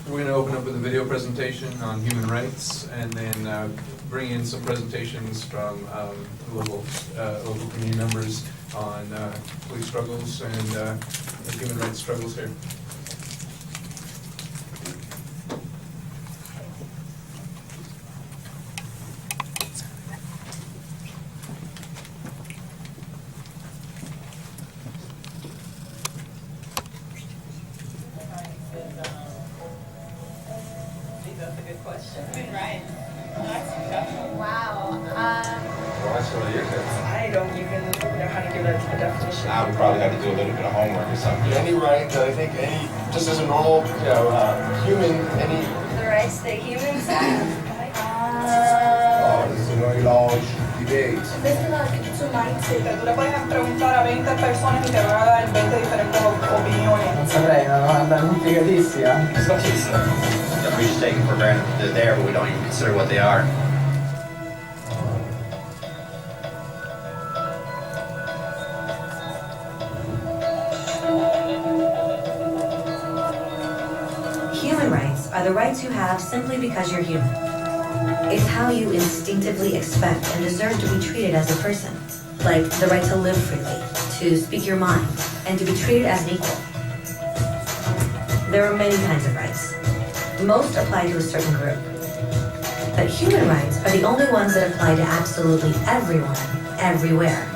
We're going to open up with a video presentation on human rights, and then bring in some presentations from local community members on police struggles and the human rights struggles here. I would probably have to do a little bit of homework or something. Any right, I think just as a normal, human, The rights that humans have. this is a very large debate. Tú le puedes preguntar a 20 personas y te van a dar 20 diferentes opiniones. Non saprei, è una domanda complicatissima. We just take it for granted that they're there, but we don't even consider what they are. Human rights are the rights you have simply because you're human. It's how you instinctively expect and deserve to be treated as a person. Like the right to live freely, to speak your mind, and to be treated as an equal. There are many kinds of rights. Most apply to a certain group. But human rights are the only ones that apply to absolutely everyone, everywhere.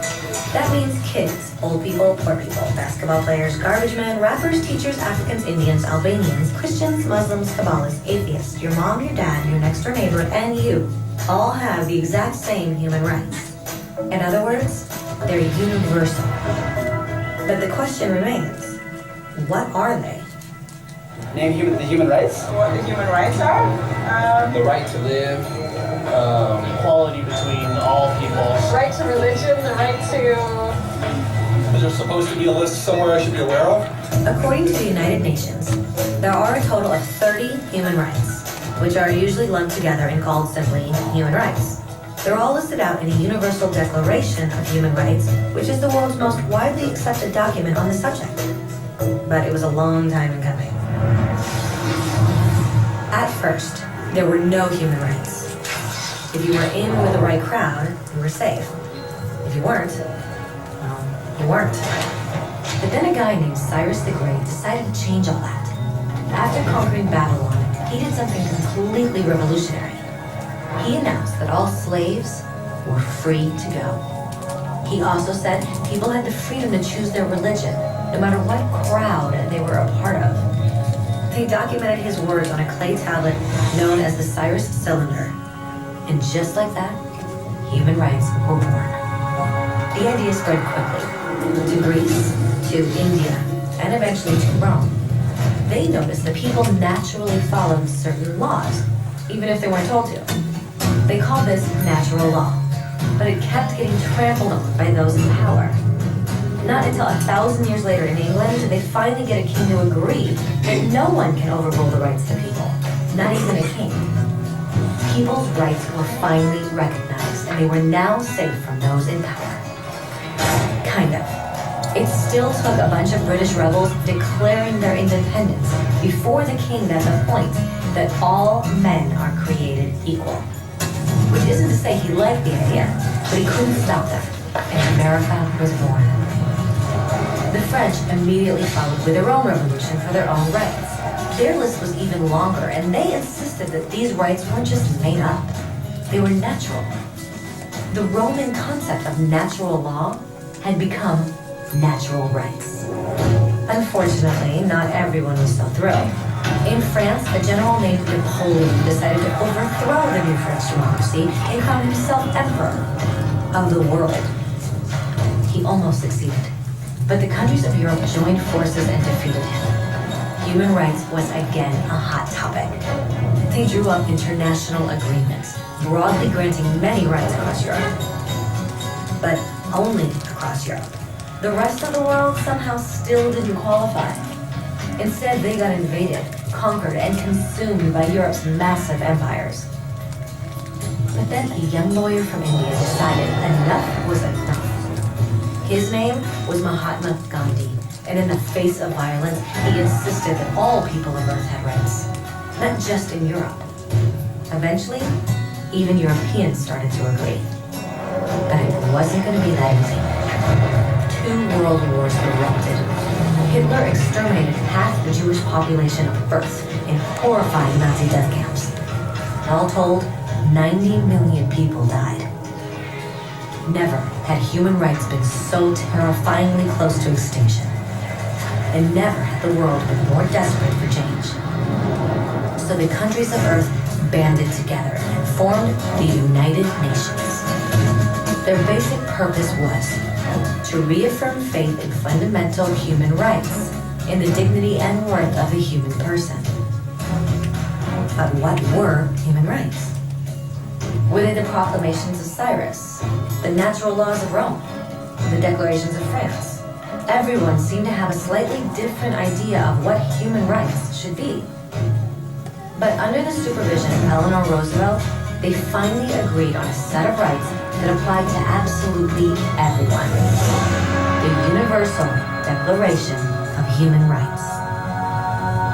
That means kids, old people, poor people, basketball players, garbage men, rappers, teachers, Africans, Indians, Albanians, Christians, Muslims, Kabbalists, atheists, your mom, your dad, your next door neighbor, and you all have the exact same human rights. In other words, they're universal. But the question remains, what are they? Name the human rights? What the human rights are? The right to live, Equality between all people. Right to religion, the right to... is there supposed to be a list somewhere I should be aware of? According to the United Nations, there are a total of 30 human rights, which are usually lumped together and called simply human rights. They're all listed out in a Universal Declaration of Human Rights, which is the world's most widely accepted document on the subject. But it was a long time in coming. At first, there were no human rights. If you were in with the right crowd, you were safe. If you weren't, well, you weren't. But then a guy named Cyrus the Great decided to change all that. After conquering Babylon, he did something completely revolutionary. He announced that all slaves were free to go. He also said people had the freedom to choose their religion, no matter what crowd they were a part of. They documented his words on a clay tablet known as the Cyrus Cylinder. And just like that, human rights were born. The idea spread quickly to Greece, to India, and eventually to Rome. They noticed that people naturally followed certain laws, even if they weren't told to. They called this natural law, but it kept getting trampled on by those in power. Not until 1,000 years later in England did they finally get a king to agree that no one can overrule the rights of the people, not even a king. People's rights were finally recognized, and they were now safe from those in power. Kind of. It still took a bunch of British rebels declaring their independence before the king got the point that all men are created equal. Which isn't to say he liked the idea, but he couldn't stop them, and America was born. The French immediately followed with their own revolution for their own rights. Their list was even longer, and they insisted that these rights weren't just made up. They were natural. The Roman concept of natural law had become natural rights. Unfortunately, not everyone was so thrilled. In France, a general named Napoleon decided to overthrow the new French democracy and crown himself emperor of the world. He almost succeeded, but the countries of Europe joined forces and defeated him. Human rights was again a hot topic. They drew up international agreements, broadly granting many rights across Europe. But only across Europe. The rest of the world somehow still didn't qualify. Instead, they got invaded, conquered, and consumed by Europe's massive empires. But then a young lawyer from India decided enough was enough. His name was Mahatma Gandhi, and in the face of violence, he insisted that all people of Earth had rights, not just in Europe. Eventually, even Europeans started to agree. But it wasn't going to be that easy. 2 world wars erupted. Hitler exterminated half the Jewish population of Earth in horrifying Nazi death camps. All told, 90 million people died. Never had human rights been so terrifyingly close to extinction. And never had the world been more desperate for change. So the countries of Earth banded together and formed the United Nations. Their basic purpose was to reaffirm faith in fundamental human rights, in the dignity and worth of the human person. But what were human rights? Were they the proclamations of Cyrus, the natural laws of Rome, the declarations of France? Everyone seemed to have a slightly different idea of what human rights should be. But under the supervision of Eleanor Roosevelt, they finally agreed on a set of rights that applied to absolutely everyone. The Universal Declaration of Human Rights.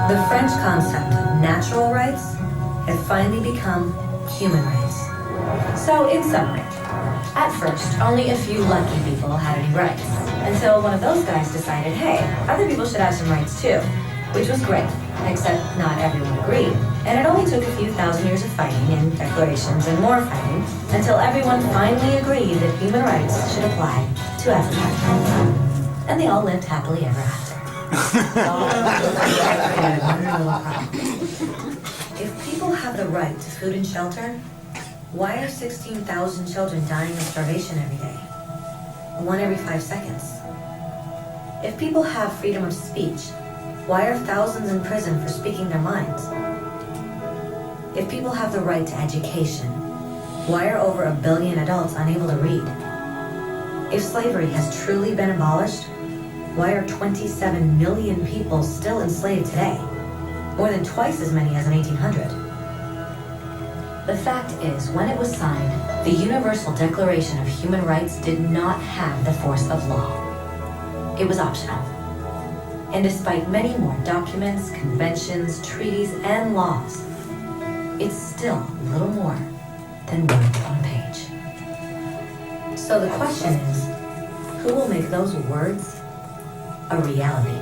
The French concept of natural rights had finally become human rights. So, in summary, at first, only a few lucky people had any rights, until one of those guys decided, hey, other people should have some rights too, which was great, except not everyone agreed. And it only took a few thousand years of fighting and declarations and more fighting until everyone finally agreed that human rights should apply to everyone. And they all lived happily ever after. If people have the right to food and shelter, why are 16,000 children dying of starvation every day? 1 every 5 seconds. If people have freedom of speech, why are thousands in prison for speaking their minds? If people have the right to education, why are over 1 billion adults unable to read? If slavery has truly been abolished, why are 27 million people still enslaved today? More than twice as many as in 1800. The fact is, when it was signed, the Universal Declaration of Human Rights did not have the force of law. It was optional. And despite many more documents, conventions, treaties, and laws, it's still little more than words on a page. So the question is, who will make those words a reality?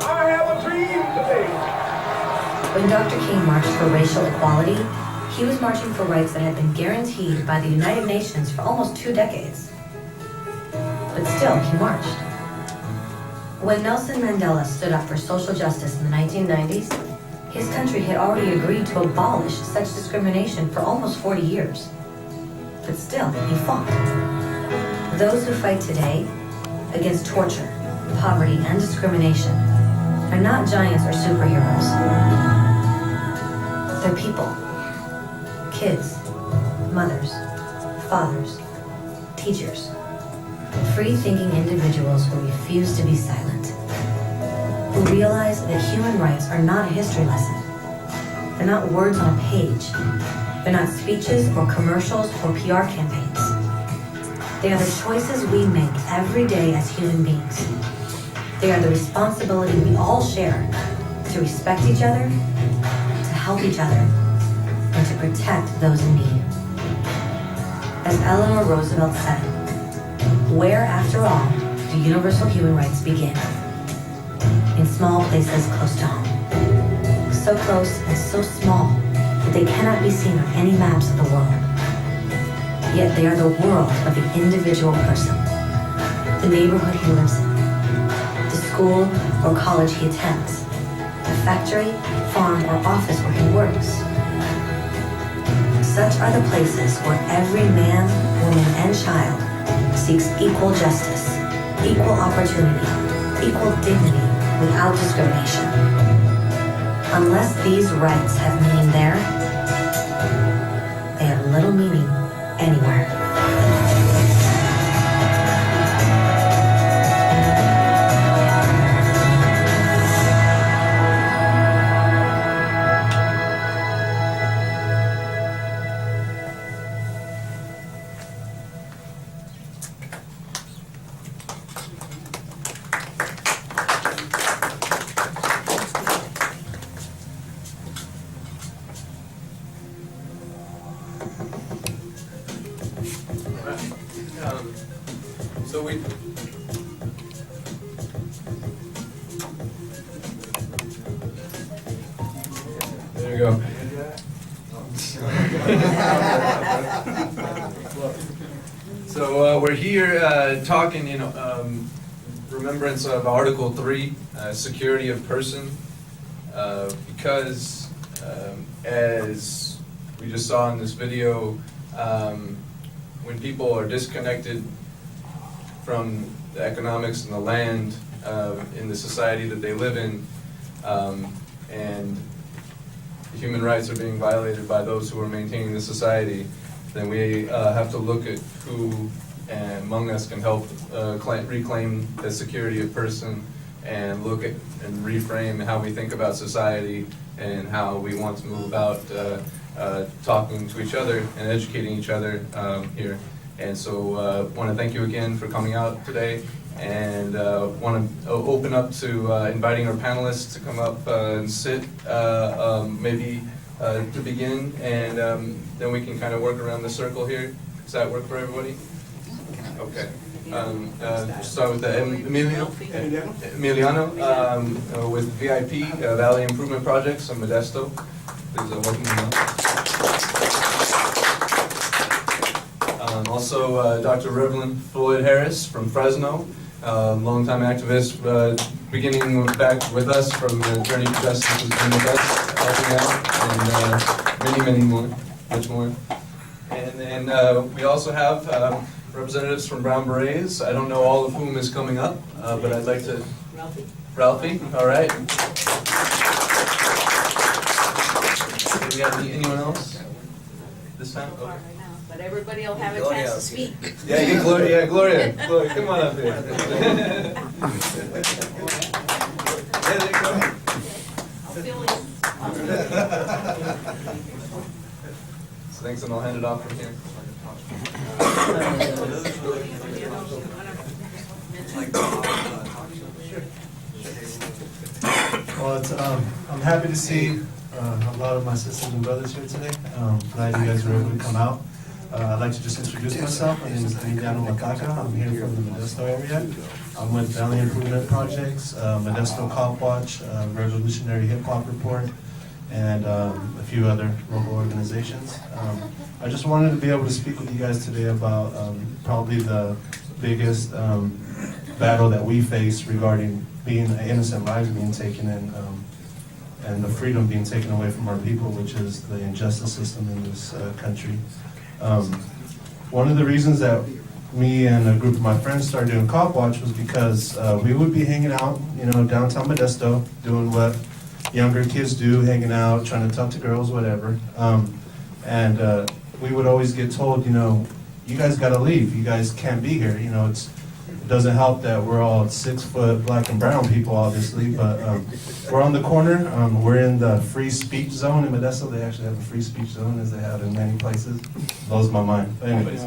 I have a dream today. When Dr. King marched for racial equality, he was marching for rights that had been guaranteed by the United Nations for almost 2 decades. But still, he marched. When Nelson Mandela stood up for social justice in the 1990s, his country had already agreed to abolish such discrimination for almost 40 years. But still, he fought. Those who fight today against torture, poverty, and discrimination are not giants or superheroes. They're people. Kids, mothers, fathers, teachers. Free-thinking individuals who refuse to be silent. Who realize that human rights are not a history lesson. They're not words on a page. They're not speeches or commercials or PR campaigns. They are the choices we make every day as human beings. They are the responsibility we all share to respect each other, to help each other, and to protect those in need. As Eleanor Roosevelt said, where, after all, do universal human rights begin? In small places close to home. So close and so small that they cannot be seen on any maps of the world. Yet they are the world of the individual person, the neighborhood he lives in, the school or college he attends, the factory, farm, or office where he works. Such are the places where every man, woman, and child seeks equal justice, equal opportunity, equal dignity without discrimination. Unless these rights have meaning there, they have little meaning anywhere. So we. There you go. So we're here talking in remembrance of Article 3, security of person, because as we just saw in this video, when people are disconnected from the economics and the land in the society that they live in, and human rights are being violated by those who are maintaining the society, then we have to look at who among us can help reclaim the security of person and look at and reframe how we think about society and how we want to move about talking to each other and educating each other here. And so I want to thank you again for coming out today, and want to open up to inviting our panelists to come up and sit maybe to begin, and then we can kind of work around the circle here. Does that work for everybody? Okay. Start with Emiliano with VIP, Valley Improvement Projects in Modesto. Please welcome him up. Also, Dr. Reverend Floyd Harris from Fresno, longtime activist, beginning back with us from the Journey to Justice, has been with us, helping out, and many more, much more. And then we also have representatives from Brown Berets. I don't know all of whom is coming up, but I'd like to... Ralphi, all right. Do we have anyone else this time? Okay. But everybody will have a chance to speak. Yeah, Gloria, Gloria, come on up here. Yeah, there you go. I'll fill in. So thanks, and I'll hand it off from here. Well, I'm happy to see a lot of my sisters and brothers here today. Glad you guys were able to come out. I'd like to just introduce myself. My name is Emiliano. I'm here from the Modesto area. I'm with Valley Improvement Projects, Modesto Cop Watch, Revolutionary Hip Hop Report, and a few other local organizations. I just wanted to be able to speak with you guys today about probably the biggest battle that we face regarding being innocent lives being taken in, and the freedom being taken away from our people, which is the injustice system in this country. One of the reasons that me and a group of my friends started doing Cop Watch was because we would be hanging out, downtown Modesto, doing what younger kids do, hanging out, trying to talk to girls, whatever. And we would always get told, you guys got to leave. You guys can't be here. It doesn't help that we're all 6 foot black and brown people, obviously, but we're on the corner. We're in the free speech zone in Modesto. They actually have a free speech zone, as they have in many places. Blows my mind. But anyways,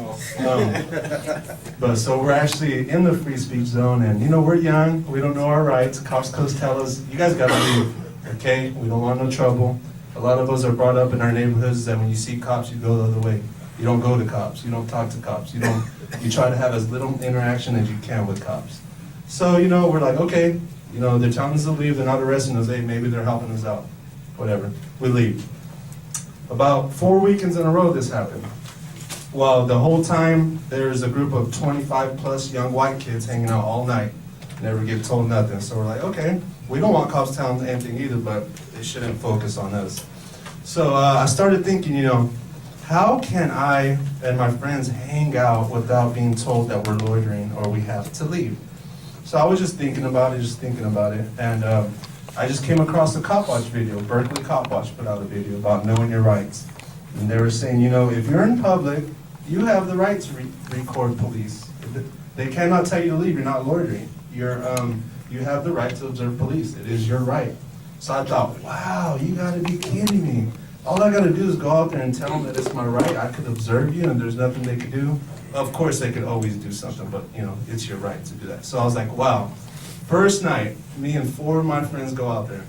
but so we're actually in the free speech zone, and we're young. We don't know our rights. Cops close tell us, you guys got to leave. Okay, we don't want no trouble. A lot of us are brought up in our neighborhoods that when you see cops, you go the other way. You don't go to cops. You don't talk to cops. You try to have as little interaction as you can with cops. So, we're like, okay, they're telling us to leave. They're not arresting us. Maybe they're helping us out. Whatever. We leave. About 4 weekends in a row this happened. Well, the whole time, there's a group of 25 plus young white kids hanging out all night. Never get told nothing. So we're like, okay, we don't want cops telling anything either, but they shouldn't focus on us. So I started thinking, how can I and my friends hang out without being told that we're loitering or we have to leave? So I was just thinking about it, and I just came across a Cop Watch video. Berkeley Cop Watch put out a video about knowing your rights. And they were saying, if you're in public, you have the right to record police. They cannot tell you to leave, you're not loitering. You have the right to observe police. It is your right. So I thought, wow, you gotta be kidding me. All I gotta do is go out there and tell them that it's my right. I could observe you and there's nothing they could do. Of course they could always do something, but it's your right to do that. So I was like, wow. First night, me and 4 of my friends go out there.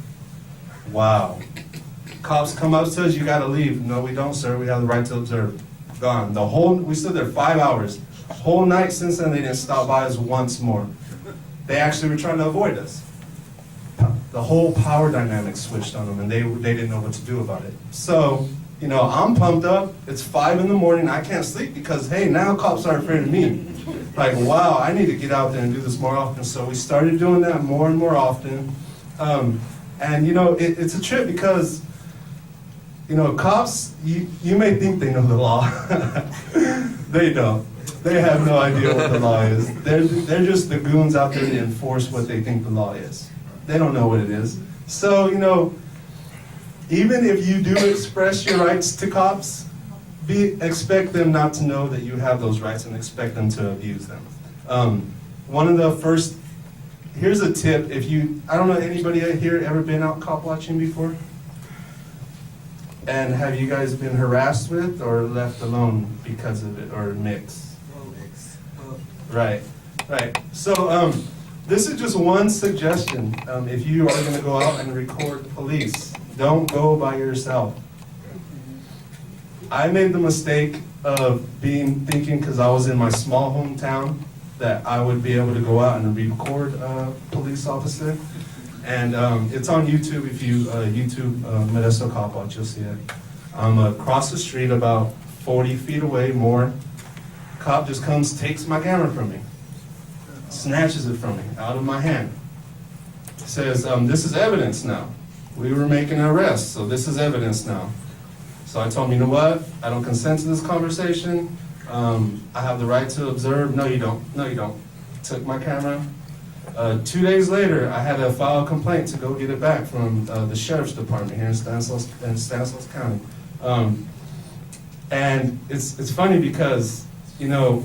Wow. Cops come up to us, you gotta leave. No, we don't, sir. We have the right to observe. Gone. We stood there 5 hours. Whole night since then, they didn't stop by us once more. They actually were trying to avoid us. The whole power dynamic switched on them, and they didn't know what to do about it. So, you know, I'm pumped up. It's 5 in the morning. I can't sleep because, hey, now cops are afraid of me. Like, wow, I need to get out there and do this more often. So we started doing that more and more often. And, you know, it's a trip because, you know, cops, you may think they know the law. They don't. They have no idea what the law is. They're just the goons out there to enforce what they think the law is. They don't know what it is. So, you know, even if you do express your rights to cops, expect them not to know that you have those rights and expect them to abuse them. One of the first, here's a tip, I don't know, anybody here ever been out cop watching before? And have you guys been harassed with or left alone because of it, or mixed? Right. So this is just one suggestion. If you are going to go out and record police, don't go by yourself. I made the mistake of thinking, because I was in my small hometown, that I would be able to go out and record a police officer. And it's on YouTube. If you YouTube Modesto Cop Watch, you'll see it. I'm across the street, about 40 feet away, more. Cop just comes, takes my camera from me, snatches it from me, out of my hand. Says, this is evidence now. We were making an arrest, so this is evidence now. So I told him, you know what? I don't consent to this conversation. I have the right to observe. No, you don't. No, you don't. Took my camera. 2 days later, I had to file a complaint to go get it back from the sheriff's department here in Stanislaus County. And it's funny because, you know,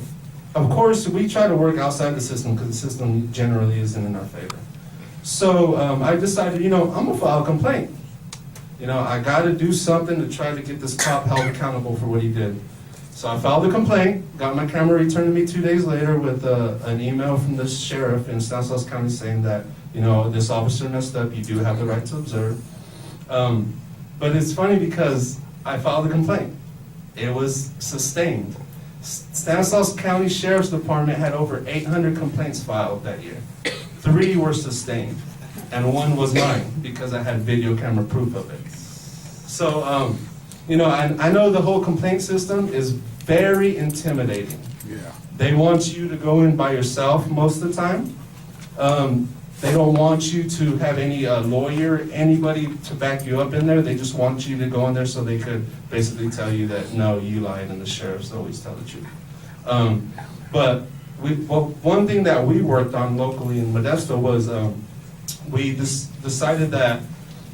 of course, we try to work outside the system because the system generally isn't in our favor. So I decided, you know, I'm gonna file a complaint. You know, I gotta do something to try to get this cop held accountable for what he did. So I filed a complaint, got my camera returned to me 2 days later with an email from the sheriff in Stanislaus County saying that, you know, this officer messed up, you do have the right to observe. But it's funny because I filed a complaint. It was sustained. Stanislaus County Sheriff's Department had over 800 complaints filed that year. 3 were sustained, and 1 was mine because I had video camera proof of it. So, you know, I know the whole complaint system is very intimidating. Yeah. They want you to go in by yourself most of the time. They don't want you to have any lawyer, anybody to back you up in there. They just want you to go in there so they could basically tell you that, no, you lied and the sheriffs always tell the truth. But one thing that we worked on locally in Modesto was we decided that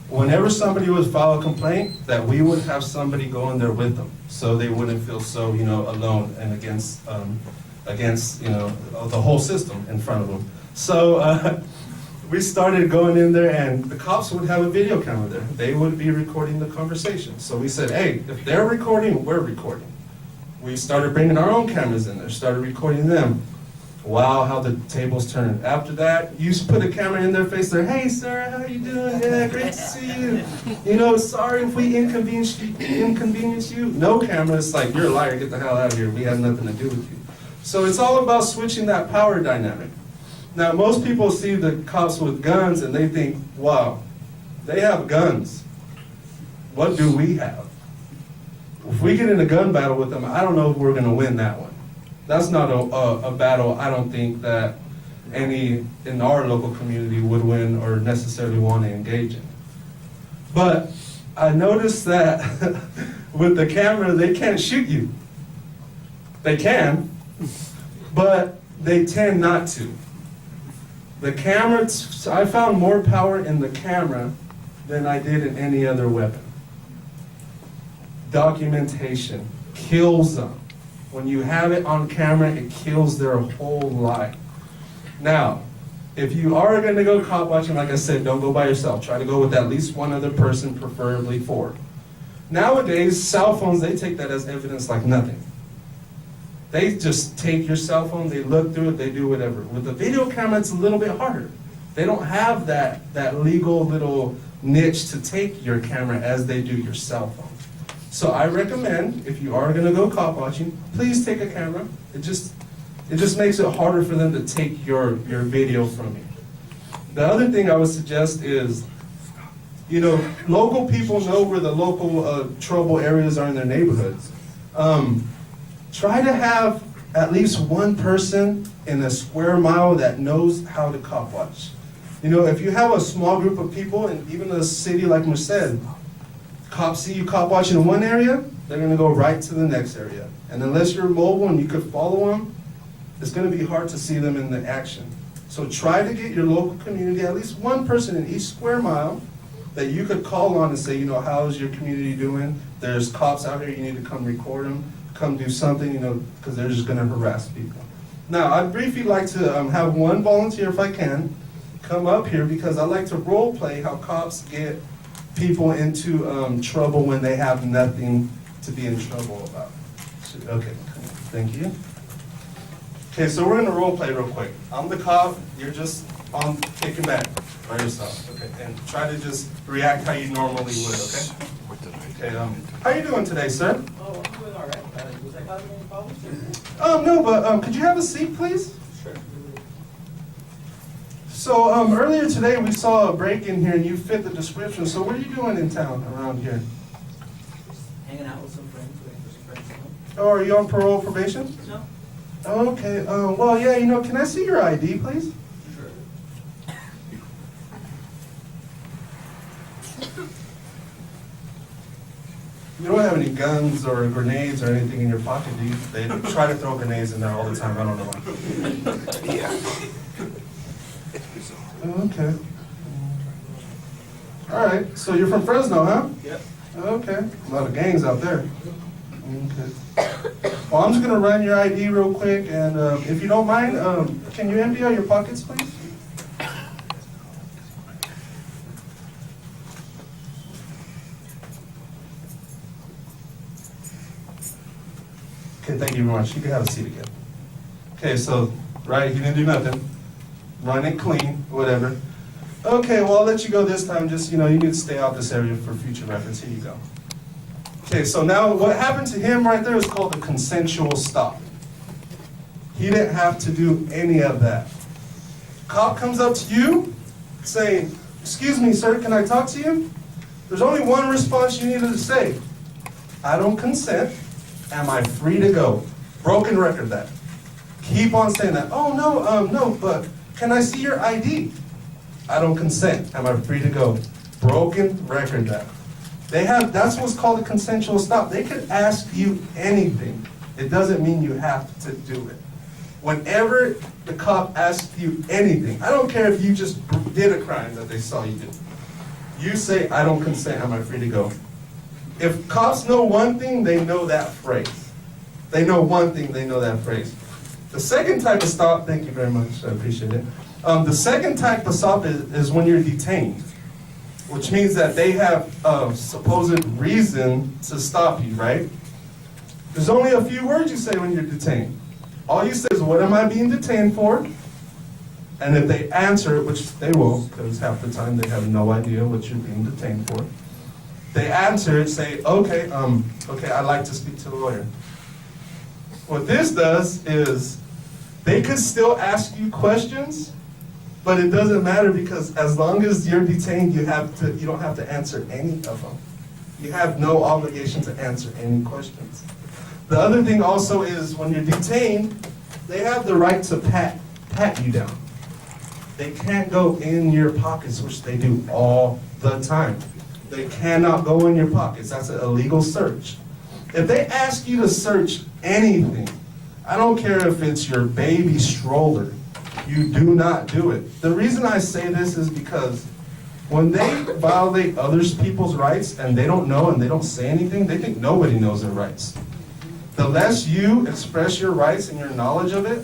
whenever somebody would file a complaint, that we would have somebody go in there with them, so they wouldn't feel so, you know, alone and against, you know, the whole system in front of them. So we started going in there, and the cops would have a video camera there. They would be recording the conversation. So we said, hey, if they're recording, we're recording. We started bringing our own cameras in there, started recording them. Wow, how the tables turned. After that, you put a camera in their face, there, hey sir, how you doing? Yeah, great to see you. You know, sorry if we inconvenience you. No camera, it's like, you're a liar, get the hell out of here. We had nothing to do with you. So it's all about switching that power dynamic. Now, most people see the cops with guns and they think, wow, they have guns. What do we have? If we get in a gun battle with them, I don't know if we're gonna win that one. That's not a battle I don't think that any in our local community would win or necessarily want to engage in. But I noticed that with the camera, they can't shoot you. They can, but they tend not to. The camera, I found more power in the camera than I did in any other weapon. Documentation kills them. When you have it on camera, it kills their whole life. Now, if you are going to go cop watching, like I said, don't go by yourself. Try to go with at least one other person, preferably 4. Nowadays, cell phones, they take that as evidence like nothing. They just take your cell phone, they look through it, they do whatever. With the video camera, it's a little bit harder. They don't have that legal little niche to take your camera as they do your cell phone. So I recommend, if you are going to go cop watching, please take a camera. it just makes it harder for them to take your video from you. The other thing I would suggest is, you know, local people know where the local trouble areas are in their neighborhoods. Try to have at least one person in a square mile that knows how to cop watch. You know, if you have a small group of people, and even a city like Merced, cops see you cop watching in one area, they're gonna go right to the next area. And unless you're mobile and you could follow them, it's gonna be hard to see them in the action. So try to get your local community, at least one person in each square mile, that you could call on and say, you know, how's your community doing? There's cops out here, you need to come record them, come do something, you know, because they're just gonna harass people. Now, I'd briefly like to have one volunteer, if I can, come up here, because I like to role play how cops get people into trouble when they have nothing to be in trouble about. Okay, thank you. Okay, so we're gonna role play real quick. I'm the cop, you're just on kicking back by yourself, okay? And try to just react how you normally would, okay? Okay, how you doing today, sir? Oh, I'm doing all right. Was I causing any problems? No, but could you have a seat, please? Sure. So earlier today we saw a break in here and you fit the description. So what are you doing in town around here? Hanging out with some friends, waiting for some friends to come. Oh, are you on parole or probation? No? Oh, okay. Well, yeah, you know, can I see your ID, please? Sure. You don't have any guns or grenades or anything in your pocket, do you? They try to throw grenades in there all the time. I don't know why. Okay. All right. So you're from Fresno, huh? Yep. Okay. A lot of gangs out there. Okay. Well, I'm just gonna run your ID real quick, and if you don't mind, can you empty out your pockets, please? Okay, thank you very much. You can have a seat again. Okay, so, right, you didn't do nothing. Run it clean, whatever. Okay, well, I'll let you go this time. Just, you know, you need to stay out this area for future reference. Here you go. Okay, so now what happened to him right there is called a consensual stop. He didn't have to do any of that. Cop comes up to you saying, "Excuse me, sir, can I talk to you?" There's only one response you needed to say. "I don't consent. Am I free to go?" Broken record that. Keep on saying that. "Oh, no, no, but can I see your ID?" "I don't consent. Am I free to go?" Broken record that. That's what's called a consensual stop. They could ask you anything. It doesn't mean you have to do it. Whenever the cop asks you anything, I don't care if you just did a crime that they saw you do. You say, "I don't consent. Am I free to go?" If cops know one thing, they know that phrase. They know one thing, they know that phrase. The second type of stop, thank you very much, I appreciate it. The second type of stop is when you're detained, which means that they have supposed reason to stop you, right? There's only a few words you say when you're detained. All you say is, "What am I being detained for?" And if they answer it, which they will, because half the time they have no idea what you're being detained for, they answer it, say, okay, I'd like to speak to a lawyer. What this does is, they could still ask you questions, but it doesn't matter, because as long as you're detained, you don't have to answer any of them. You have no obligation to answer any questions. The other thing also is, when you're detained, they have the right to pat you down. They can't go in your pockets, which they do all the time. They cannot go in your pockets. That's an illegal search. If they ask you to search anything, I don't care if it's your baby stroller, you do not do it. The reason I say this is because when they violate other people's rights and they don't know and they don't say anything, they think nobody knows their rights. The less you express your rights and your knowledge of it,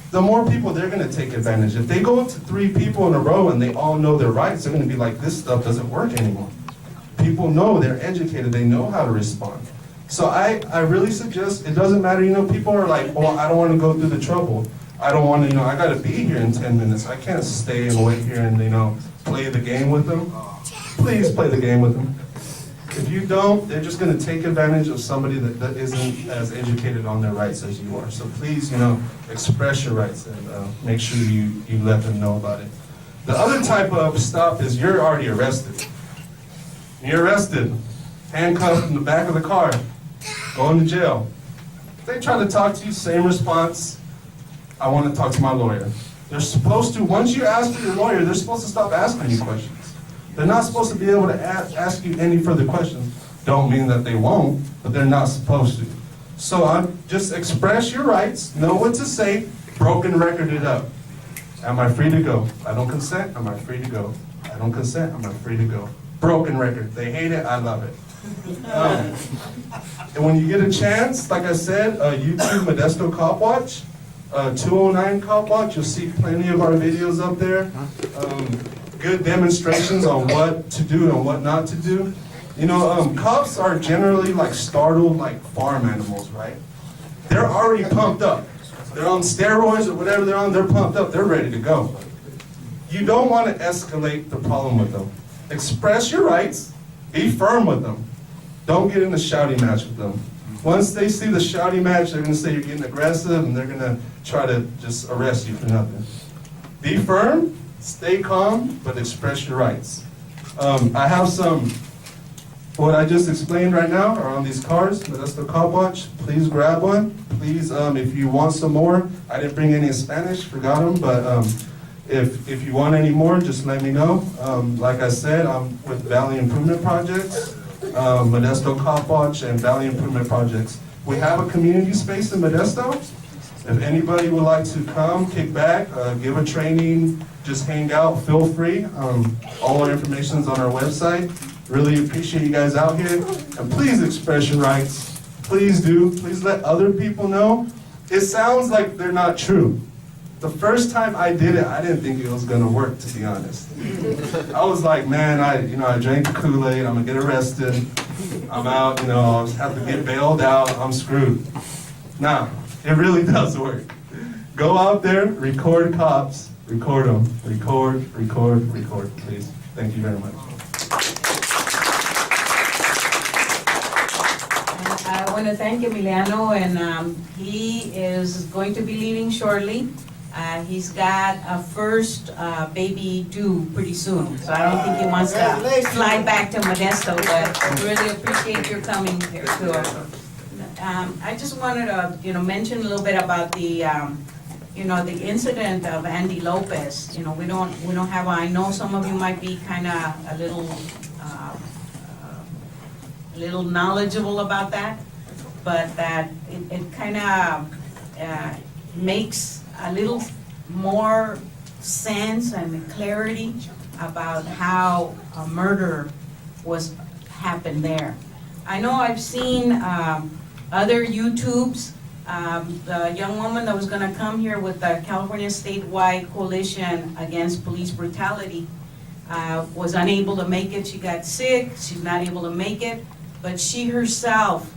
the more people they're going to take advantage. If they go up to 3 people in a row and they all know their rights, they're going to be like, this stuff doesn't work anymore. People know, they're educated, they know how to respond. So I really suggest, it doesn't matter, you know, people are like, well, I don't want to go through the trouble. I don't want to, you know, I got to be here in 10 minutes. I can't stay and wait here and, you know, play the game with them. Please play the game with them. If you don't, they're just gonna take advantage of somebody that isn't as educated on their rights as you are. So please, express your rights and make sure you let them know about it. The other type of stop is you're already arrested. You're arrested, handcuffed in the back of the car, going to jail. They try to talk to you, same response. I want to talk to my lawyer. They're supposed to, once you ask for your lawyer, they're supposed to stop asking you questions. They're not supposed to be able to ask you any further questions. Don't mean that they won't, but they're not supposed to. So just express your rights, know what to say, broken record it up. Am I free to go? I don't consent, am I free to go? I don't consent, am I free to go? Broken record. They hate it, I love it. And when you get a chance, like I said, YouTube Modesto Cop Watch, 209 Cop Watch, you'll see plenty of our videos up there. Good demonstrations on what to do and what not to do. Cops are generally like startled like farm animals, right? They're already pumped up. They're on steroids or whatever they're on, they're pumped up, they're ready to go. You don't want to escalate the problem with them. Express your rights, be firm with them. Don't get in a shouting match with them. Once they see the shouting match, they're going to say you're getting aggressive and they're going to try to just arrest you for nothing. Be firm, stay calm, but express your rights. I have what I just explained right now are on these cards, Modesto Cop Watch. Please grab one. Please, if you want some more, I didn't bring any in Spanish, forgot them, but if you want any more, just let me know. Like I said, I'm with Valley Improvement Projects, Modesto Cop Watch, and Valley Improvement Projects. We have a community space in Modesto. If anybody would like to come, kick back, give a training, just hang out, feel free. All our information is on our website. Really appreciate you guys out here. And please express your rights. Please do. Please let other people know. It sounds like they're not true. The first time I did it, I didn't think it was gonna work, to be honest. I was like, man, I drank the Kool-Aid, I'm gonna get arrested, I'm out, I'll have to get bailed out, I'm screwed. Nah, it really does work. Go out there, record cops, record them, record, please. Thank you very much. I want to thank Emiliano, and he is going to be leaving shortly. He's got a first baby due pretty soon, so I don't think he wants to fly back to Modesto, but I really appreciate your coming here too. I just wanted to, mention a little bit about the, the incident of Andy Lopez. We don't have. I know some of you might be kind of a little knowledgeable about that, but that it kind of makes a little more sense and clarity about how a murder happened there. I know I've seen other YouTubes. The young woman that was going to come here with the California Statewide Coalition Against Police Brutality was unable to make it. She got sick. She's not able to make it. But she herself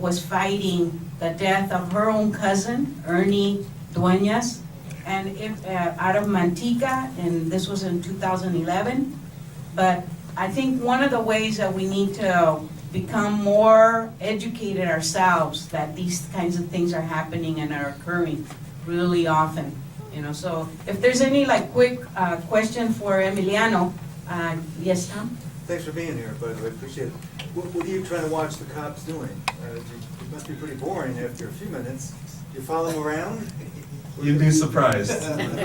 was fighting the death of her own cousin, Ernie Duenas, and out of Manteca, and this was in 2011. But I think one of the ways that we need to become more educated ourselves that these kinds of things are happening and are occurring really often. So if there's any quick question for Emiliano, yes, Tom? Thanks for being here, by the way, appreciate it. What are you trying to watch the cops doing? It must be pretty boring after a few minutes. You follow them around? You'd be surprised. If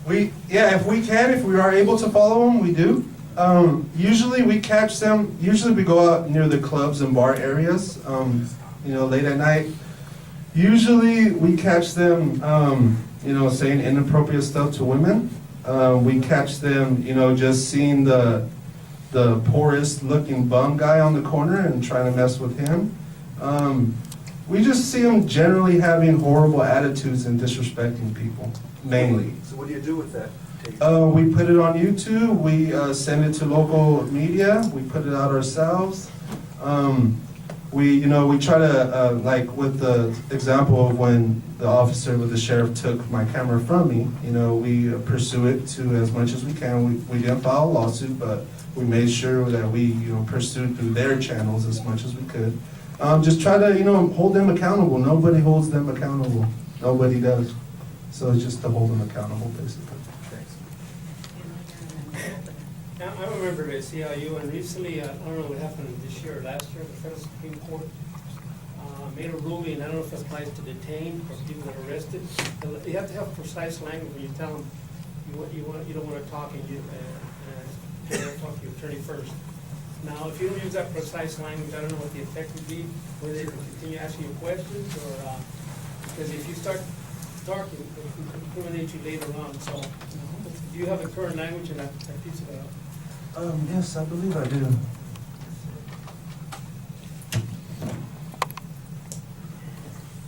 we are able to follow them, we do. Usually we catch them, we go out near the clubs and bar areas, late at night. Usually we catch them, saying inappropriate stuff to women. We catch them, just seeing the poorest looking bum guy on the corner and trying to mess with him. We just see them generally having horrible attitudes and disrespecting people, mainly. So what do you do with that tape? We put it on YouTube, we send it to local media, we put it out ourselves. We try to, with the example of when the officer with the sheriff took my camera from me, we pursue it to as much as we can. We didn't file a lawsuit, but We made sure that we, pursued through their channels as much as we could. Just try to, hold them accountable. Nobody holds them accountable. Nobody does. So it's just to hold them accountable, basically. Thanks. Now, I'm a member of the CIU, and recently, I don't know what happened this year or last year, the Federal Supreme Court made a ruling, I don't know if it applies to detain or people that are arrested. You have to have precise language when you tell them you don't want to talk and you talk to your attorney first. Now, if you don't use that precise language, I don't know what the effect would be, whether they can continue asking you questions or, because if you start talking, it can incriminate you later on. So, do you have the current language in that piece of it? Yes, I believe I do.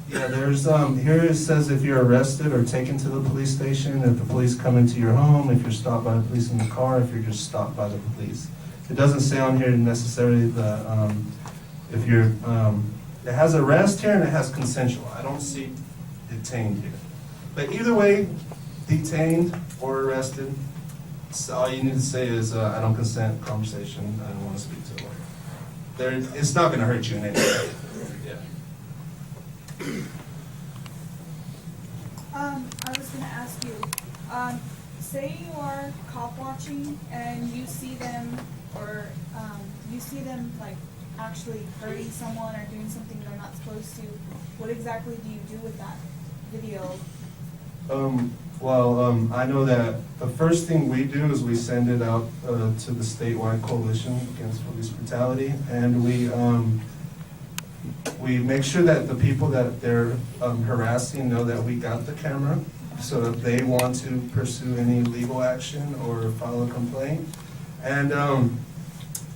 Yeah, there's, here it says if you're arrested or taken to the police station, if the police come into your home, if you're stopped by the police in the car, if you're just stopped by the police. It doesn't say on here necessarily the, if you're, it has arrest here and it has consensual. I don't see detained here. But either way, detained or arrested, so all you need to say is, I don't consent, conversation, I don't want to speak to a lawyer. It's not going to hurt you in any way. I was gonna ask you, say you are cop watching and you see them, or you see them like actually hurting someone or doing something they're not supposed to. What exactly do you do with that video? I know that the first thing we do is we send it out to the statewide coalition against police brutality, and we make sure that the people that they're harassing know that we got the camera, so if they want to pursue any legal action or file a complaint. And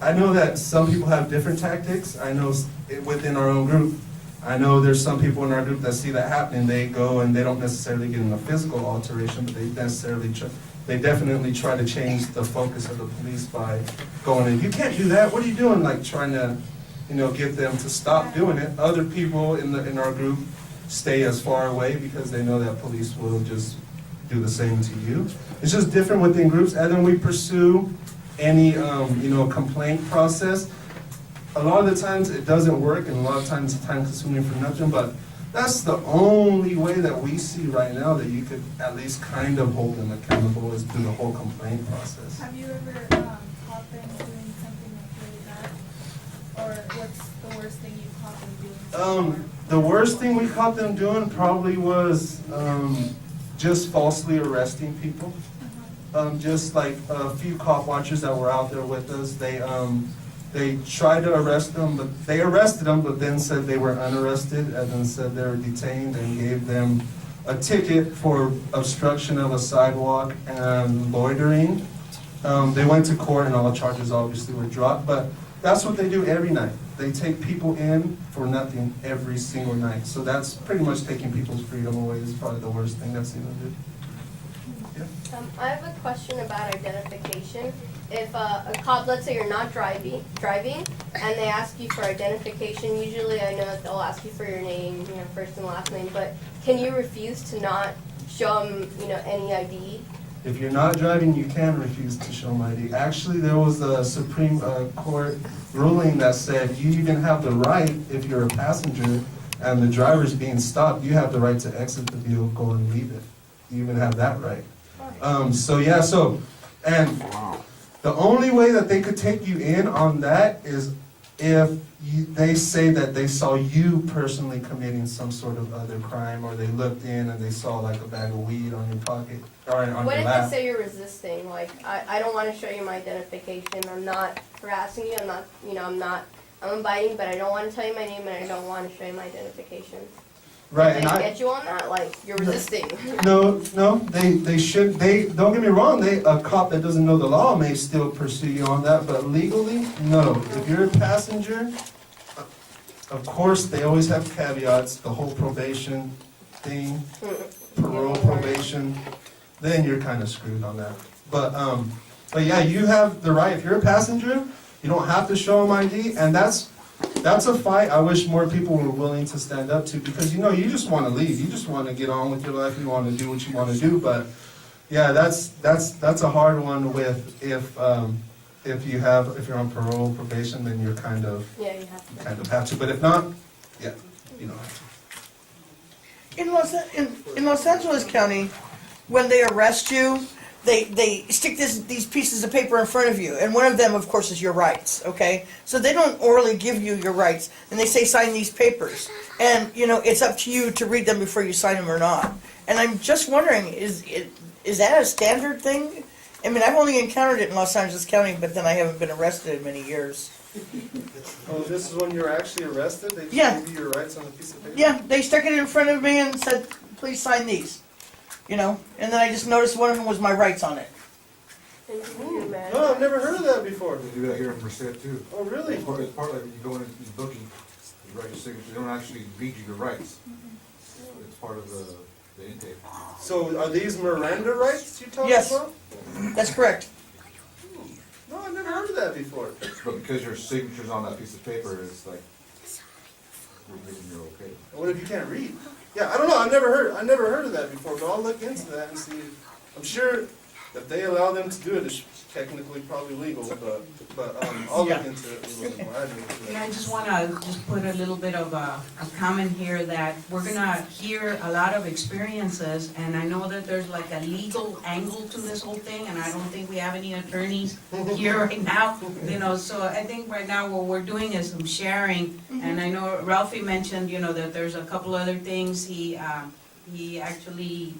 I know that some people have different tactics. I know within our own group, I know there's some people in our group that see that happening, they go and they don't necessarily get in a physical alteration, but they definitely try to change the focus of the police by going in, you can't do that, what are you doing? Like trying to, get them to stop doing it. Other people in our group stay as far away because they know that police will just do the same to you. It's just different within groups, and then we pursue any, complaint process. A lot of the times it doesn't work, and a lot of times it's time consuming for nothing, but that's the only way that we see right now that you could at least kind of hold them accountable is through the whole complaint process. Have you ever caught them doing something like really bad? Or what's the worst thing you caught them doing? The worst thing we caught them doing probably was just falsely arresting people. Just like a few cop watchers that were out there with us, they tried to arrest them, but they arrested them, but then said they were unarrested, and then said they were detained, and gave them a ticket for obstruction of a sidewalk and loitering. They went to court, and all the charges obviously were dropped, but that's what they do every night. They take people in for nothing every single night. So that's pretty much taking people's freedom away. Is probably the worst thing that's even do. Yeah. I have a question about identification. If a cop, let's say you're not driving, and they ask you for identification, usually I know that they'll ask you for your name, first and last name, but can you refuse to not show them, any ID? If you're not driving, you can refuse to show them ID. Actually, there was a Supreme Court ruling that said you even have the right, if you're a passenger and the driver's being stopped, you have the right to exit the vehicle and leave it. You even have that right. And the only way that they could take you in on that is if they say that they saw you personally committing some sort of other crime, or they looked in and they saw like a bag of weed on your pocket or on your lap. What if they say you're resisting? Like, I don't want to show you my identification. I'm not harassing you. I'm inviting, but I don't want to tell you my name and I don't want to show you my identification. Right, Did they get you on that? Like, you're resisting. No, they should, don't get me wrong, a cop that doesn't know the law may still pursue you on that, but legally, no. If you're a passenger, of course, they always have caveats, the whole probation thing, parole probation, then you're kind of screwed on that. But yeah, you have the right, if you're a passenger, you don't have to show them ID, and that's a fight I wish more people were willing to stand up to, because you just want to leave, you just want to get on with your life, you want to do what you want to do. But yeah, that's a hard one with if if you're on parole, probation, then you're kind of Yeah, you have to. have to, but if not, yeah, you don't have to. In Los Angeles County, when they arrest you, they stick these pieces of paper in front of you, and one of them, of course, is your rights, okay? So they don't orally give you your rights, and they say sign these papers. And, it's up to you to read them before you sign them or not. And I'm just wondering, is that a standard thing? I mean, I've only encountered it in Los Angeles County, but then I haven't been arrested in many years. Oh, this is when you're actually arrested? They Yeah. give you your rights on a piece of paper? Yeah, they stuck it in front of me and said, please sign these. And then I just noticed one of them was my rights on it. No, I've never heard of that before. They do that here in Merced too. Oh, really? It's part like when you go in and you booking, you write your signature, they don't actually read you your rights. It's part of the intake. So are these Miranda rights you talking Yes. about? That's correct. No, I've never heard of that before. But because your signature's on that piece of paper, it's like, you're okay. What if you can't read? Yeah, I don't know. I never heard of that before. But I'll look into that and see. I'm sure if they allow them to do it, it's technically probably legal. But I'll look into it a little bit more. Yeah, I just want to put a little bit of a comment here that we're going to hear a lot of experiences, and I know that there's like a legal angle to this whole thing, and I don't think we have any attorneys here right now, so I think right now what we're doing is some sharing, and I know Ralphi mentioned, that there's a couple other things. He actually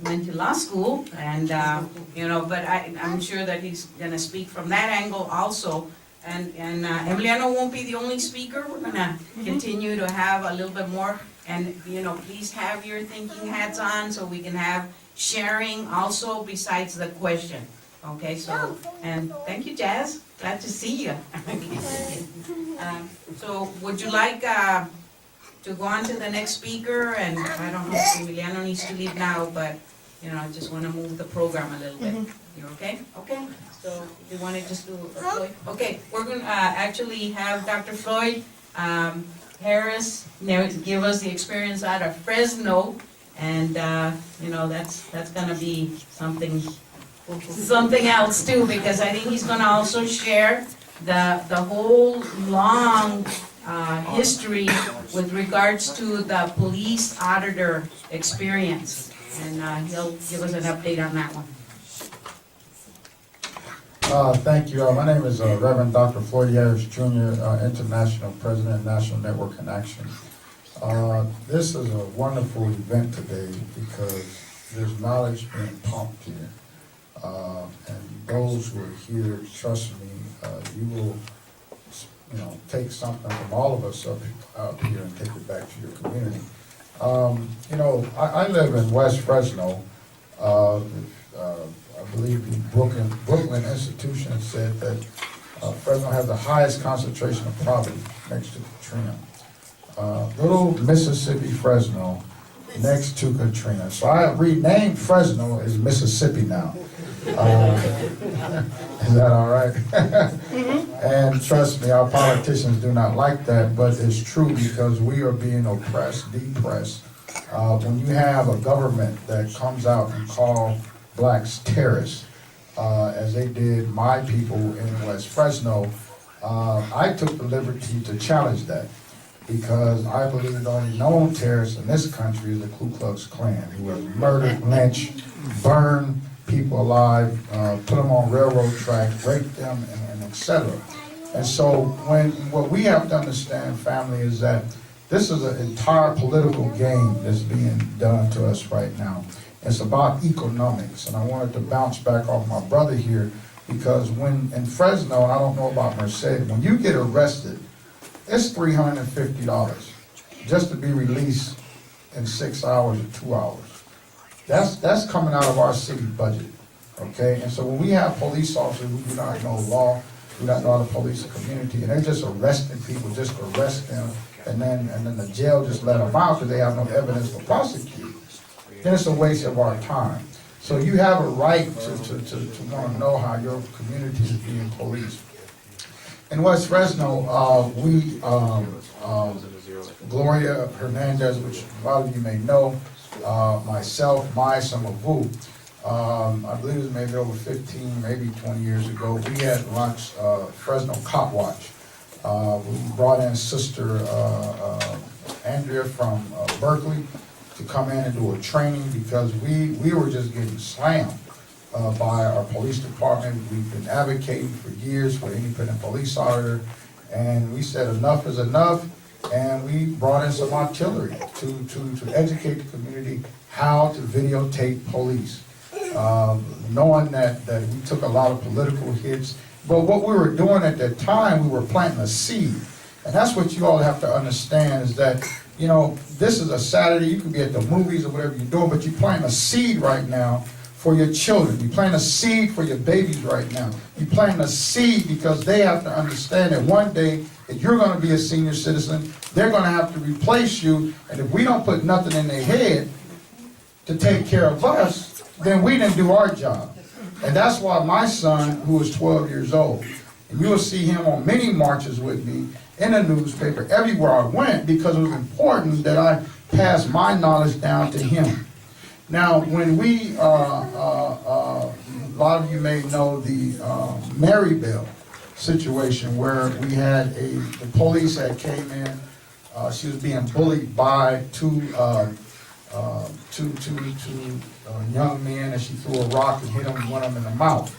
went to law school, and but I'm sure that he's gonna speak from that angle also. And Emiliano won't be the only speaker. We're gonna continue to have a little bit more. And please have your thinking hats on so we can have sharing also besides the question. Okay, so and thank you, Jazz. Glad to see you. So would you like to go on to the next speaker? And I don't know if Emiliano needs to leave now, but I just want to move the program a little bit. You're okay? Okay. So you want to just do Floyd? Okay, we're going to actually have Dr. Floyd Harris give us the experience out of Fresno, and that's going to be something else too, because I think he's going to also share the whole long history with regards to the police auditor experience, and he'll give us an update on that one. Thank you. My name is Reverend Dr. Floyd Harris Jr., International President, National Network in Action. This is a wonderful event today because there's knowledge being pumped here. And those who are here, trust me, you will take something from all of us out here and take it back to your community. I live in West Fresno. I believe the Brooklyn Institution said that Fresno has the highest concentration of poverty next to Katrina. Little Mississippi Fresno next to Katrina. So I renamed Fresno as Mississippi now. Is that all right? And trust me, our politicians do not like that, but it's true because we are being oppressed, depressed. When you have a government that comes out and calls blacks terrorists, as they did my people in West Fresno, I took the liberty to challenge that because I believe the only known terrorist in this country is the Ku Klux Klan, who was murdered, lynched, burned people alive, put them on railroad tracks, raped them, and etc. And so what we have to understand, family, is that this is an entire political game that's being done to us right now. It's about economics, and I wanted to bounce back off my brother here because when in Fresno, I don't know about Merced, when you get arrested, it's $350 just to be released in 6 hours or 2 hours. That's coming out of our city budget, okay? And so when we have police officers who do not know law, do not know how to police a community, and they're just arresting people, just arrest them, and then the jail just let them out because they have no evidence to prosecute, then it's a waste of our time. So you have a right to want to know how your community is being policed. In West Fresno, Gloria Hernandez, which a lot of you may know, myself, Mai Samavu, I believe it was maybe over 15, maybe 20 years ago, we had launched Fresno Cop Watch. We brought in Sister Andrea from Berkeley to come in and do a training because we were just getting slammed by our police department. We've been advocating for years for an independent police auditor, and we said enough is enough, and we brought in some artillery to educate the community how to videotape police. Knowing that we took a lot of political hits, but what we were doing at that time, we were planting a seed. And that's what you all have to understand is that, you know, this is a Saturday, you can be at the movies or whatever you're doing, but you're planting a seed right now for your children. You're planting a seed for your babies right now. You're planting a seed because they have to understand that one day, if you're going to be a senior citizen, they're going to have to replace you. And if we don't put nothing in their head to take care of us, then we didn't do our job. And that's why my son, who is 12 years old, and you'll see him on many marches with me in the newspaper, everywhere I went, because it was important that I pass my knowledge down to him. Now, when we, a lot of you may know the Marybelle situation where we had the police that came in, she was being bullied by two young men, and she threw a rock and hit him, one of them in the mouth.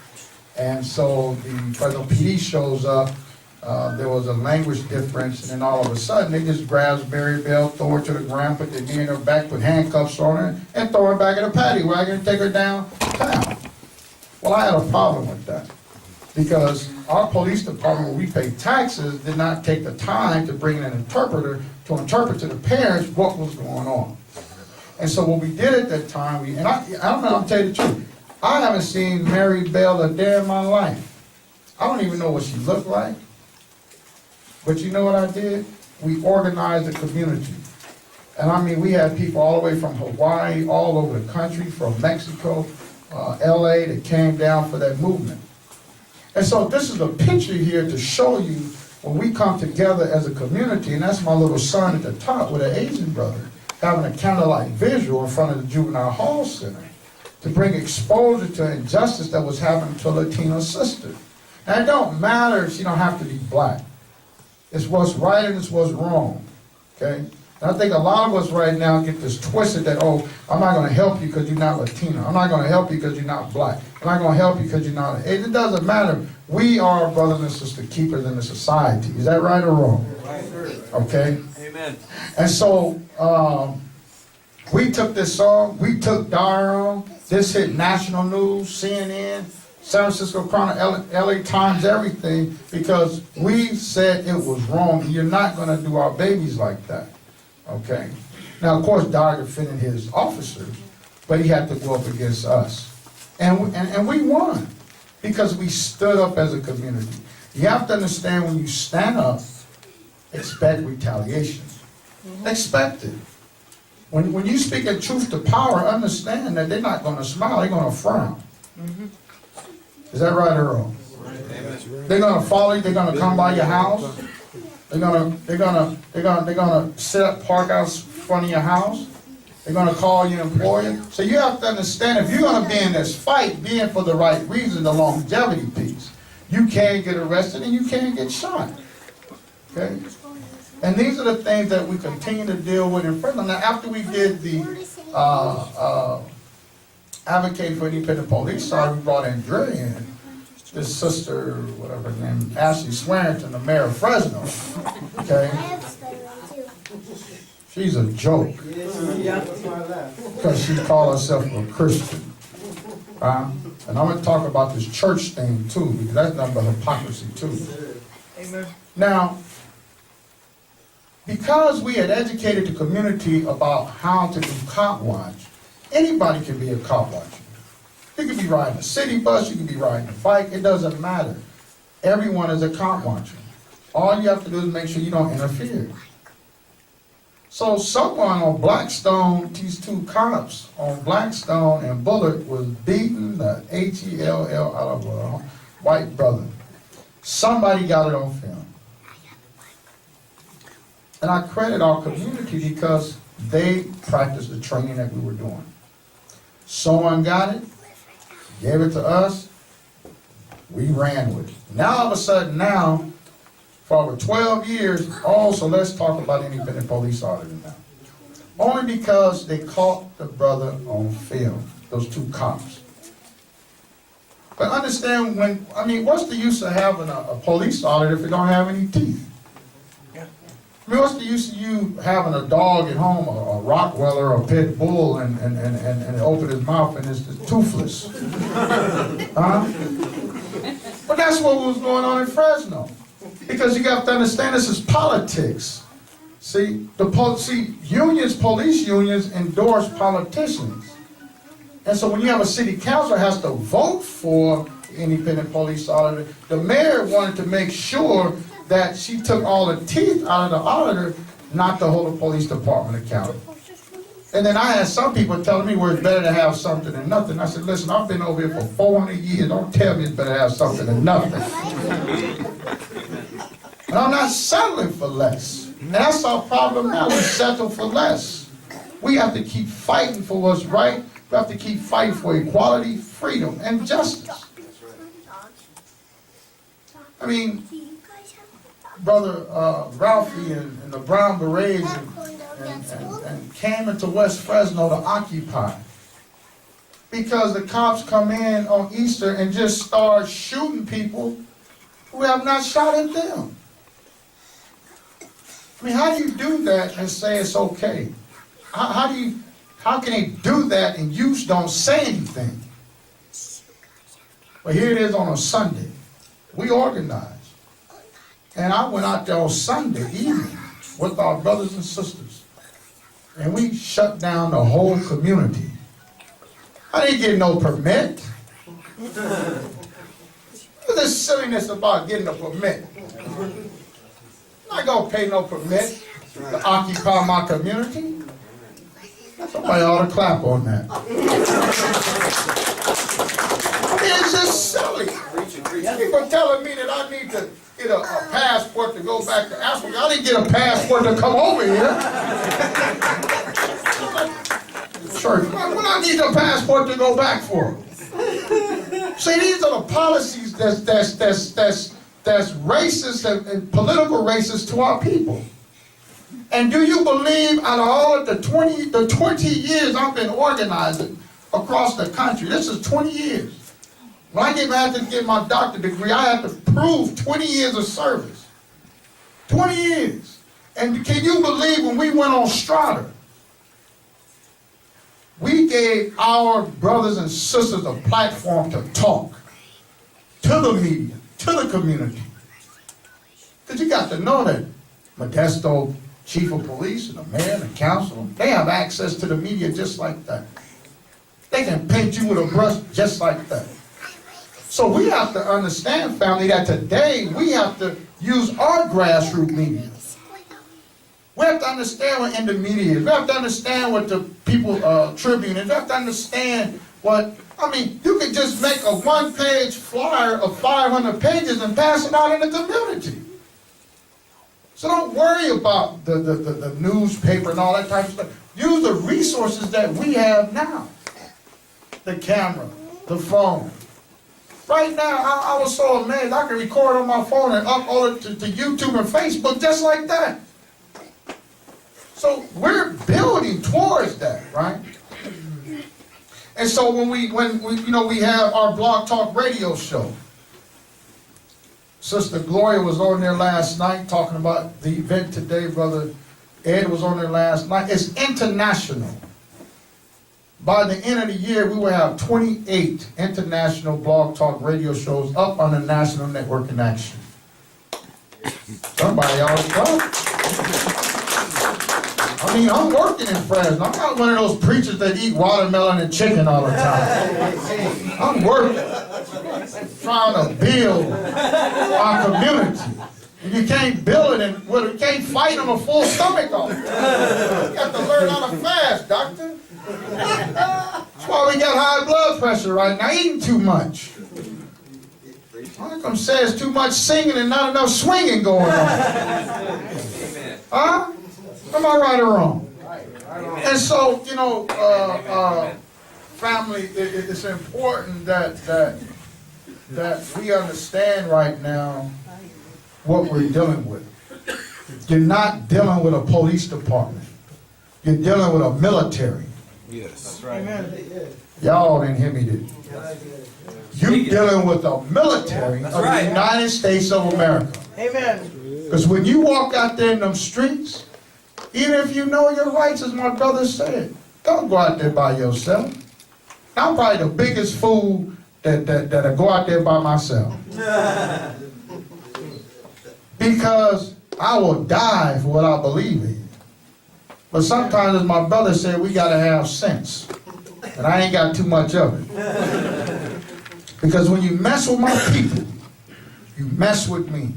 And so the Fresno PD shows up, there was a language difference, and then all of a sudden they just grabs Marybelle, throw her to the ground, put their knee in her back, put handcuffs on her, and throw her back in the paddy wagon and take her downtown. Well, I had a problem with that, because our police department, where we pay taxes, did not take the time to bring in an interpreter to interpret to the parents what was going on. And so what we did at that time, and I don't know, I'll tell you the truth, I haven't seen Marybelle a day in my life. I don't even know what she looked like. But you know what I did? We organized the community. And I mean, we had people all the way from Hawaii, all over the country, from Mexico, LA, that came down for that movement. And so this is a picture here to show you when we come together as a community, and that's my little son at the top with an Asian brother, having a candlelight visual in front of the Juvenile Hall Center to bring exposure to injustice that was happening to a Latino sister. And it don't matter if she don't have to be black. It's what's right and it's what's wrong, okay? And I think a lot of us right now get this twisted that, oh, I'm not going to help you because you're not Latino. I'm not going to help you because you're not black. I'm not going to help you because you're not... It doesn't matter. We are brothers and sisters keepers in the society. Is that right or wrong? Okay? Amen. And so, we took this song, we took Diron, this hit national news, CNN, San Francisco Chronicle, LA Times, everything, because we said it was wrong. You're not going to do our babies like that, okay? Now, of course, Dyer defended his officers, but he had to go up against us. And we won, because we stood up as a community. You have to understand, when you stand up, expect retaliation. Expect it. When you speak in truth to power, understand that they're not going to smile, they're going to frown. Is that right or wrong? They're going to follow you. They're going to come by your house. They're going to set up, park out in front of your house. They're going to call you an employer. So you have to understand, if you're going to be in this fight, be in for the right reason, the longevity piece. You can't get arrested and you can't get shot. Okay? And these are the things that we continue to deal with in Fresno. Now, after we did the Advocate for Independent Police, we brought in Dre in, this sister, whatever her name, Ashley Swearington, the mayor of Fresno. Okay? She's a joke. Because she called herself a Christian. And I'm going to talk about this church thing too, because that's nothing but hypocrisy too. Amen. Now, because we had educated the community about how to do cop watch, anybody can be a cop watcher. You can be riding a city bus, you can be riding a bike, it doesn't matter. Everyone is a cop watcher. All you have to do is make sure you don't interfere. So someone on Blackstone, these two cops on Blackstone and Bullard was beating the Hell out of a white brother. Somebody got it on film. And I credit our community because they practiced the training that we were doing. Someone got it, gave it to us, we ran with it. Now all of a sudden now, for over 12 years, also let's talk about independent police auditing now. Only because they caught the brother on film, those two cops. But understand what's the use of having a police audit if it don't have any teeth? I mean, what's the use of you having a dog at home, a Rottweiler or a pit bull, and open his mouth and it's toothless? Huh? But that's what was going on in Fresno. Because you have to understand this is politics. See, unions, police unions endorse politicians. And so when you have a city council that has to vote for independent police auditor, the mayor wanted to make sure that she took all the teeth out of the auditor, not to hold the police department accountable. And then I had some people telling me, well, it's better to have something than nothing. I said, listen, I've been over here for 400 years. Don't tell me it's better to have something than nothing. And I'm not settling for less. And that's our problem now. We settle for less. We have to keep fighting for what's right. We have to keep fighting for equality, freedom, and justice. I mean, Brother Ralphi and the Brown Berets and came into West Fresno to occupy. Because the cops come in on Easter and just start shooting people who have not shot at them. I mean, how do you do that and say it's okay? How can they do that and you don't say anything? Well, here it is on a Sunday. We organized. And I went out there on Sunday evening with our brothers and sisters. And we shut down the whole community. I didn't get no permit. What's this silliness about getting a permit? I'm not going to pay no permit to occupy my community. Somebody ought to clap on that. I mean, it's just silly. People telling me that I need to get a passport to go back to Africa. I didn't get a passport to come over here. Church, what I need a passport to go back for? See, these are the policies that's racist and political racist to our people. And do you believe out of all of the 20 years I've been organizing across the country, this is 20 years. When I had to get my doctorate degree, I had to prove 20 years of service. 20 years. And can you believe when we went on Strata, we gave our brothers and sisters a platform to talk to the media, to the community. Because you got to know that Modesto chief of police and the mayor and the council, they have access to the media just like that. They can paint you with a brush just like that. So we have to understand, family, that today we have to use our grassroots media. We have to understand what in the media is. We have to understand what the People Tribune is. We have to understand what, I mean, you can just make a one-page flyer of 500 pages and pass it out in the community. So don't worry about the newspaper and all that type of stuff. Use the resources that we have now. The camera, the phone. Right now, I was so amazed. I can record on my phone and upload it to YouTube and Facebook just like that. So we're building towards that, right? And so when we have our Blog Talk radio show. Sister Gloria was on there last night talking about the event today. Brother Ed was on there last night. It's international. By the end of the year, we will have 28 international Blog Talk radio shows up on the National Network in Action. Somebody ought to come. I mean, I'm working in Fresno. I'm not one of those preachers that eat watermelon and chicken all the time. I'm working, trying to build our community. And you can't build it, and well, you can't fight on a full stomach off. You have to learn how to fast, doctor. That's why we got high blood pressure right now, eating too much. How come says too much singing and not enough swinging going on? Huh? Am I right or wrong? And so, family, it's important that we understand right now what we're dealing with. You're not dealing with a police department. You're dealing with a military. Yes. That's right. Y'all didn't hear me, did you? You're dealing with the military of the United States of America. Amen. Because when you walk out there in them streets, even if you know your rights, as my brother said, don't go out there by yourself. I'm probably the biggest fool that I go out there by myself. Because I will die for what I believe in. But sometimes, as my brother said, we got to have sense. And I ain't got too much of it. Because when you mess with my people, you mess with me.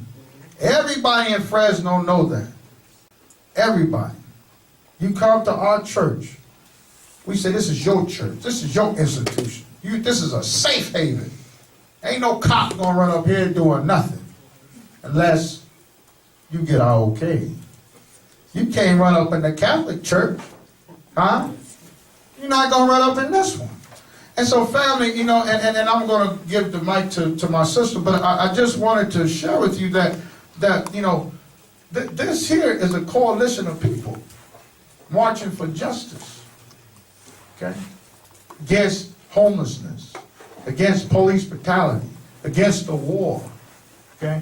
Everybody in Fresno know that. Everybody. You come to our church, we say this is your church. This is your institution. This is a safe haven. Ain't no cop gonna run up here doing nothing unless you get our okay. You can't run up in the Catholic church, huh? You're not gonna run up in this one. And so family, you know, and I'm gonna give the mic to my sister, but I just wanted to share with you that you know, this here is a coalition of people marching for justice, okay? Against homelessness, against police brutality, against the war, okay?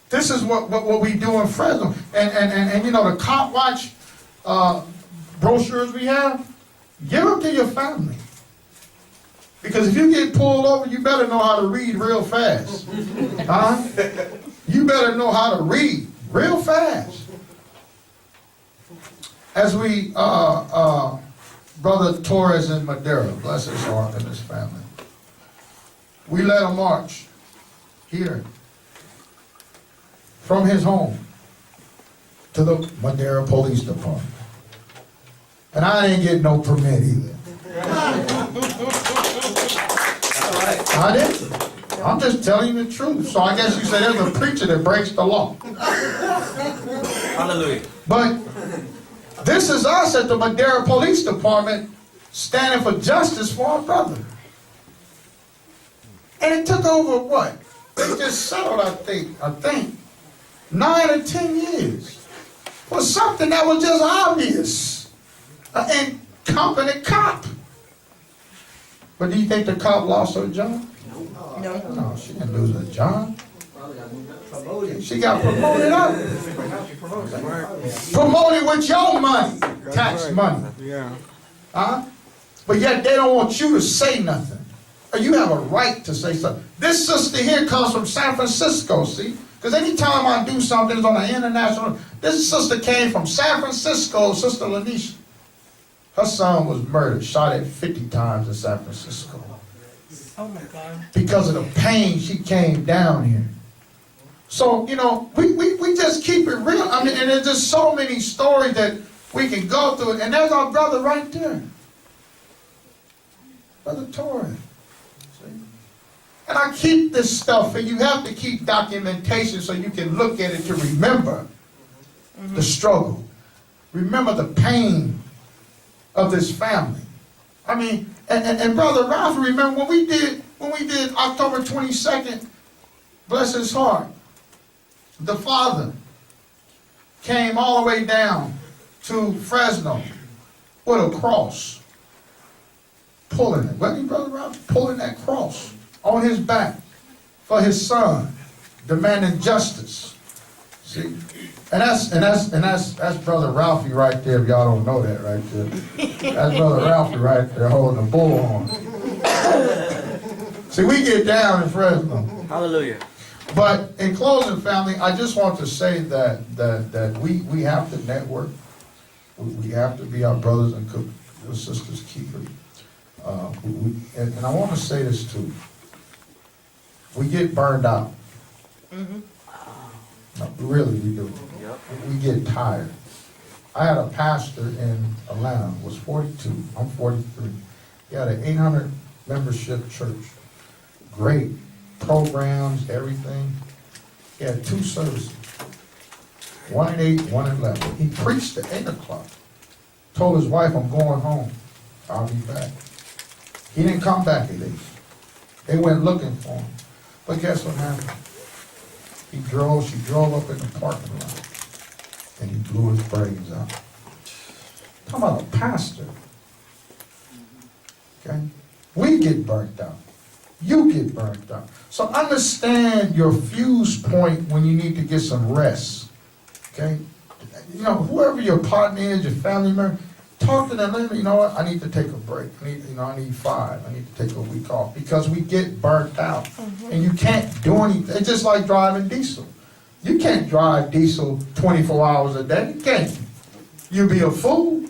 This is what we do in Fresno. And you know, the cop watch brochures we have, give them to your family. Because if you get pulled over, you better know how to read real fast. Huh? You better know how to read real fast. As we, Brother Torres in Madera, bless his heart and his family, we led a march here from his home to the Madera Police Department. And I didn't get no permit either. I didn't. I'm just telling you the truth. So I guess you say there's a preacher that breaks the law. Hallelujah. But this is us at the Madera Police Department standing for justice for our brother. And it took over what? They just settled, I think, 9 or 10 years for something that was just obvious. An incompetent cop. But do you think the cop lost her job? No. No, she didn't lose her job. She got promoted up. Promoted with your money, tax money. Huh? But yet they don't want you to say nothing. You have a right to say something. This sister here comes from San Francisco, see? Because anytime I do something that's on an international, this sister came from San Francisco, Sister Lanisha. Her son was murdered, shot at 50 times in San Francisco. Oh my God. Because of the pain, she came down here. So, you know, we just keep it real. I mean, and there's just so many stories that we can go through. And there's our brother right there. Brother Torres. And I keep this stuff, and you have to keep documentation so you can look at it to remember the struggle. Remember the pain of this family. I mean, and Brother Ralphi, remember when we did October 22nd, bless his heart, the father came all the way down to Fresno with a cross, pulling it. Wasn't he, Brother Ralphi? Pulling that cross on his back for his son, demanding justice. See? And that's Brother Ralphi right there, if y'all don't know that right there. That's Brother Ralphi right there holding the bullhorn. See, we get down in Fresno. Hallelujah. But in closing, family, I just want to say that we have to network. We have to be our brothers and sisters' keepers. And I want to say this too. We get burned out. Mm-hmm. No, really, we do. Yep. We get tired. I had a pastor in Atlanta, was 42. I'm 43. He had an 800 membership church. Great programs, everything. He had 2 services. 1 at 8, 1 at 11. He preached at 8 o'clock. Told his wife, I'm going home. I'll be back. He didn't come back illegal. They went looking for him. But guess what happened? She drove up in the parking lot, and he blew his brains out. Talking about a pastor. Okay? We get burnt out. You get burnt out. So understand your fuse point when you need to get some rest. Okay? You know, whoever your partner is, your family member, talk to them. You know what? I need to take a break. I need 5. I need to take a week off because we get burnt out, and you can't do anything. It's just like driving diesel. You can't drive diesel 24 hours a day, can you? You'd be a fool.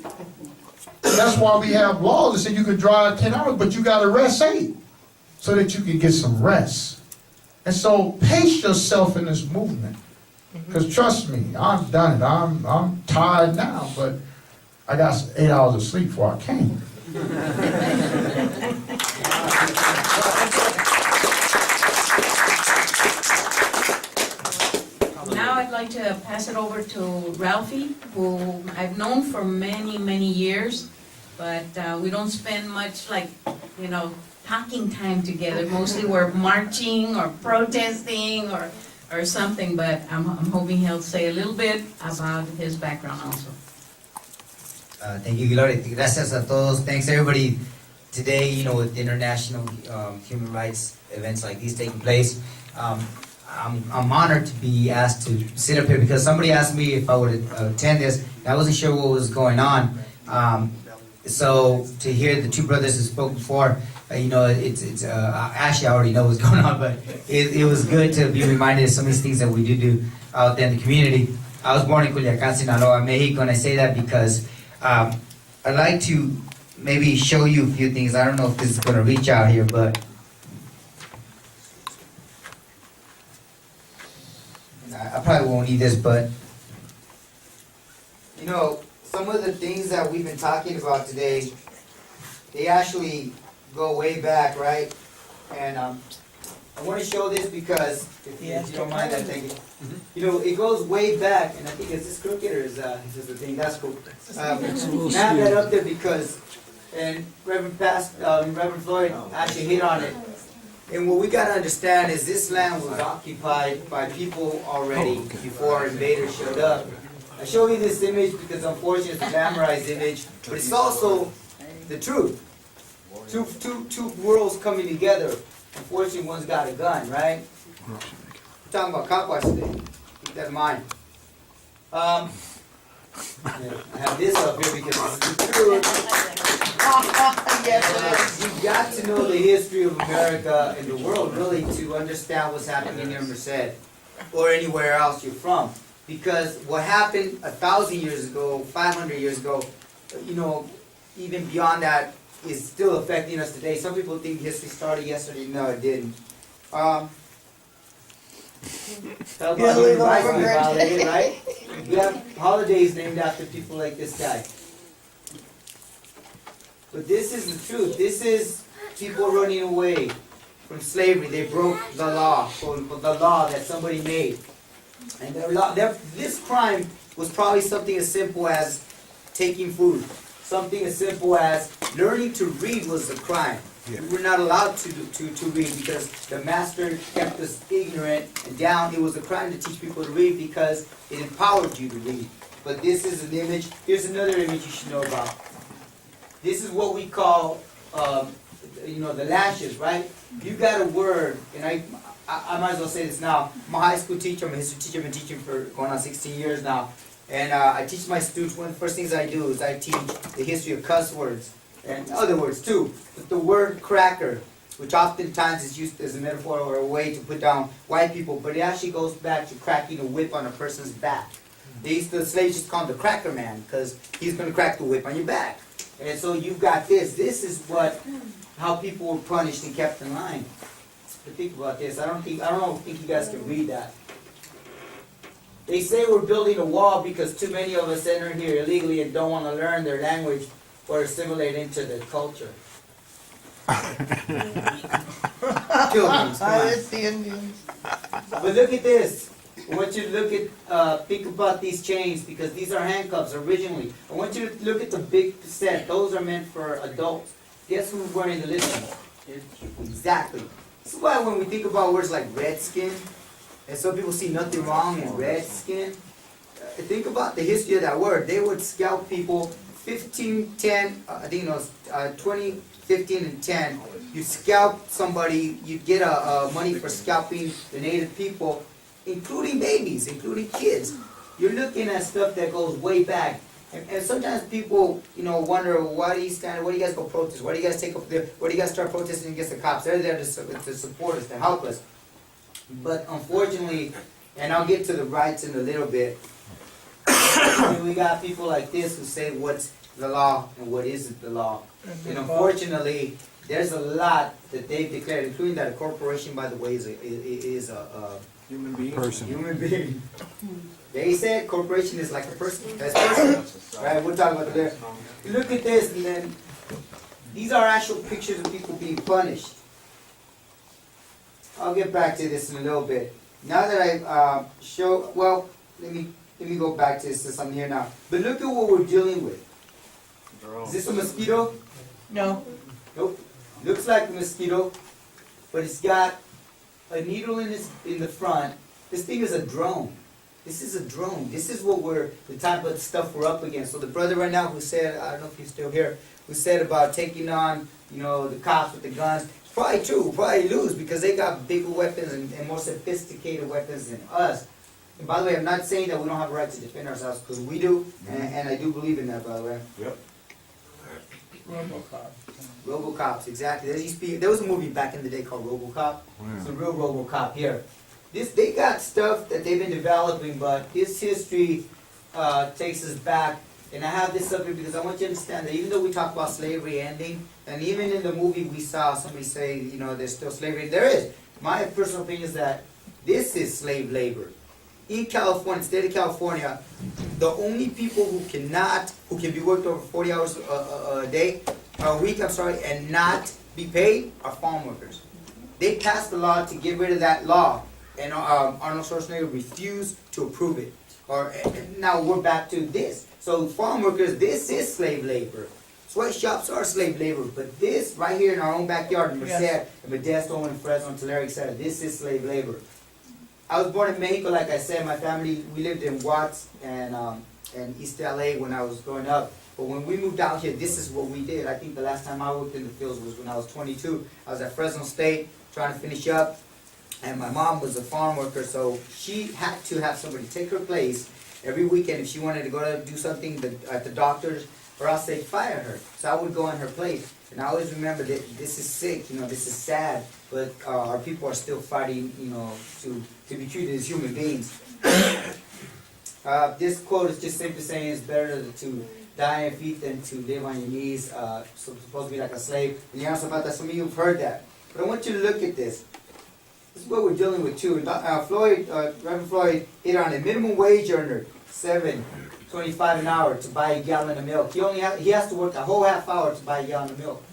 That's why we have laws that say you can drive 10 hours, but you got to rest 8 so that you can get some rest. And so pace yourself in this movement. Because trust me, I've done it. I'm tired now, but I got 8 hours of sleep before I came. Now I'd like to pass it over to Ralphi, who I've known for many, many years, but we don't spend much, like, talking time together. Mostly we're marching or protesting or something, but I'm hoping he'll say a little bit about his background also. Thank you, Gloria. Gracias a todos. Thanks everybody. Today, with international human rights events like these taking place, I'm honored to be asked to sit up here because somebody asked me if I would attend this. I wasn't sure what was going on. So to hear the two brothers who spoke before, it's actually I already know what's going on, but it was good to be reminded of some of these things that we do out there in the community. I was born in Culiacán, Sinaloa, Mexico, and I say that because I'd like to maybe show you a few things. I don't know if this is going to reach out here, but I probably won't need this, but some of the things that we've been talking about today, they actually go way back, right? And I want to show this because, if you don't mind, I think it goes way back, and I think is this crooked or is this the thing? That's cool. I have that up there because, and Reverend Floyd actually hit on it. And what we got to understand is this land was occupied by people already before invaders showed up. I show you this image because unfortunately it's a glamorized image, but it's also the truth. Two worlds coming together. Unfortunately, one's got a gun, right? We're talking about cop watch today. Keep that in mind. I have this up here because this is the truth. You've got to know the history of America and the world, really, to understand what's happening here in Merced or anywhere else you're from. Because what happened 1,000 years ago, 500 years ago, even beyond that, is still affecting us today. Some people think history started yesterday. No, it didn't. Talk about human rights being violated, right? We have holidays named after people like this guy. But this is the truth. This is people running away from slavery. They broke the law, the law that somebody made. And this crime was probably something as simple as taking food. Something as simple as learning to read was the crime. Yeah. We were not allowed to read because the master kept us ignorant and down. It was a crime to teach people to read because it empowered you to read. But this is an image. Here's another image you should know about. This is what we call, the lashes, right? You got a word, and I might as well say this now. I'm a high school teacher. I'm a history teacher. I've been teaching for going on 16 years now. And I teach my students, one of the first things I do is I teach the history of cuss words and other words too. But the word cracker, which oftentimes is used as a metaphor or a way to put down white people, but it actually goes back to cracking a whip on a person's back. The slaves used to call him the cracker man because he's going to crack the whip on your back. And so you've got this. This is how people were punished and kept in line. But think about this. I don't think you guys can read that. They say we're building a wall because too many of us enter here illegally and don't want to learn their language or assimilate into their culture. Pilgrims, come on. It's the Indians. But look at this. I want you to think about these chains because these are handcuffs originally. I want you to look at the big set. Those are meant for adults. Guess who's wearing the lipstick? Exactly. This is why when we think about words like redskin, and some people see nothing wrong in redskin, think about the history of that word. They would scalp people 15, 10, I think it was 20, 15, and 10. You scalp somebody, you get money for scalping the native people, including babies, including kids. You're looking at stuff that goes way back. And sometimes people, wonder, why do you guys go protest? Why do you guys why do you guys start protesting against the cops? They're there to support us, to help us. But unfortunately, and I'll get to the rights in a little bit, we got people like this who say what's the law and what isn't the law. And unfortunately, there's a lot that they've declared, including that a corporation, by the way, is a human being. Human being. They said corporation is like a person. That's personal. Right? We'll talk about that later. You look at this, and then these are actual pictures of people being punished. I'll get back to this in a little bit. Now that I let me go back to this since I'm here now. But look at what we're dealing with. Is this a mosquito? No. Nope. Looks like a mosquito, but it's got a needle in the front. This thing is a drone. This is a drone. This is the type of stuff we're up against. So the brother right now who said, I don't know if he's still here, who said about taking on, the cops with the guns, it's probably true. We'll probably lose because they got bigger weapons and more sophisticated weapons than us. And by the way, I'm not saying that we don't have a right to defend ourselves, because we do, and I do believe in that, by the way. Yep. RoboCops, exactly. There was a movie back in the day called RoboCop. It's a real RoboCop here. They got stuff that they've been developing, but this history takes us back. And I have this up here because I want you to understand that even though we talk about slavery ending, and even in the movie we saw somebody say, there's still slavery. There is. My personal opinion is that this is slave labor. In California, state of California, the only people who can be worked over 40 hours a week, and not be paid are farm workers. They passed a law to get rid of that law, and Arnold Schwarzenegger refused to approve it. Now we're back to this. So farm workers, this is slave labor. Sweatshops are slave labor, but this right here in our own backyard in Merced, in Modesto, and Fresno, and Tulare, etc., this is slave labor. I was born in Mexico, like I said. My family, we lived in Watts and East LA when I was growing up. But when we moved out here, this is what we did. I think the last time I worked in the fields was when I was 22. I was at Fresno State trying to finish up, and my mom was a farm worker, so she had to have somebody take her place every weekend if she wanted to go to do something at the doctor's, or else they'd fire her. So I would go in her place. And I always remember that this is sick, this is sad, but our people are still fighting, to be treated as human beings. This quote is just simply saying it's better to die on your feet than to live on your knees. So it's supposed to be like a slave. And you asked about that, some of you have heard that. But I want you to look at this. This is what we're dealing with too. Reverend Floyd hit on a minimum wage earner, $7.25 an hour to buy a gallon of milk. He has to work a whole half hour to buy a gallon of milk.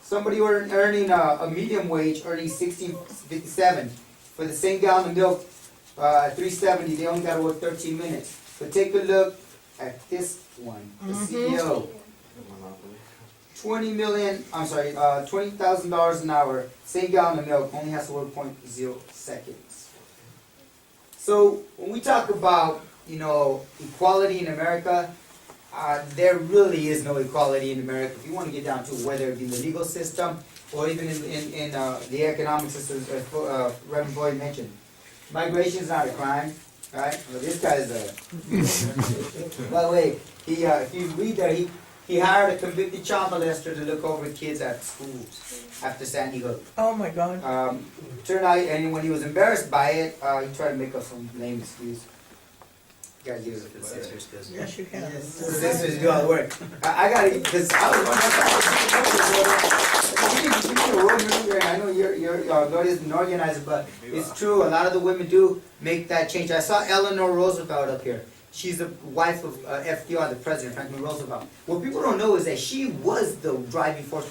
Somebody earning a medium wage, earning $16.57 for the same gallon of milk, $3.70. They only got to work 13 minutes. But take a look at this one, the CEO. $20,000 an hour, same gallon of milk, only has to work 0.0 seconds. So when we talk about equality in America, there really is no equality in America. If you want to get down to whether it be in the legal system or even in the economic system, as Reverend Floyd mentioned, migration is not a crime, right? Well, this guy is by the way, if you read that, he hired a convicted child molester to look over kids at schools after Sandy Hook. Oh my God. Turned out, and when he was embarrassed by it, he tried to make up some lame excuse. You guys use it for the sisters, because yes, you can. The sisters do all the work. I got it because I was wondering. I know you're Gloria's an organizer, but it's true. A lot of the women do make that change. I saw Eleanor Roosevelt up here. She's the wife of FDR, the president, Franklin Roosevelt. What people don't know is that she was the driving force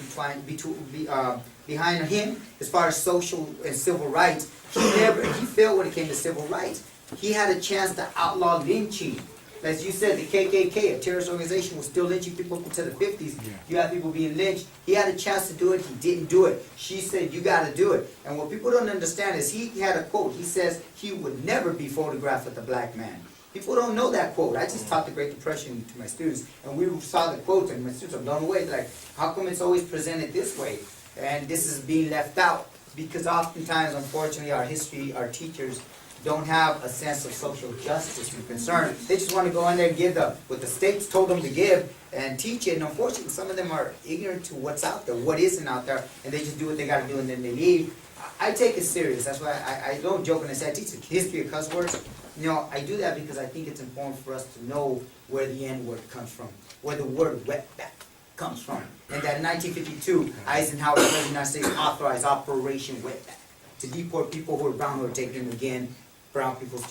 behind him as far as social and civil rights. He failed when it came to civil rights. He had a chance to outlaw lynching. as you said, the KKK, a terrorist organization, was still lynching people up until the 50s. You have people being lynched. He had a chance to do it. He didn't do it. She said, you got to do it. And what people don't understand is he had a quote. He says he would never be photographed with a black man. People don't know that quote. I just taught the Great Depression to my students, and we saw the quote, and my students are blown away. They're like, how come it's always presented this way? And this is being left out. Because oftentimes, unfortunately, our history, our teachers don't have a sense of social justice and concern. They just want to go in there and give what the states told them to give and teach it. And unfortunately, some of them are ignorant to what's out there, what isn't out there, and they just do what they got to do and then they leave. I take it serious. That's why I don't joke when I say I teach the history of cuss words. You know, I do that because I think it's important for us to know where the N-word comes from, where the word wetback comes from. And that in 1952, Eisenhower, the President of the United States, authorized Operation Wetback to deport people who were brown who were taking, again, white people's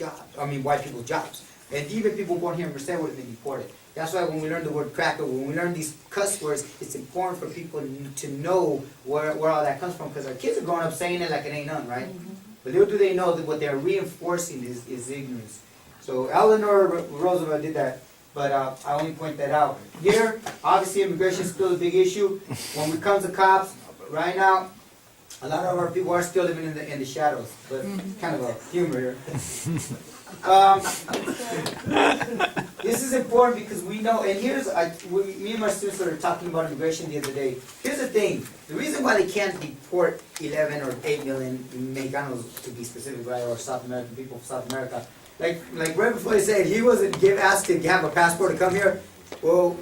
jobs. And even people born here in Merced would have been deported. That's why when we learn the word cracker, when we learn these cuss words, it's important for people to know where all that comes from, because our kids are growing up saying it like it ain't none, right? But little do they know that what they're reinforcing is ignorance. So Eleanor Roosevelt did that, but I only point that out. Here, obviously immigration is still a big issue. When it comes to cops, right now, a lot of our people are still living in the shadows, but kind of a humor here. This is important because we know, and here's, me and my students were talking about immigration the other day. Here's the thing, the reason why they can't deport 11 or 8 million Mexicanos, to be specific, right, or South American people from South America, like Reverend Floyd said, he wasn't asked to have a passport to come here. Well,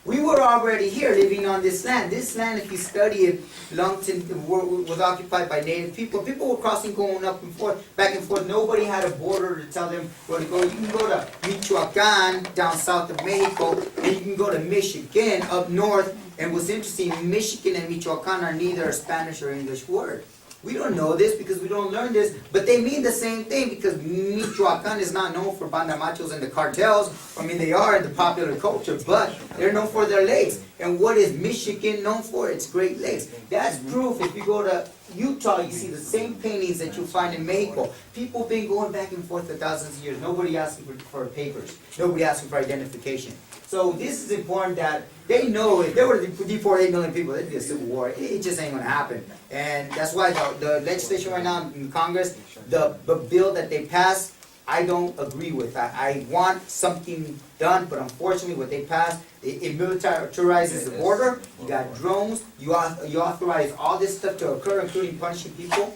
we were already here living on this land. This land, if you study it, was occupied by native people. People were crossing, going up and forth, back and forth. Nobody had a border to tell them where to go. You can go to Michoacan, down south of Mexico, and you can go to Michigan, up north. And what's interesting, Michigan and Michoacan are neither a Spanish or English word. We don't know this because we don't learn this, but they mean the same thing because Michoacan is not known for banda machos and the cartels. I mean, they are in the popular culture, but they're known for their lakes. And what is Michigan known for? It's Great Lakes. That's proof. If you go to Utah, you see the same paintings that you find in Mexico. People have been going back and forth for thousands of years. Nobody asking for papers. Nobody asking for identification. So this is important that they know if they were to deport 8 million people, there'd be a civil war. It just ain't going to happen. And that's why the legislation right now in Congress, the bill that they passed, I don't agree with. I want something done, but unfortunately what they passed, it militarizes the border. You got drones. You authorize all this stuff to occur, including punishing people.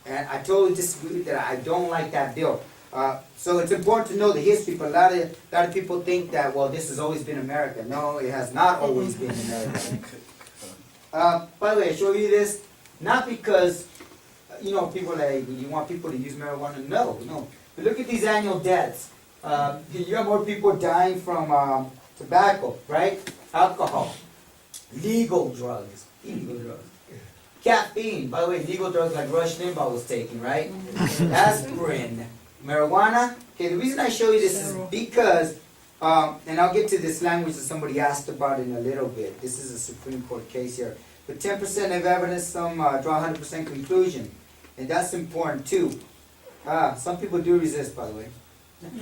And I totally disagree with that. I don't like that bill. So it's important to know the history, but a lot of people think that, well, this has always been America. No, it has not always been America. By the way, I show you this, not because, people like, you want people to use marijuana. No. But look at these annual deaths. You have more people dying from tobacco, right? Alcohol. Legal drugs. Caffeine. By the way, legal drugs like Rush Limbaugh was taking, right? Aspirin. Marijuana. Okay, the reason I show you this is because, and I'll get to this language that somebody asked about in a little bit. This is a Supreme Court case here. But 10% of evidence, some draw 100% conclusion. And that's important too. Some people do resist, by the way.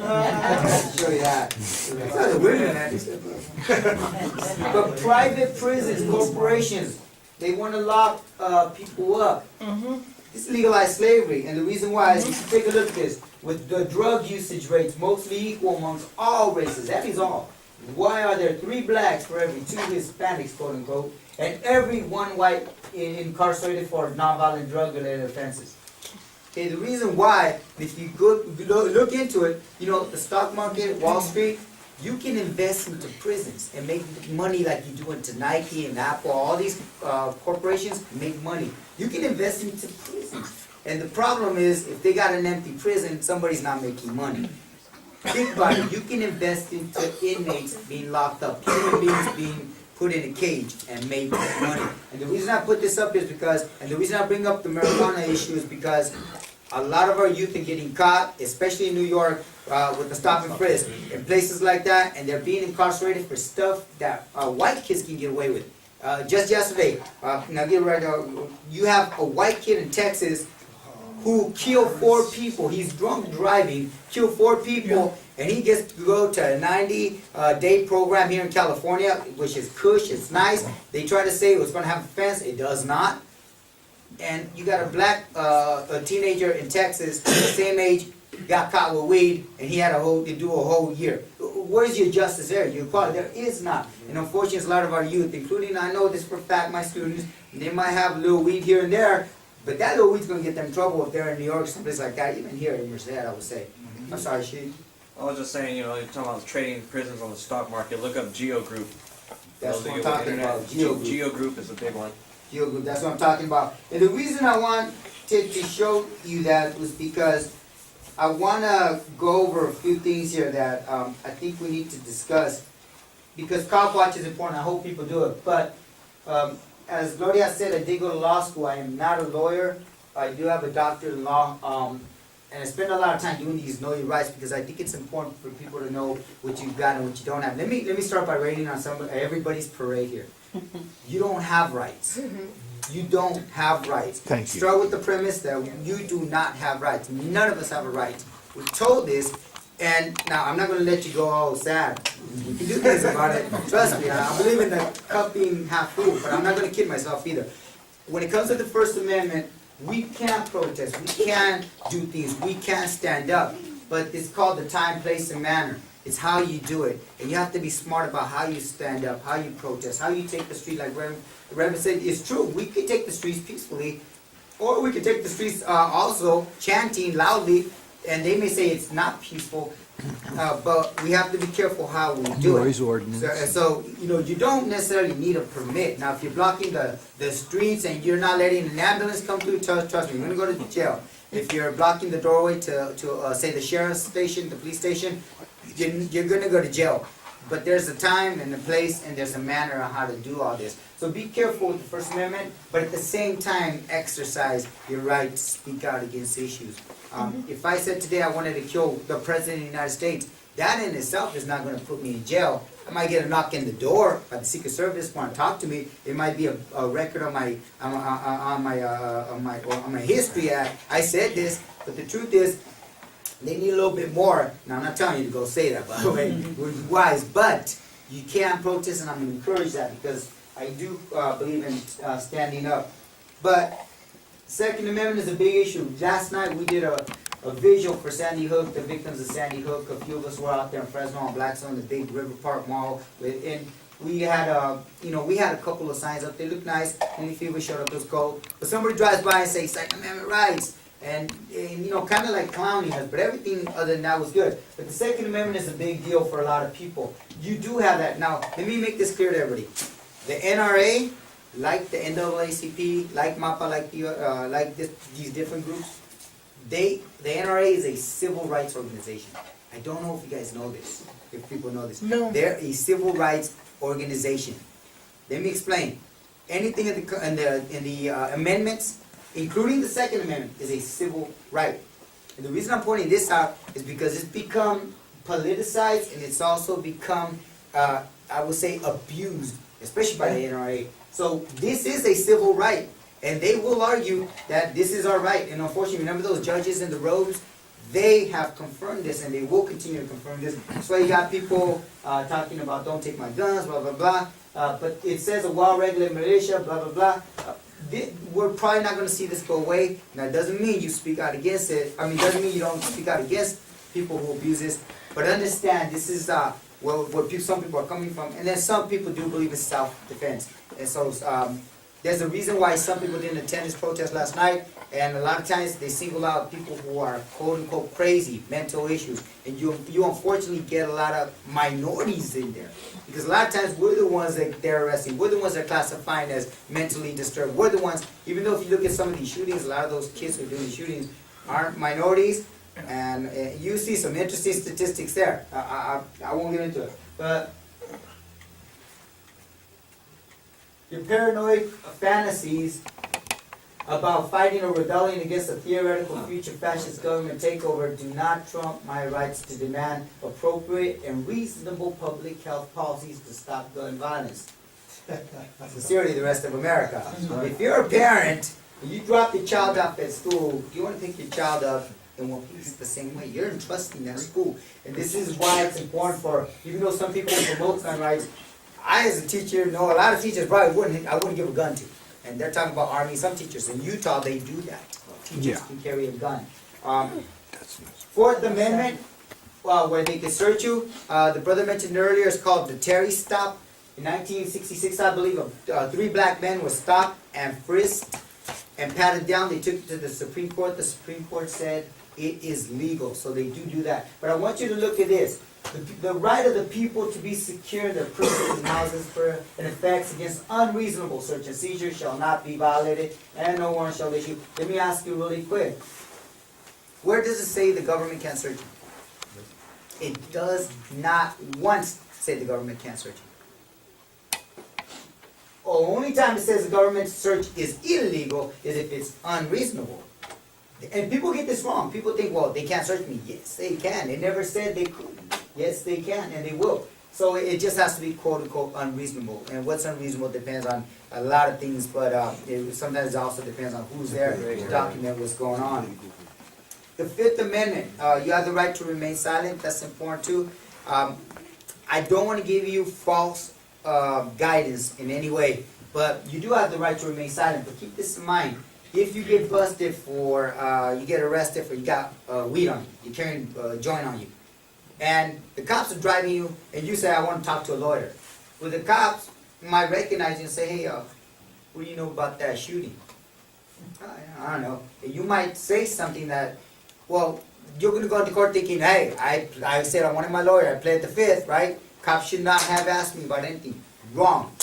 I'll show you that. But private prisons, corporations, they want to lock people up. This is legalized slavery, and the reason why is, if you take a look at this, with the drug usage rates mostly equal amongst all races, that means all. Why are there 3 blacks for every 2 Hispanics, quote unquote, and every 1 white incarcerated for nonviolent drug-related offenses? Okay, the reason why, if you look into it, the stock market, Wall Street, you can invest into prisons and make money like you do into Nike and Apple, all these corporations make money. You can invest into prisons. And the problem is, if they got an empty prison, somebody's not making money. Think about it. You can invest into inmates being locked up, human beings being put in a cage and make money. And the reason I put this up is because, and the reason I bring up the marijuana issue is because a lot of our youth are getting caught, especially in New York, with the stop and frisk, in places like that, and they're being incarcerated for stuff that white kids can get away with. Just yesterday, now get right now, you have a white kid in Texas who killed 4 people. He's drunk driving, killed 4 people, and he gets to go to a 90-day program here in California, which is cush, it's nice. They try to say it was going to have a fence, it does not. And you got a black a teenager in Texas, the same age, got caught with weed, and he had to do a whole year. Where's your justice there? Your equality? There is not. And unfortunately, a lot of our youth, including, I know this for a fact, my students, they might have a little weed here and there, but that little weed's going to get them in trouble if they're in New York, someplace like that, even here in Merced, I would say. I'm sorry, Sheik. I was just saying, you're talking about trading prisons on the stock market. Look up Geo Group. That's what I'm talking about. Geo Group is a big one. Geo Group, that's what I'm talking about. And the reason I wanted to show you that was because I want to go over a few things here that I think we need to discuss. Because cop watch is important. I hope people do it. But as Gloria said, I did go to law school. I am not a lawyer. I do have a doctorate in law. And I spend a lot of time doing these know your rights because I think it's important for people to know what you've got and what you don't have. Let me start by rating on everybody's parade here. You don't have rights. You don't have rights. Thank you. Start with the premise that you do not have rights. None of us have a right. We're told this, and now I'm not going to let you go all sad. We can do things about it. Trust me, I believe in the cup being half full, but I'm not going to kid myself either. When it comes to the First Amendment, we can't protest, we can't do things, we can't stand up. But it's called the time, place, and manner. It's how you do it. And you have to be smart about how you stand up, how you protest, how you take the street. Like Reverend said, it's true. We could take the streets peacefully, or we could take the streets also chanting loudly, and they may say it's not peaceful, but we have to be careful how we do Noise it. ordinance. So, you don't necessarily need a permit. Now, if you're blocking the streets and you're not letting an ambulance come through, trust me, you're going to go to jail. If you're blocking the doorway to say, the sheriff's station, the police station, you're going to go to jail. But there's a time and a place and there's a manner on how to do all this. So be careful with the First Amendment, but at the same time, exercise your right to speak out against issues. If I said today I wanted to kill the President of the United States, that in itself is not going to put me in jail. I might get a knock in the door by the Secret Service, want to talk to me. It might be a record on my history. I said this, but the truth is, they need a little bit more. Now, I'm not telling you to go say that, by the way. We're wise, but you can protest, and I'm going to encourage that because I do believe in standing up. But Second Amendment is a big issue. Last night we did a visual for Sandy Hook, the victims of Sandy Hook. A few of us were out there in Fresno on Blackstone, the big River Park Mall, and we had a couple of signs up. They looked nice. Any fever showed up, it was cold. But somebody drives by and says Second Amendment rights. And kind of like clowning us, but everything other than that was good. But the Second Amendment is a big deal for a lot of people. You do have that. Now, let me make this clear to everybody. The NRA, like the NAACP, like MAPA, like these different groups, the NRA is a civil rights organization. I don't know if you guys know this, if people know this. No. They're a civil rights organization. Let me explain. Anything in the amendments, including the Second Amendment, is a civil right. And the reason I'm pointing this out is because it's become politicized and it's also become, I would say, abused, especially by the NRA. So this is a civil right, and they will argue that this is our right. And unfortunately, remember those judges in the robes? They have confirmed this, and they will continue to confirm this. That's why you got people talking about don't take my guns, blah, blah, blah. But it says a well-regulated militia, blah, blah, blah. We're probably not going to see this go away. Now, it doesn't mean you speak out against it. I mean, it doesn't mean you don't speak out against people who abuse this. But understand, this is where some people are coming from. And then some people do believe in self-defense. And so there's a reason why some people didn't attend this protest last night. And a lot of times they single out people who are quote-unquote crazy, mental issues. And you unfortunately get a lot of minorities in there. Because a lot of times we're the ones that they're arresting. We're the ones that are classifying as mentally disturbed. We're the ones, even though if you look at some of these shootings, a lot of those kids who are doing the shootings aren't minorities. And you see some interesting statistics there. I won't get into it. But your paranoid fantasies about fighting or rebelling against a theoretical future fascist government takeover do not trump my rights to demand appropriate and reasonable public health policies to stop gun violence. Sincerely, the rest of America. If you're a parent, and you drop your child off at school, you want to pick your child up and want peace the same way. You're entrusting that school. And this is why it's important for, even though some people promote gun rights, I as a teacher know a lot of teachers probably I wouldn't give a gun to. And they're talking about Army, some teachers. In Utah, they do that. Teachers can carry a gun. Fourth Amendment, where they can search you, the brother mentioned earlier, it's called the Terry Stop. In 1966, I believe, 3 black men were stopped and frisked and patted down. They took it to the Supreme Court. The Supreme Court said it is legal, so they do that. But I want you to look at this. The right of the people to be secure in their persons and houses for and effects against unreasonable search and seizure shall not be violated, and no warrant shall issue. Let me ask you really quick. Where does it say the government can't search you? It does not once say the government can't search you. The only time it says the government search is illegal is if it's unreasonable. And people get this wrong. People think, well, they can't search me. Yes, they can. They never said they couldn't. Yes, they can, and they will. So it just has to be quote-unquote unreasonable. And what's unreasonable depends on a lot of things, but sometimes it also depends on who's there to document what's going on. The Fifth Amendment, you have the right to remain silent. That's important too. I don't want to give you false guidance in any way, but you do have the right to remain silent. But keep this in mind. If you get busted for, you get arrested for, you got weed on you, you're carrying a joint on you, and the cops are driving you, and you say, I want to talk to a lawyer. Well, the cops might recognize you and say, hey, what do you know about that shooting? I don't know. You might say something that, well, you're going to go to court thinking, hey, I said I wanted my lawyer, I pled the fifth, right? Cops should not have asked me about anything. Wrong.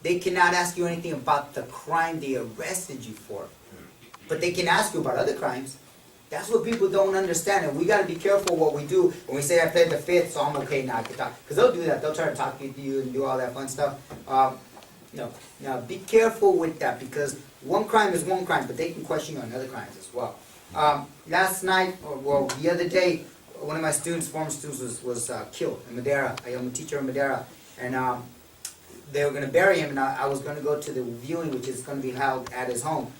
They cannot ask you anything about the crime they arrested you for. But they can ask you about other crimes. That's what people don't understand, and we got to be careful what we do when we say I pled the fifth, so I'm okay now, I can talk. Because they'll do that. They'll try to talk to you and do all that fun stuff. No. Now, be careful with that, because one crime is one crime, but they can question you on other crimes as well. Last night, well, the other day, one of my students, former students, was killed in Madera. I'm a teacher in Madera, and they were going to bury him, and I was going to go to the viewing, which is going to be held at his home.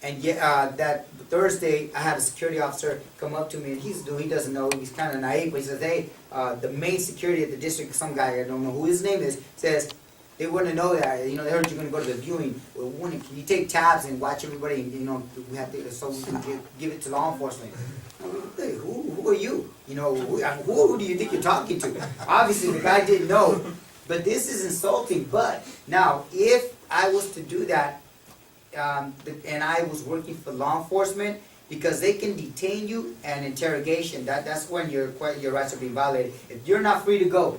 And that Thursday, I had a security officer come up to me, and he doesn't know, he's kind of naive, but he says, hey, the main security at the district, some guy, I don't know who his name is, says, they want to know that, they heard you're going to go to the viewing. Well, can you take tabs and watch everybody, and, we have to, so we can give it to law enforcement. Hey, who are you? Who do you think you're talking to? Obviously, the guy didn't know, but this is insulting. But now, if I was to do that, and I was working for law enforcement, because they can detain you and interrogation, that's when your rights are being violated. If you're not free to go,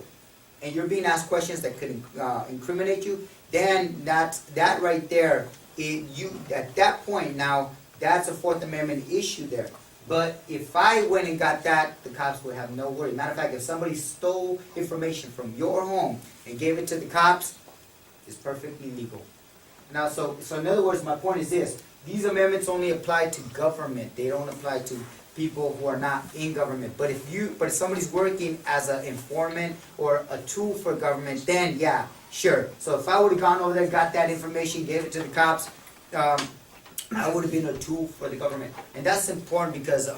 and you're being asked questions that could incriminate you, then that right there, at that point now, that's a Fourth Amendment issue there. But if I went and got that, the cops would have no worry. Matter of fact, if somebody stole information from your home and gave it to the cops, it's perfectly legal. Now, so in other words, my point is this. These amendments only apply to government. They don't apply to people who are not in government. But if somebody's working as an informant or a tool for government, then yeah, sure. So if I would have gone over there, got that information, gave it to the cops, I would have been a tool for the government. And that's important because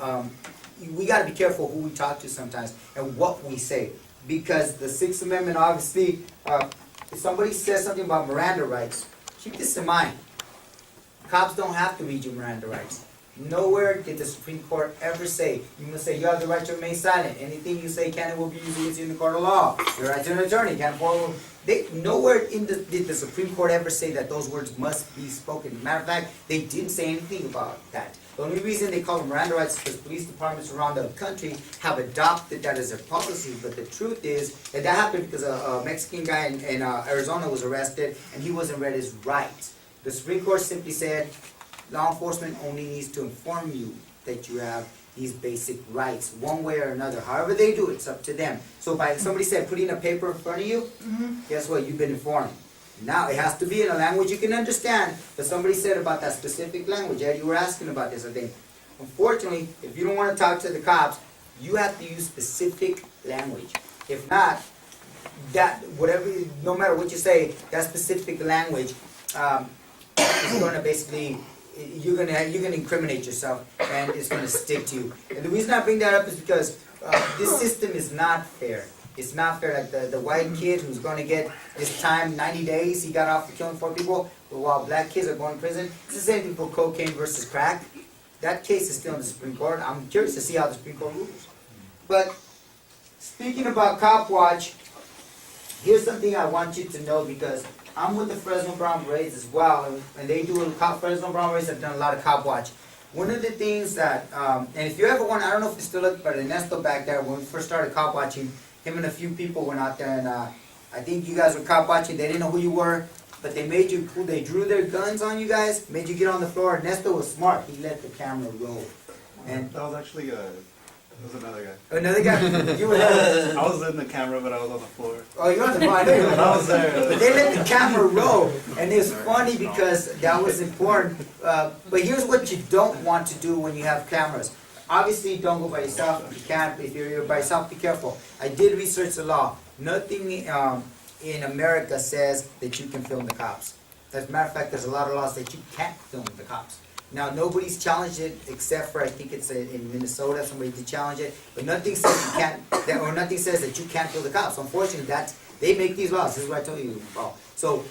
we got to be careful who we talk to sometimes and what we say. Because the Sixth Amendment, obviously, if somebody says something about Miranda rights, keep this in mind. Cops don't have to read you Miranda rights. Nowhere did the Supreme Court ever say, you must say you have the right to remain silent. Anything you say can and will be used against you in the court of law. Your right to an attorney can't follow. Nowhere did the Supreme Court ever say that those words must be spoken. Matter of fact, they didn't say anything about that. The only reason they call them Miranda rights is because police departments around the country have adopted that as their policy. But the truth is that happened because a Mexican guy in Arizona was arrested and he wasn't read his rights. The Supreme Court simply said law enforcement only needs to inform you that you have these basic rights, one way or another. However they do it, it's up to them. So by somebody said putting a paper in front of you, guess what? You've been informed. Now, it has to be in a language you can understand, but somebody said about that specific language. Ed, you were asking about this, I think. Unfortunately, if you don't want to talk to the cops, you have to use specific language. If not, no matter what you say, that specific language is going to basically you're gonna incriminate yourself, and it's gonna stick to you. And the reason I bring that up is because this system is not fair. It's not fair. Like the white kid who's gonna get this time, 90 days, he got off for killing 4 people, but while black kids are going to prison. It's the same thing for cocaine versus crack. That case is still in the Supreme Court. I'm curious to see how the Supreme Court rules. But speaking about Cop Watch, here's something I want you to know, because I'm with the Fresno Brown Berets as well, and they do Fresno Brown Berets have done a lot of Cop Watch. One of the things that, and if you ever want, I don't know if it's still up, but Ernesto back there, when we first started Cop Watching, him and a few people went out there, and I think you guys were Cop Watching. They didn't know who you were, but they made you, they drew their guns on you guys, made you get on the floor. Ernesto was smart. He let the camera roll. And That was actually, that was another guy. another guy, you were I was in the camera, but I was on the floor. Oh, you're on the floor. I know you were. I was there. But they let the camera roll, and it's funny because that was important. But here's what you don't want to do when you have cameras. Obviously, don't go by yourself. If you can't, if you're by yourself, be careful. I did research the law. Nothing in America says that you can film the cops. As a matter of fact, there's a lot of laws that you can't film the cops. Now, nobody's challenged it except for, I think it's in Minnesota, somebody did challenge it, but nothing says you can't, or nothing says that you can't kill the cops. Unfortunately, they make these laws. This is what I told you about. So,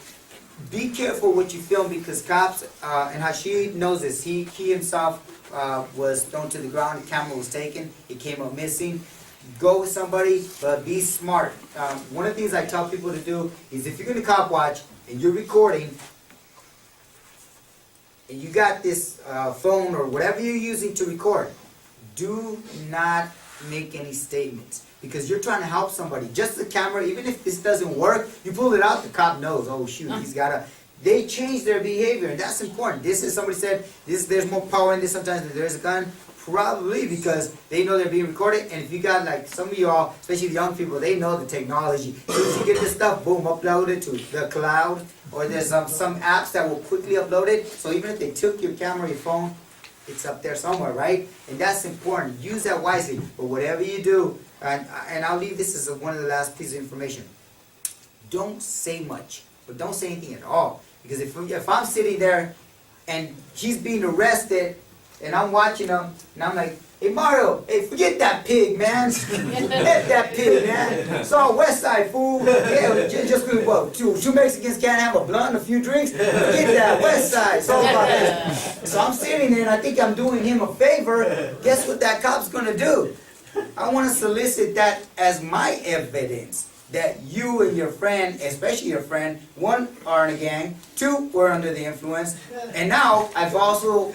be careful what you film, because cops, and Hashid knows this, he himself was thrown to the ground, the camera was taken, it came up missing. Go with somebody, but be smart. One of the things I tell people to do is, if you're going to Cop Watch and you're recording, and you got this phone or whatever you're using to record, do not make any statements, because you're trying to help somebody. Just the camera, even if this doesn't work, you pull it out, the cop knows, oh shoot, he's got to, they change their behavior, and that's important. This is, somebody said, there's more power in this sometimes than there's a gun. Probably because they know they're being recorded, and if you got like some of y'all, especially the young people, they know the technology. As soon as you get this stuff, boom, upload it to the cloud, or there's some apps that will quickly upload it. So even if they took your camera, your phone, it's up there somewhere, right? And that's important. Use that wisely. But whatever you do, and I'll leave this as one of the last pieces of information. Don't say much, but don't say anything at all, because if I'm sitting there and he's being arrested, and I'm watching him, and I'm like, hey Mario, hey, forget that pig, man. Forget that pig, man. It's all West Side, fool. Yeah, just what, two Mexicans can't have a blunt and a few drinks? Forget that, West Side. It's all about this. So I'm sitting there, and I think I'm doing him a favor. Guess what that cop's gonna do? I want to solicit that as my evidence, that you and your friend, especially your friend, 1, are in a gang, 2, were under the influence, and now I've also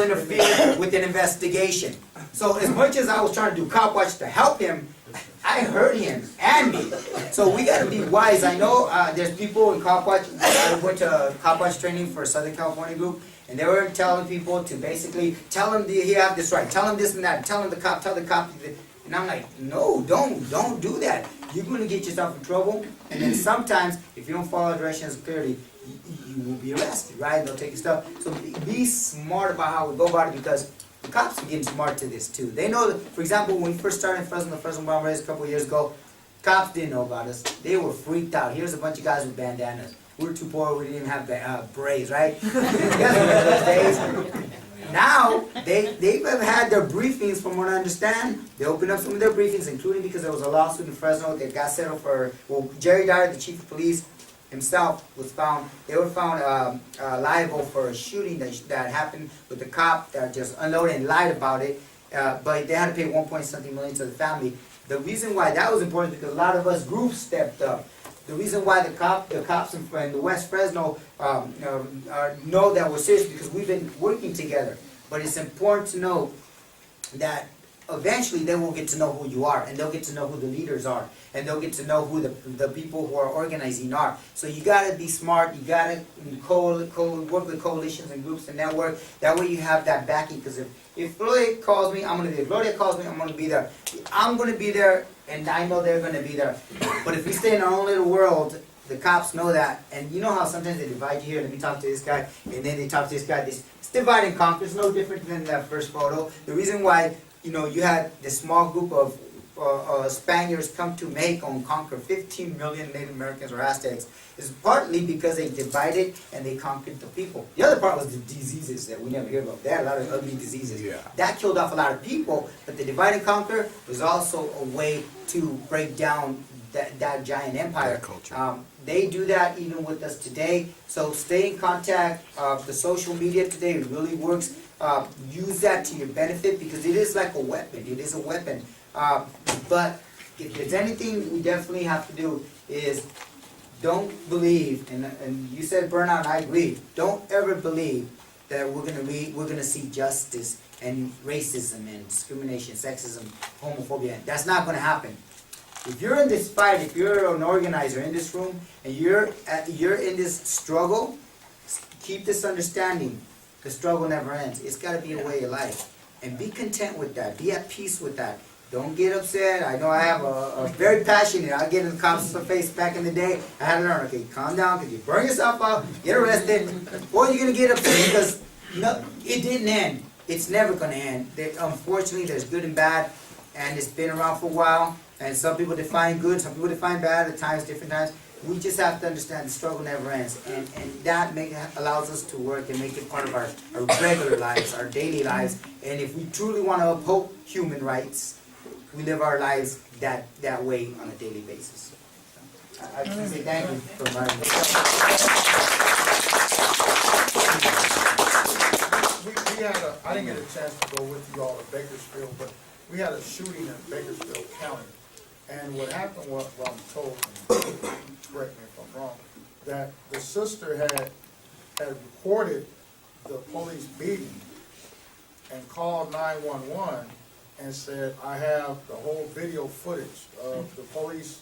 interfered with an investigation. So as much as I was trying to do Cop Watch to help him, I hurt him and me. So we got to be wise. I know there's people in Cop Watch. I went to Cop Watch training for a Southern California group, and they were telling people to basically tell him you have this right, tell him this and that, tell the cop. And I'm like, no, don't do that. You're going to get yourself in trouble. And then sometimes, if you don't follow directions clearly, you will be arrested, right? They'll take your stuff. So be smart about how we go about it, because the cops are getting smart to this too. They know that, for example, when we first started in Fresno, the Fresno Brown Berets a couple of years ago, cops didn't know about us. They were freaked out. Here's a bunch of guys with bandanas. We were too poor, we didn't even have berets, right? You guys remember those days? Now, they've had their briefings, from what I understand. They opened up some of their briefings, including because there was a lawsuit in Fresno that got settled for, well, Jerry Dyer, the chief of police himself, they were found liable for a shooting that happened with the cop that just unloaded and lied about it. But they had to pay 1-point-something million to the family. The reason why that was important is because a lot of us groups stepped up. The reason why the cops in the West Fresno know that we're serious, because we've been working together. But it's important to know that eventually they will get to know who you are, and they'll get to know who the leaders are, and they'll get to know who the people who are organizing are. So you gotta be smart. You gotta work with coalitions and groups and network. That way you have that backing. Because if Floyd calls me, I'm gonna be there. If Gloria calls me, I'm gonna be there. I'm gonna be there, and I know they're gonna be there. But if we stay in our own little world, the cops know that. And you know how sometimes they divide you here, let me talk to this guy, and then they talk to this guy. It's divide and conquer. It's no different than that first photo. The reason why, you had this small group of Spaniards come to Mexico and conquer 15 million Native Americans or Aztecs is partly because they divided and they conquered the people. The other part was the diseases that we never hear about. They had a lot of ugly diseases. Yeah. That killed off a lot of people, but the divide and conquer was also a way to break down that giant empire. That culture. They do that even with us today. So stay in contact. The social media today really works. Use that to your benefit because it is like a weapon. It is a weapon. But if there's anything we definitely have to do is don't believe, and you said burnout, and I agree. Don't ever believe that we're gonna see justice and racism and discrimination, sexism, homophobia. That's not gonna happen. If you're in this fight, if you're an organizer in this room, and you're in this struggle, keep this understanding. The struggle never ends. It's got to be a way of life. And be content with that. Be at peace with that. Don't get upset. I know I have a very passionate, I get in the cops' face back in the day. I had to learn, okay, calm down, because you burn yourself out, get arrested, or you're going to get upset because it didn't end. It's never going to end. Unfortunately, there's good and bad, and it's been around for a while. And some people define good, some people define bad at times, different times. We just have to understand the struggle never ends. And that allows us to work and make it part of our regular lives, our daily lives. And if we truly want to uphold human rights, we live our lives that way on a daily basis. I just say thank you for inviting me. We had I didn't get a chance to go with you all to Bakersfield, but we had a shooting in Bakersfield County. And what happened was, well, I'm told, correct me if I'm wrong, that the sister had reported the police beating and called 911 and said, I have the whole video footage of the police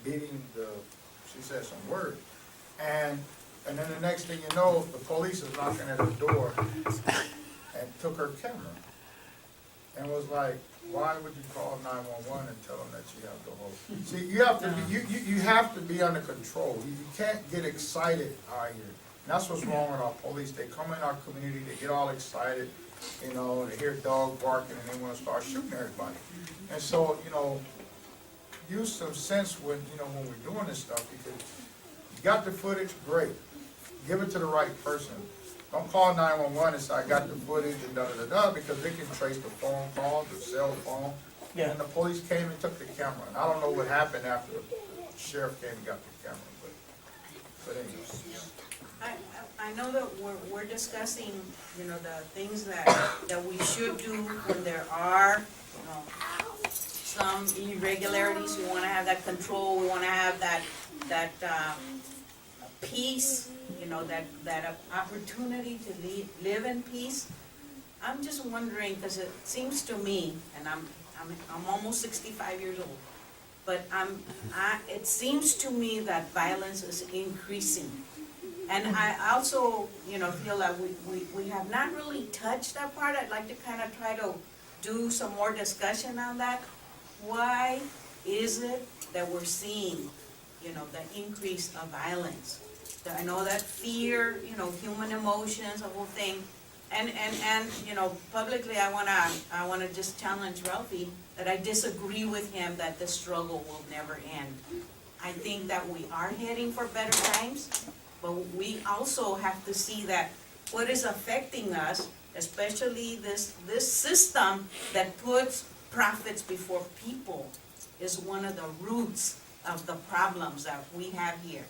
beating she said some word. And then the next thing you know, the police is knocking at her door and took her camera. And was like, why would you call 911 and tell them that you have the whole? See, you have to be, you have to be under control. You can't get excited out here. And that's what's wrong with our police. They come in our community, they get all excited, you know, they hear dogs barking and they want to start shooting everybody. And so, you know, use some sense when we're doing this stuff, because you got the footage, great. Give it to the right person. Don't call 911 and say, I got the footage and da-da-da-da, because they can trace the phone call, the cell phone. Yeah. And the police came and took the camera. And I don't know what happened after the sheriff came and got the camera, but anyway. I know that we're discussing, the things that we should do when there are, some irregularities. We want to have that control. We want to have that peace. That opportunity to live in peace. I'm just wondering, because it seems to me, and I'm almost 65 years old, but it seems to me that violence is increasing. And I also, feel that we have not really touched that part. I'd like to kind of try to do some more discussion on that. Why is it that we're seeing, the increase of violence? I know that fear, human emotions, the whole thing. And publicly I wanna just challenge Ralphi that I disagree with him that the struggle will never end. I think that we are heading for better times, but we also have to see that what is affecting us, especially this system that puts profits before people, is one of the roots of the problems that we have here.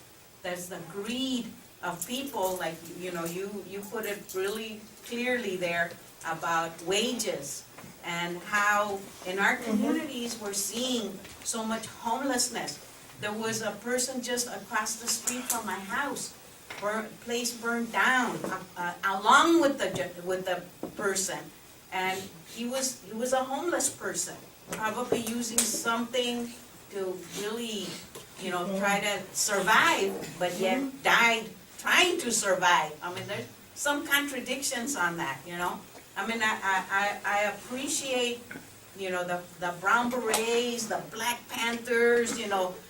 There's the greed of people, like, you put it really clearly there about wages and how in our communities we're seeing so much homelessness. There was a person just across the street from my house, place burned down along with the person, and he was a homeless person, probably using something to really try to survive, but yet died trying to survive. I mean, there's some contradictions on that, I mean, I appreciate, the Brown Berets, the Black Panthers,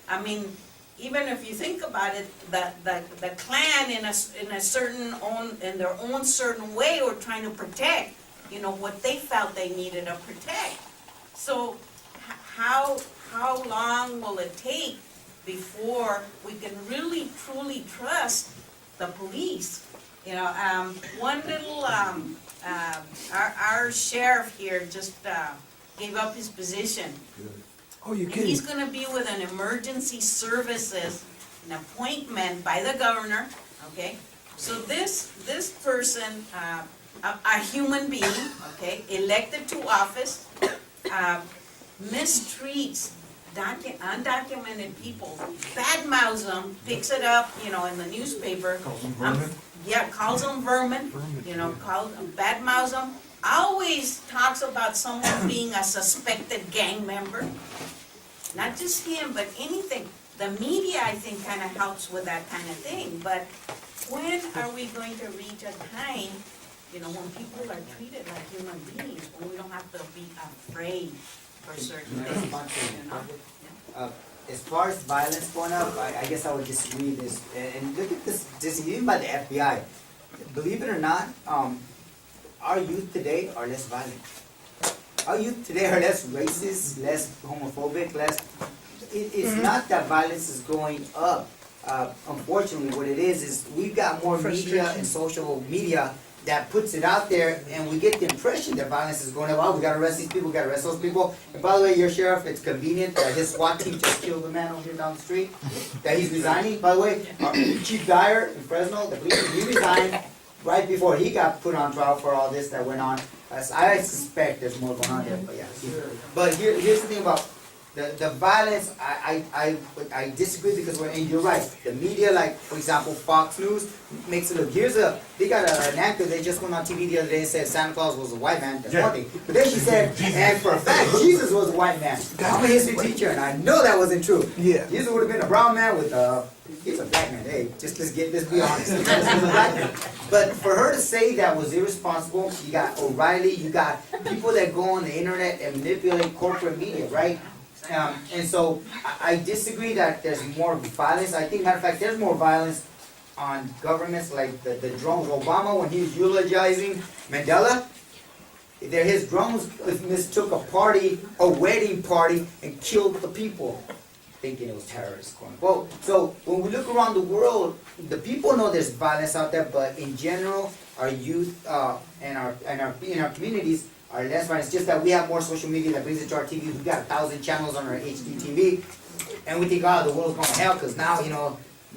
I mean, even if you think about it, the Klan in their own certain way were trying to protect, what they felt they needed to protect. So how long will it take before we can really truly trust the police? You know, one little, our sheriff here just gave up his position. Oh, you And he's gonna be with an emergency services, an appointment by the governor, okay? So this person, a human being, okay, elected to office, mistreats undocumented people, badmouths them, picks it up, you know, in the newspaper. Calls them vermin? Yeah, calls them vermin, you know, badmouths them. Always talks about someone being a suspected gang member. Not just him, but anything. The media, I think, kind of helps with that kind of thing, but when are we going to reach a time, you know, when people are treated like human beings, when we don't have to be afraid for certain things, you know? As far as violence going up, I guess I would disagree with this. And look at this even by the FBI. Believe it or not, our youth today are less violent. Our youth today are less racist, less homophobic, less... It's not that violence is going up. Unfortunately, what it is we've got more media and social media that puts it out there, and we get the impression that violence is going up. Oh, we gotta arrest these people, we gotta arrest those people. And by the way, your sheriff, it's convenient that his SWAT team just killed a man over here down the street, that he's resigning. By the way, Chief Dyer in Fresno, the police, he resigned right before he got put on trial for all this that went on. I suspect there's more going on there, but yeah. But here's the thing about the violence. I disagree because and you're right. The media, like for example, Fox News makes it look. They got an actor. They just went on TV the other day and said Santa Claus was a white man. That's one thing. But then she said, and for a fact, Jesus was a white man. I'm a history teacher, and I know that wasn't true. Yeah. Jesus would have been a brown man with he's a black man. Hey, let's be honest. He was a black man. But for her to say that was irresponsible, you got O'Reilly, you got people that go on the internet and manipulate corporate media, right? And so I disagree that there's more violence. I think, matter of fact, there's more violence on governments like the drones. Obama, when he was eulogizing Mandela, his drones mistook a wedding party, and killed the people, thinking it was terrorists. Well, so when we look around the world, the people know there's violence out there, but in general, our youth and in our communities are less violent. It's just that we have more social media that brings it to our TV. We've got 1,000 channels on our HD TV, and we think, the world's going to hell, because now,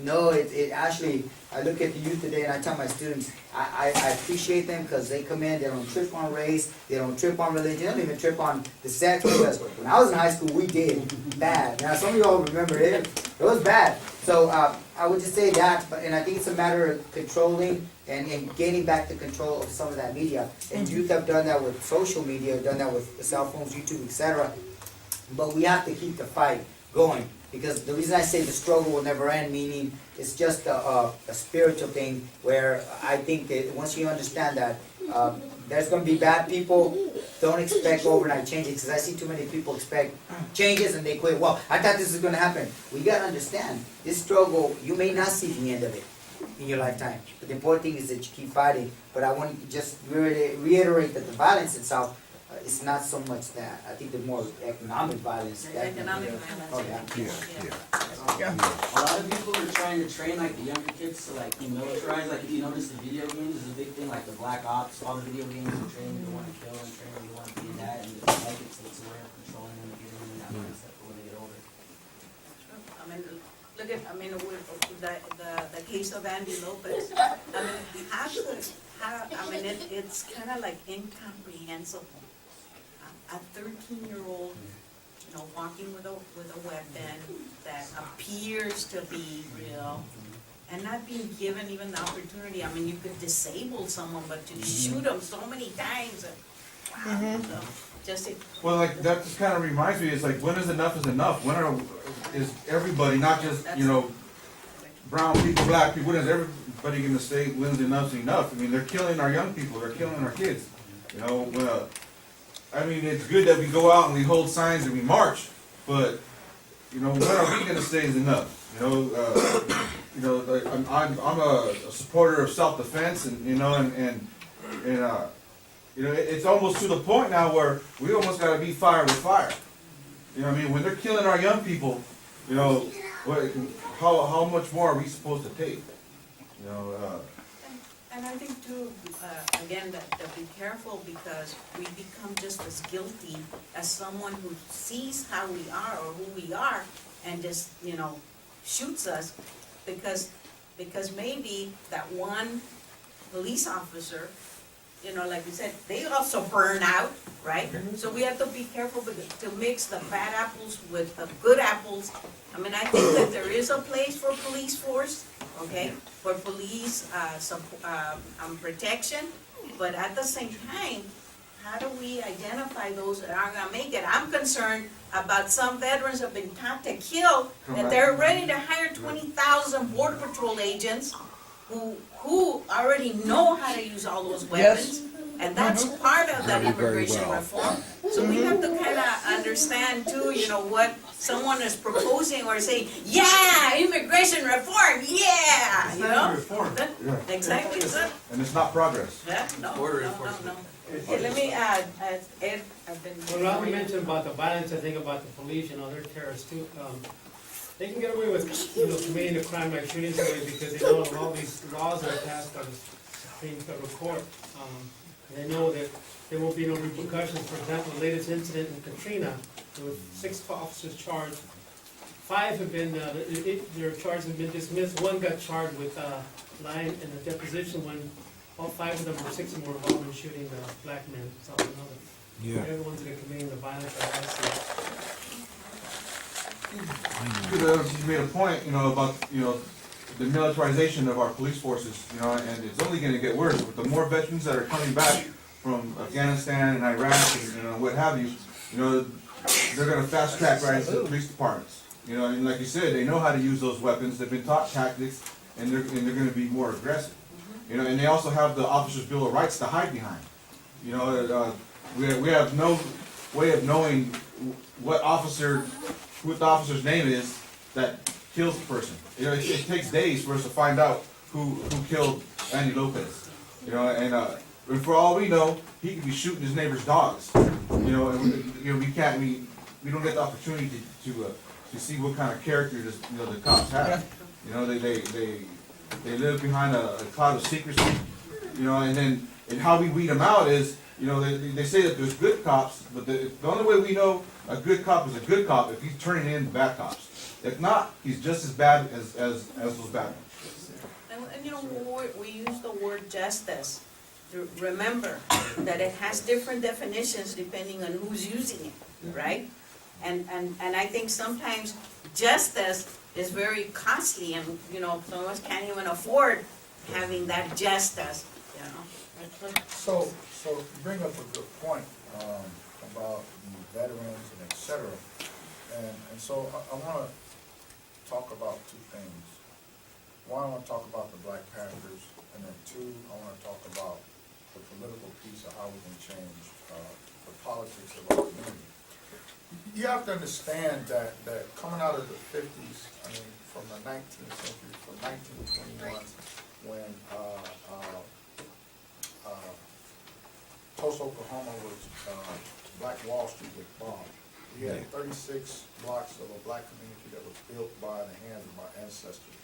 no, it actually, I look at the youth today and I tell my students, I appreciate them because they come in, they don't trip on race, they don't trip on religion, they don't even trip on the sex, because when I was in high school, we did bad. Now, some of y'all remember it was bad. So I would just say that, and I think it's a matter of controlling and gaining back the control of some of that media. And youth have done that with social media, done that with cell phones, YouTube, etc. But we have to keep the fight going. Because the reason I say the struggle will never end, meaning it's just a spiritual thing where I think that once you understand that there's going to be bad people, don't expect overnight changes, because I see too many people expect changes and they quit. Well, I thought this was going to happen. We got to understand, this struggle, you may not see the end of it in your lifetime. But the important thing is that you keep fighting. But I want to just reiterate that the violence itself, it's not so much that. I think there's more economic violence. Economic violence. Oh, yeah. A lot of people are trying to train like the younger kids to like demilitarize. Like if you notice, the video games is a big thing. Like the Black Ops, all the video games are training you want to kill and training you want to be that, and it's like it's a way of controlling them and getting them in that mindset for when they get older. I mean, look at, with the case of Andy Lopez. I mean, it's kind of like incomprehensible. A 13-year-old, walking with a weapon that appears to be real, and not being given even the opportunity. I mean, you could disable someone, but to shoot them so many times, Well, like that just kind of reminds me. It's like, when is enough is enough? Is everybody, not just brown people, black people? When is everybody going to say when's enough is enough? I mean, they're killing our young people. They're killing our kids. I mean, it's good that we go out and we hold signs and we march, but when are we going to say is enough? I'm a supporter of self-defense, and it's almost to the point now where we almost got to be fire with fire. You know what I mean? When they're killing our young people, you know, how much more are we supposed to take? You know, And I think too, again, that be careful, because we become just as guilty as someone who sees how we are or who we are and just, you know, shoots us, because maybe that one police officer, you know, like you said, they also burn out, right? So we have to be careful to mix the bad apples with the good apples. I mean, I think that there is a place for police force, okay, for police protection, but at the same time, how do we identify those that aren't gonna make it? I'm concerned about some veterans have been taught to kill, that they're ready to hire 20,000 Border Patrol agents who already know how to use all those weapons. And that's part of that immigration reform. So we have to kind of understand too, you know, what someone is proposing or saying, yeah, immigration reform, yeah, you know? Reform. Exactly, sir. And it's not progress. Yeah, no. Okay, let me add, Ed, I've been. Well, Ralphi mentioned about the violence, I think about the police, you know, they're terrorists too. They can get away with, you know, committing a crime like shooting somebody because they know all these laws that are passed by the Supreme Federal Court. They know that there won't be no repercussions. For example, the latest incident in Katrina, there were 6 officers charged. 5 have been, their charges have been dismissed. 1 got charged with lying in the deposition when all 5 of them or 6 of them were involved in shooting the black men. So, you know, everyone's been committing the violence that I see. You made a point, you know, about, you know, the militarization of our police forces, you know, and it's only going to get worse. With the more veterans that are coming back from Afghanistan and Iraq and, you know, what have you, you know, they're going to fast track right into the police departments. You know, and like you said, they know how to use those weapons. They've been taught tactics, and they're going to be more aggressive. You know, and they also have the Officers' Bill of Rights to hide behind. You know, we have no way of knowing what the officer's name is that kills the person. You know, it takes days for us to find out who killed Andy Lopez. You know, and for all we know, he could be shooting his neighbor's dogs. You know, and we don't get the opportunity to see what kind of character the cops have. You know, they live behind a cloud of secrecy. You know, and how we weed them out is, you know, they say that there's good cops, but the only way we know a good cop is a good cop if he's turning in bad cops. If not, he's just as bad as those bad ones. And you know, we use the word justice. Remember that it has different definitions depending on who's using it, right? And I think sometimes justice is very costly, and you know, some of us can't even afford having that justice, you know. So you bring up a good point about the veterans and et cetera. And so I want to talk about 2 things. One, I want to talk about the Black Panthers, and then 2, I want to talk about the political piece of how we can change the politics of our community. You have to understand that coming out of the 50s, I mean, from the 19th century, from 1921, when Tulsa, Oklahoma was, Black Wall Street was bombed. We had 36 blocks of a black community that was built by the hands of our ancestors.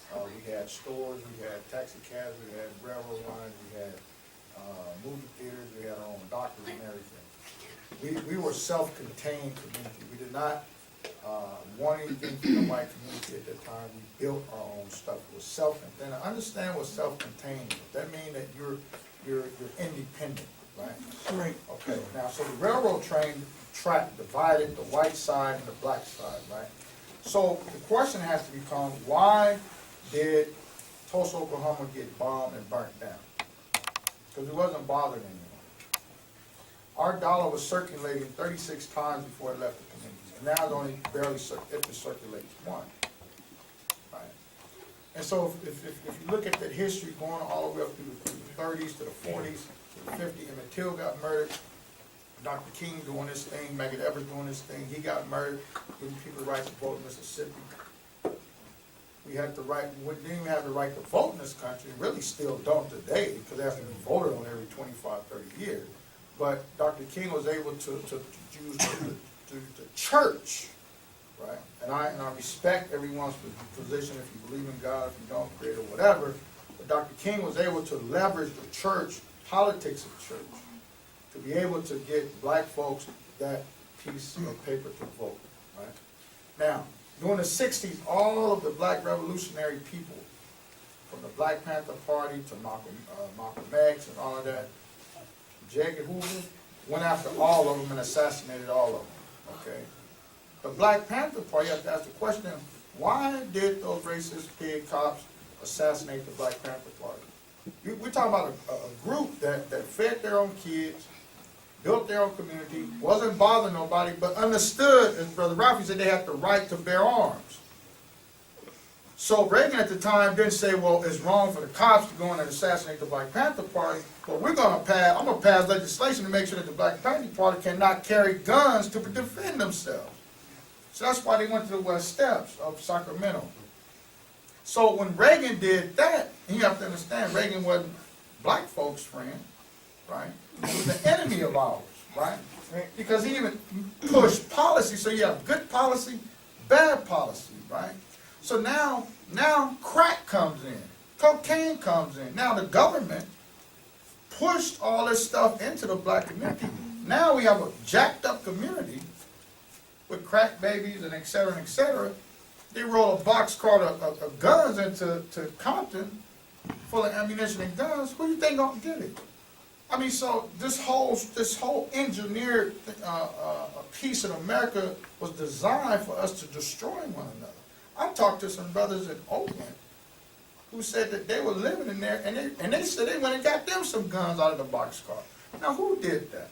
We had stores, we had taxi cabs, we had railroad lines, we had movie theaters, we had our own doctors and everything. We were self-contained community. We did not want anything from the white community at that time. We built our own stuff. It was self-contained. Understand what self-contained is. That means that you're independent, right? Right. Okay. Now, so the railroad track divided the white side and the black side, right? So the question has to become, why did Tulsa, Oklahoma get bombed and burnt down? Because it wasn't bothered anymore. Our dollar was circulating 36 times before it left the community, and now it's only barely if it circulates 1. Right? And so if you look at that history going all the way up through the 30s to the 40s to the 50s, Emmett Till got murdered, Dr. King doing this thing, Megan Evers doing this thing, he got murdered, giving people the right to vote in Mississippi. We had the right, we didn't even have the right to vote in this country, really still don't today, because they have to be voted on every 25, 30 years. But Dr. King was able to use the church, right? And I respect everyone's position, if you believe in God, if you don't, create or whatever. But Dr. King was able to leverage the church, politics of church, to be able to get black folks that piece of paper to vote, right? Now, during the 60s, all of the black revolutionary people, from the Black Panther Party to Malcolm X and all of that, J. Edgar Hoover, went after all of them and assassinated all of them, okay? The Black Panther Party, you have to ask the question, why did those racist pig cops assassinate the Black Panther Party? We're talking about a group that fed their own kids, built their own community, wasn't bothering nobody, but understood, as Brother Ralphi said, they had the right to bear arms. So Reagan at the time didn't say, well, it's wrong for the cops to go in and assassinate the Black Panther Party, but I'm going to pass legislation to make sure that the Black Panther Party cannot carry guns to defend themselves. So that's why they went to the West Steps of Sacramento. So when Reagan did that, you have to understand, Reagan wasn't black folks' friend, right? He was the enemy of ours, right? Because he even pushed policy, so you have good policy, bad policy, right? So now crack comes in, cocaine comes in. Now the government pushed all this stuff into the black community. Now we have a jacked up community with crack babies and et cetera, and et cetera. They roll a boxcar of guns into Compton full of ammunition and guns. Who do you think gonna get it? I mean, so this whole engineered piece in America was designed for us to destroy one another. I talked to some brothers in Oakland who said that they were living in there, and they said they went and got them some guns out of the boxcar. Now, who did that?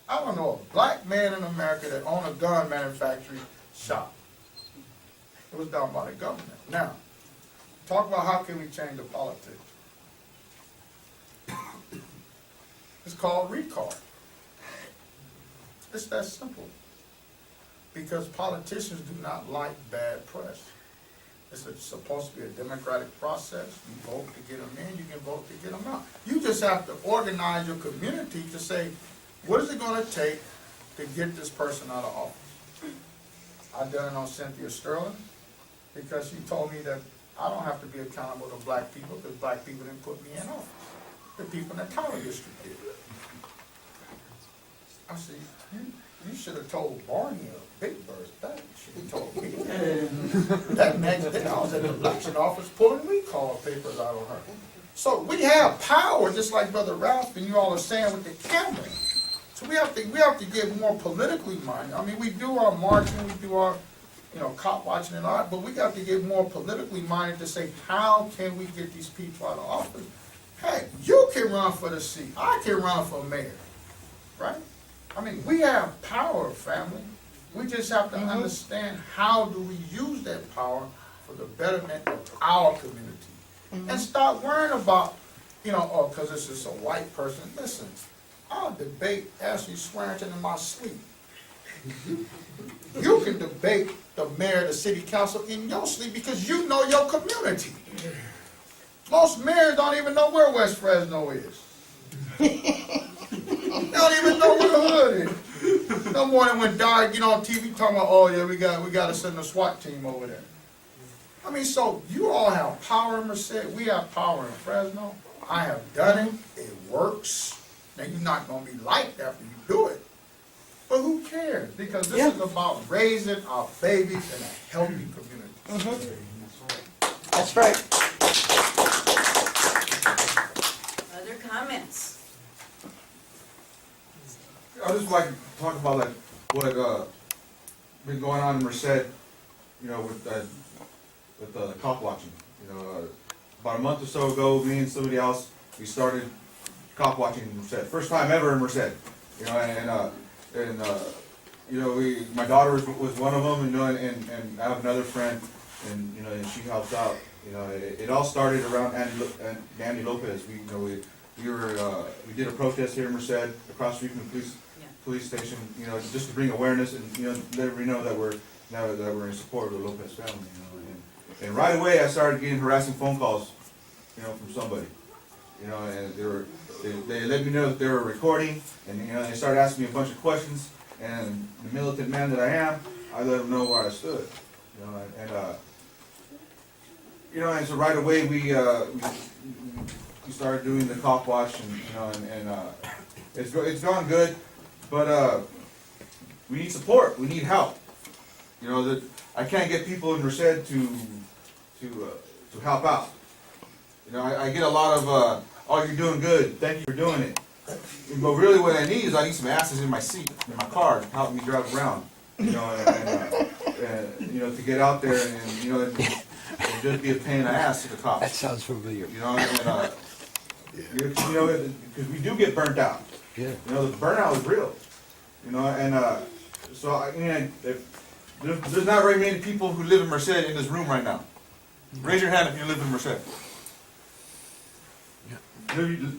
I don't know a black man in America that owned a gun manufacturing shop. It was done by the government. Now, talk about how can we change the politics. It's called recall. It's that simple. Because politicians do not like bad press. It's supposed to be a democratic process. You vote to get them in, you can vote to get them out. You just have to organize your community to say, what is it going to take to get this person out of office? I've done it on Cynthia Sterling because she told me that I don't have to be accountable to black people because black people didn't put me in office. The people in the Tower District did. I said, you should have told Barney or Big Bird that. You should have told me that. That next day, I was at the election office pulling recall papers out on her. So we have power, just like Brother Ralph and you all are saying with the camera. So we have to get more politically minded. I mean, we do our marching, we do our, cop watching and all that, but we got to get more politically minded to say, how can we get these people out of office? Hey, you can run for the seat. I can run for mayor, right? I mean, we have power, family. We just have to understand how do we use that power for the betterment of our community. And stop worrying about, because it's just a white person. Listen, I'll debate Ashley Swearingen in my sleep. You can debate the mayor of the city council in your sleep because you know your community. Most mayors don't even know where West Fresno is. They don't even know where the hood is. No more than when Dad get on TV talking about, oh yeah, we got to send a SWAT team over there. I mean, so you all have power in Merced. We have power in Fresno. I have done it. It works. Now you're not going to be liked after you do it. But who cares? Because this is about raising our babies in a healthy community. That's right. Other comments? I just like to talk about like what been going on in Merced, with cop watching. About a month or so ago, me and somebody else, we started cop watching in Merced. First time ever in Merced. My daughter was one of them, and I have another friend, and she helps out. It all started around Andy Lopez. We did a protest here in Merced, across the street from the police station, just to bring awareness and let everybody know that we're in support of the Lopez family. And right away I started getting harassing phone calls, from somebody, and they let me know that they were recording, and they started asking me a bunch of questions, And the militant man that I am, I let them know where I stood. And so right away we started doing the cop watch, and it's gone good, but we need support. We need help. That I can't get people in Merced to help out. I get a lot of oh, you're doing good. Thank you for doing it. But really, what I need is I need some asses in my seat, in my car, to help me drive around. To get out there and just be a pain in the ass to the cops. That sounds familiar. Because we do get burnt out. Yeah. The burnout is real. So there's not very many people who live in Merced in this room right now. Raise your hand if you live in Merced.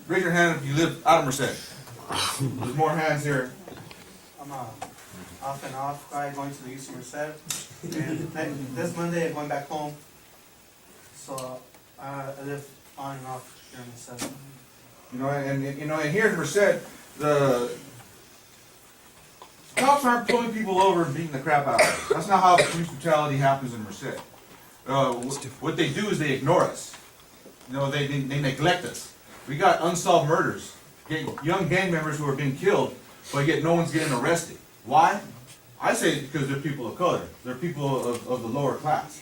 Raise your hand if you live out of Merced. There's more hands here. I'm a off and off guy going to the East Merced. And this Monday I'm going back home. So I live on and off here in Merced. And here in Merced, the cops aren't pulling people over and beating the crap out of them. That's not how police brutality happens in Merced. What they do is they ignore us. They neglect us. We got unsolved murders, young gang members who are being killed, but yet no one's getting arrested. Why? I say it's because they're people of color. They're people of the lower class.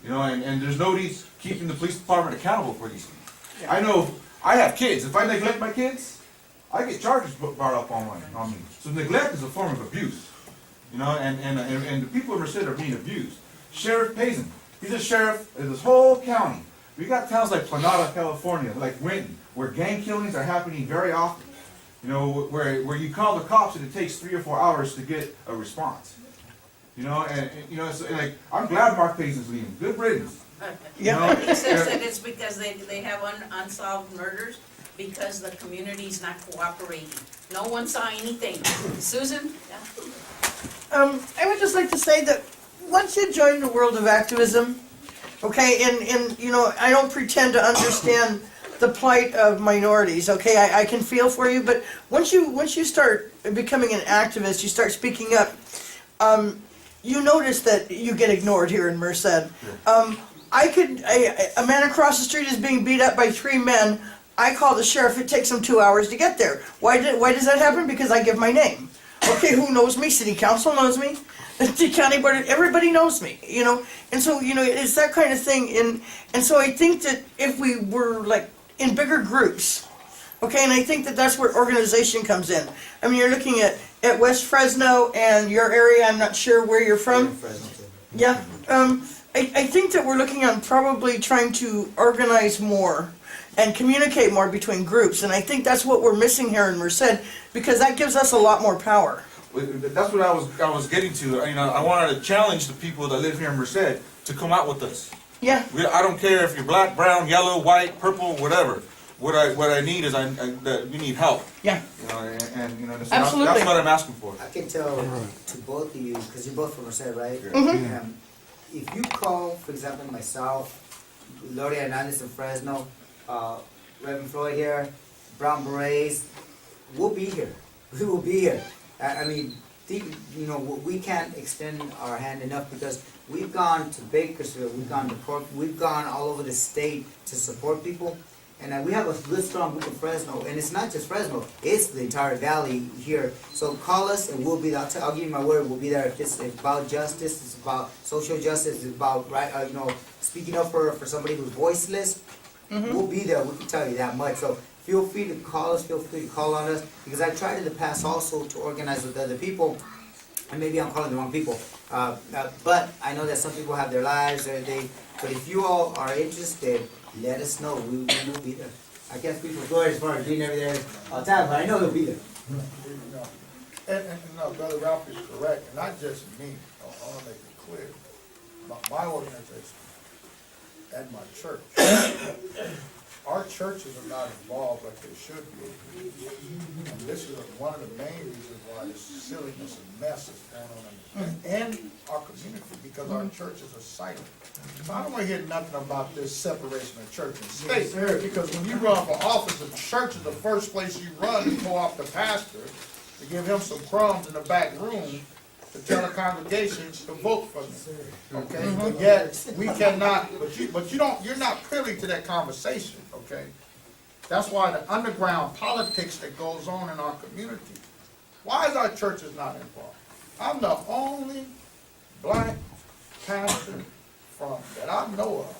And there's nobody keeping the police department accountable for these things. I know I have kids. If I neglect my kids, I get charges brought up on me. So neglect is a form of abuse. And the people in Merced are being abused. Sheriff Payson, he's a sheriff in this whole county. We got towns like Planada, California, like Winton, where gang killings are happening very often. Where you call the cops and it takes 3 or 4 hours to get a response. I'm glad Mark Payson's leaving. Good riddance. He says that it's because they have unsolved murders because the community's not cooperating. No one saw anything. Susan? I would just like to say that once you join the world of activism, okay, and I don't pretend to understand the plight of minorities, okay, I can feel for you, but once you start becoming an activist, you start speaking up, you notice that you get ignored here in Merced. A man across the street is being beat up by 3 men. I call the sheriff, it takes him 2 hours to get there. Why does that happen? Because I give my name. Okay, who knows me? City council knows me. The county board, everybody knows me, and so, it's that kind of thing, and so I think that if we were like in bigger groups, okay, and I think that that's where organization comes in. I mean, you're looking at West Fresno and your area, I'm not sure where you're from. Yeah, I think that we're looking at probably trying to organize more and communicate more between groups, and I think that's what we're missing here in Merced, because that gives us a lot more power. That's what I was getting to. I wanted to challenge the people that live here in Merced to come out with us. Yeah. I don't care if you're black, brown, yellow, white, purple, whatever. What I need is that we need help. Yeah. Absolutely. That's what I'm asking for. I can tell to both of you, because you're both from Merced, right? Mhm. If you call, for example, myself, Gloria Sandoval in Fresno, Reverend Floyd here, Brown Berets, we'll be here. We will be here. I mean, we can't extend our hand enough, because we've gone to Bakersfield, we've gone to Cork, we've gone all over the state to support people. And we have a good, strong group of Fresno, and it's not just Fresno, it's the entire valley here. So call us and we'll be there. I'll give you my word, we'll be there. If it's about justice, it's about social justice, it's about speaking up for somebody who's voiceless, we'll be there, we can tell you that much. So feel free to call us, feel free to call on us, because I tried in the past also to organize with other people, and maybe I'm calling the wrong people. But I know that some people have their lives, but if you all are interested, let us know. We will be there. I can't speak for Floyd as far as being every there all the time, but I know they'll be there. And no, Brother Ralphi is correct, and not just me. I want to make it clear. My organization and my church, our churches are not involved like they should be. And this is one of the main reasons why this silliness and mess is going on in our community, because our churches are silent. So I don't want to hear nothing about this separation of church and state. Because when you run for office, the church is the first place you run to co-opt the pastor. to give him some crumbs in the back room to tell the congregation to vote for me, okay? But yet, we cannot, you're not privy to that conversation, okay? That's why the underground politics that goes on in our community. Why is our churches not involved? I'm the only black pastor that I know of,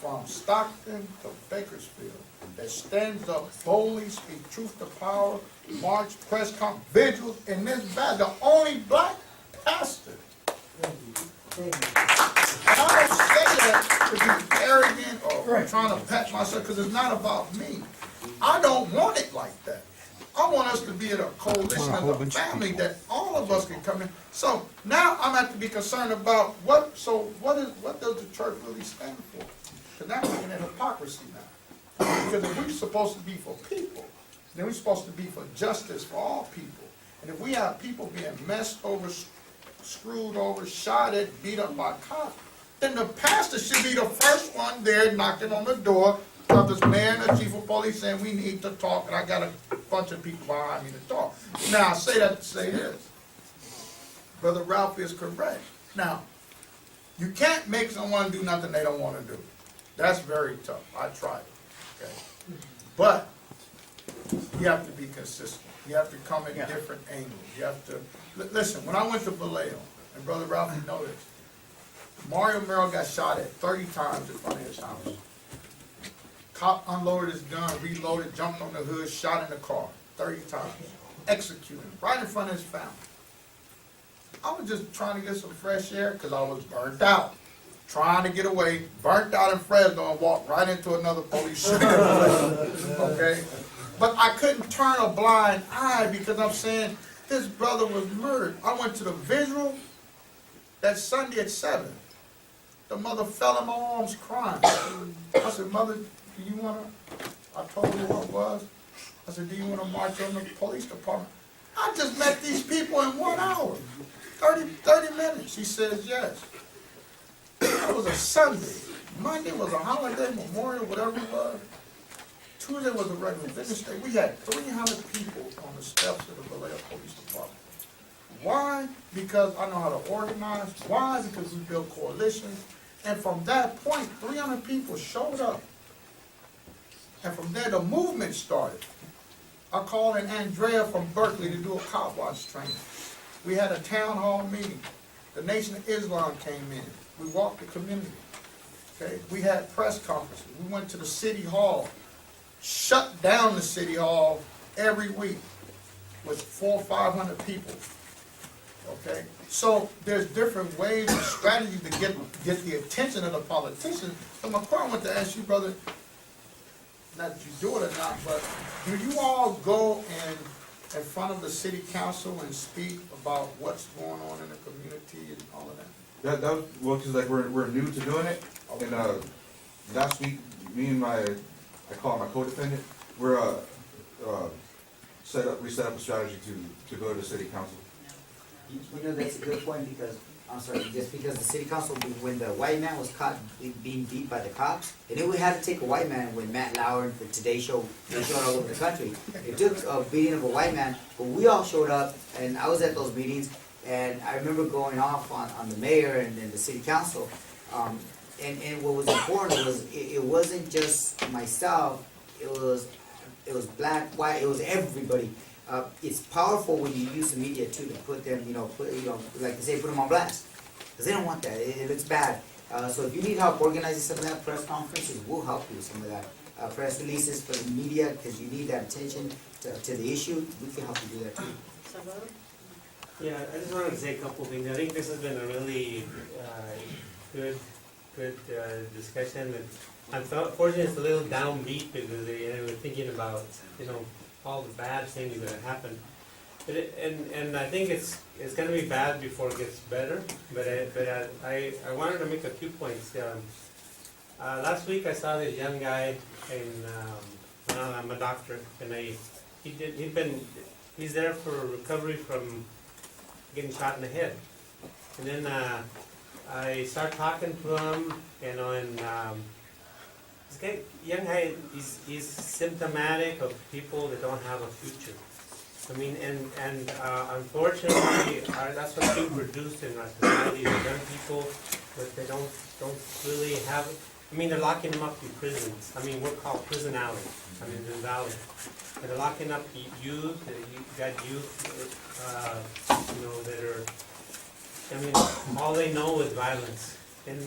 from Stockton to Bakersfield, that stands up boldly, speak truth to power, march, press conference, vigils in this valley, the only black pastor. And I don't say that to be arrogant or trying to pat myself, because it's not about me. I don't want it like that. I want us to be in a coalition of a family that all of us can come in. So now I'm have to be concerned about what does the church really stand for? Because now we're looking at hypocrisy now. Because if we're supposed to be for people, then we're supposed to be for justice for all people. And if we have people being messed over, screwed over, shot at, beat up by cops, then the pastor should be the first one there knocking on the door of this mayor and the chief of police saying we need to talk, and I got a bunch of people behind me to talk. Now I say that to say this. Brother Ralphi is correct. Now, you can't make someone do nothing they don't want to do. That's very tough. I tried it. Okay? But you have to be consistent. You have to come at different angles. You have to listen. When I went to Vallejo, and Brother Ralphi noticed, Mario Merrill got shot at 30 times in front of his house. Cop unloaded his gun, reloaded, jumped on the hood, shot in the car 30 times. Executed right in front of his family. I was just trying to get some fresh air because I was burnt out. Trying to get away, burnt out in Fresno, and walked right into another police station. Okay? But I couldn't turn a blind eye because I'm saying this brother was murdered. I went to the visual that Sunday at 7. The mother fell in my arms crying. I said, Mother, do you want to, I told her what it was. I said, do you want to march on the police department? I just met these people in 1 hour, 30 minutes. She says, yes. It was a Sunday. Monday was a holiday, Memorial, whatever it was. Tuesday was a regular business day. We had 300 people on the steps of the Vallejo Police Department. Why? Because I know how to organize. Why? Because we built coalitions. And from that point, 300 people showed up. And from there, the movement started. I called in Andrea from Berkeley to do a cop watch training. We had a town hall meeting. The Nation of Islam came in. We walked the community. Okay? We had press conferences. We went to the city hall, shut down the city hall every week with 400 or 500 people. Okay? So there's different ways and strategies to get the attention of the politicians. So my question I want to ask you, brother, not that you do it or not, but do you all go in front of the city council and speak about what's going on in the community and all of that? That well, because like we're new to doing it, and last week me and I call it my co-defendant, we set up a strategy to go to the city council. You know, that's a good point because, I'm sorry, just because the city council, when the white man was caught being beat by the cops, and then we had to take a white man when Matt Lauer and the Today Show, they showed all over the country. It took a beating of a white man, but we all showed up, and I was at those meetings, and I remember going off on the mayor and the city council, and what was important was it wasn't just myself, it was black, white, it was everybody. It's powerful when you use the media too to put them, like they say, put them on blast, because they don't want that. It looks bad. So if you need help organizing some of that, press conferences will help you with some of that. Press releases for the media, because you need that attention to the issue. We can help you do that too. Yeah, I just wanted to say a couple of things. I think this has been a really good discussion. And unfortunately, it's a little downbeat because we're thinking about all the bad things that have happened. And I think it's going to be bad before it gets better. But I wanted to make a few points. Last week I saw this young guy, and I'm a doctor, and he's there for recovery from getting shot in the head. And then I start talking to him, and this guy, young guy, he's symptomatic of people that don't have a future. I mean, and unfortunately, that's what's being produced in our society, the young people, but they don't really have, I mean, they're locking them up in prisons. I mean, we're called prison alley, I mean, in Valley. And they're locking up youth, you got youth, you know, that are, I mean, all they know is violence. And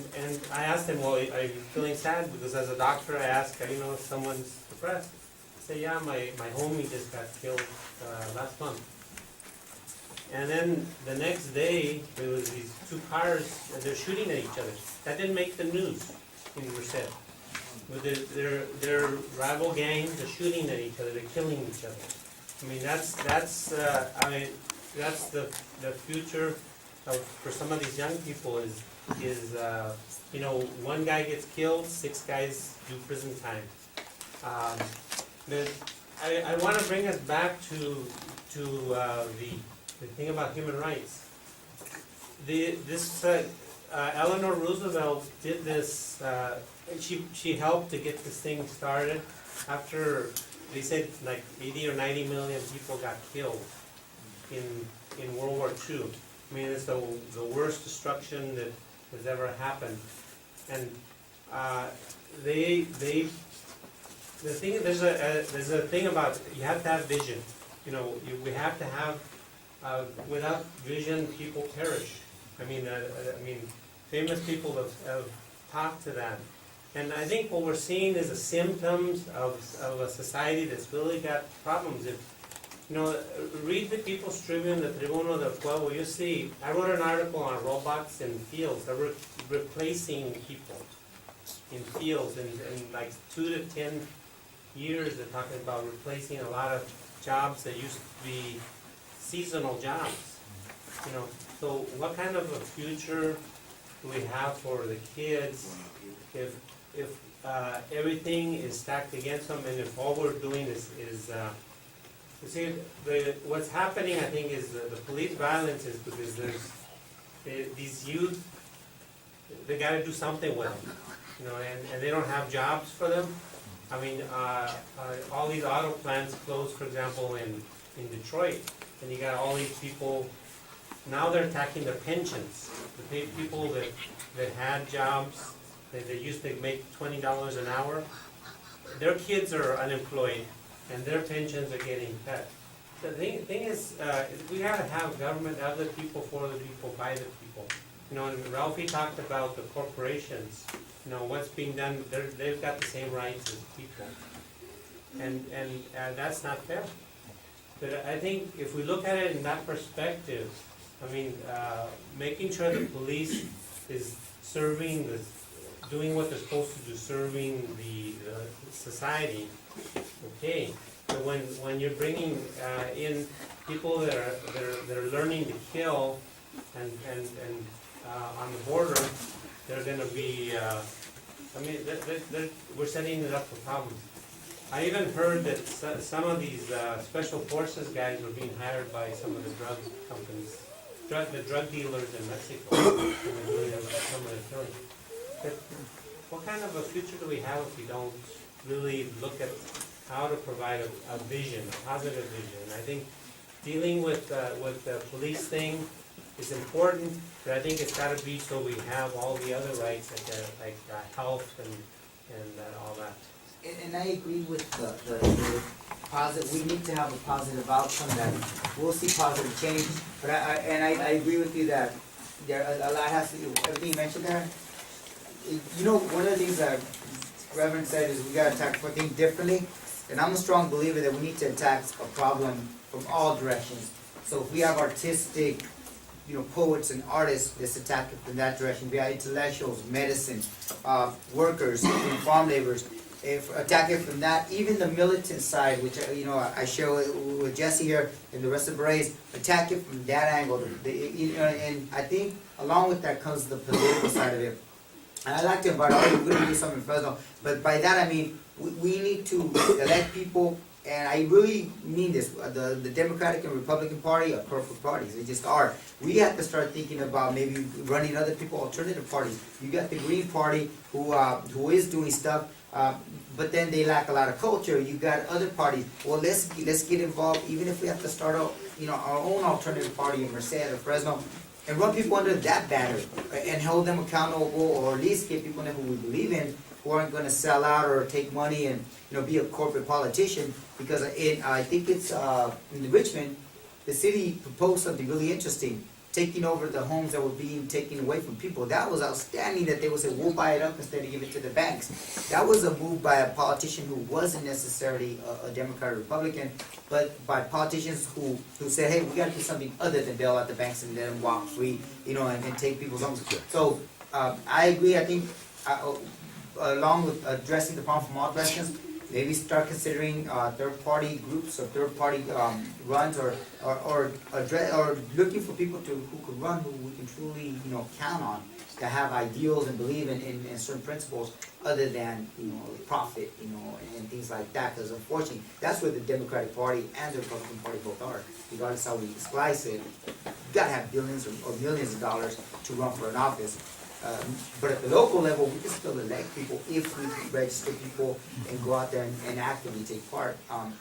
I asked them, well, are you feeling sad? Because as a doctor, I ask, you know, if someone's depressed. I say, yeah, my homie just got killed last month. And then the next day, there was these two cars, and they're shooting at each other. That didn't make the news in Merced. But they're rival gangs, they're shooting at each other, they're killing each other. I mean, that's the future for some of these young people is you know, one guy gets killed, 6 guys do prison time. I want to bring us back to the thing about human rights. Eleanor Roosevelt did this. She helped to get this thing started after they said like 80 or 90 million people got killed in World War II. I mean, it's the worst destruction that has ever happened. And there's a thing about you have to have vision. You know, we have to have without vision, people perish. I mean, famous people have talked to that. And I think what we're seeing is the symptoms of a society that's really got problems. If, you know, read the People's Tribune, the Tribuno del Pueblo, you see, I wrote an article on robots in fields. They're replacing people in fields, and like 2 to 10 years, they're talking about replacing a lot of jobs that used to be seasonal jobs. You know, so what kind of a future do we have for the kids if everything is stacked against them, and if all we're doing is you see, what's happening, I think, is the police violence is because there's these youth, they got to do something with them, you know, and they don't have jobs for them. I mean, all these auto plants closed, for example, in Detroit, and you got all these people. Now they're attacking their pensions. The people that had jobs, that used to make $20 an hour, their kids are unemployed, and their pensions are getting cut. The thing is, we gotta have government of the people, for the people, by the people. You know, and Ralphi talked about the corporations. You know, what's being done, they've got the same rights as people. And that's not fair. But I think if we look at it in that perspective, I mean, making sure the police is doing what they're supposed to do, serving the society, okay. But when you're bringing in people that are learning to kill, and on the border, they're going to be. I mean, we're setting it up for problems. I even heard that some of these special forces guys were being hired by some of the drug companies, the drug dealers in Mexico, and they're doing some of the killing. But what kind of a future do we have if we don't really look at how to provide a vision, a positive vision? I think dealing with the police thing is important, but I think it's got to be so we have all the other rights, like health and all that. And I agree with the positive. We need to have a positive outcome that we'll see positive change. But I agree with you that there a lot has to do. Everything you mentioned there. You know, one of the things that Reverend said is we got to attack things differently. And I'm a strong believer that we need to attack a problem from all directions. So if we have artistic, you know, poets and artists, let's attack it from that direction. We have intellectuals, medicine, workers, farm laborers. If attack it from that, even the militant side, which you know I share with Jesse here and the rest of the Berets, attack it from that angle. You know, and I think along with that comes the political side of it. And I like to invite all you. We're going to do something in Fresno, but by that I mean we need to elect people, and I really mean this. The Democratic and Republican Party are perfect parties. They just are. We have to start thinking about maybe running other people, alternative parties. You got the Green Party who is doing stuff. but then they lack a lot of culture. You got other parties. Well, let's get involved, even if we have to start out, our own alternative party in Merced or Fresno, and run people under that banner and hold them accountable, or at least get people in who we believe in, who aren't going to sell out or take money and be a corporate politician. Because I think it's in Richmond, the city proposed something really interesting, taking over the homes that were being taken away from people. That was outstanding, that they would say, we'll buy it up instead of give it to the banks. That was a move by a politician who wasn't necessarily a Democrat or Republican, but by politicians who said, hey, we got to do something other than bail out the banks and let them walk free, and take people's homes. So I agree. I think along with addressing the problem from all directions, maybe start considering third-party groups or third-party runs, or looking for people who could run, who we can truly count on, to have ideals and believe in certain principles other than profit, and things like that. Because unfortunately, that's where the Democratic Party and the Republican Party both are. Regardless how we slice it, you gotta have billions or millions of dollars to run for an office. But at the local level, we can still elect people if we register people and go out there and actively take part.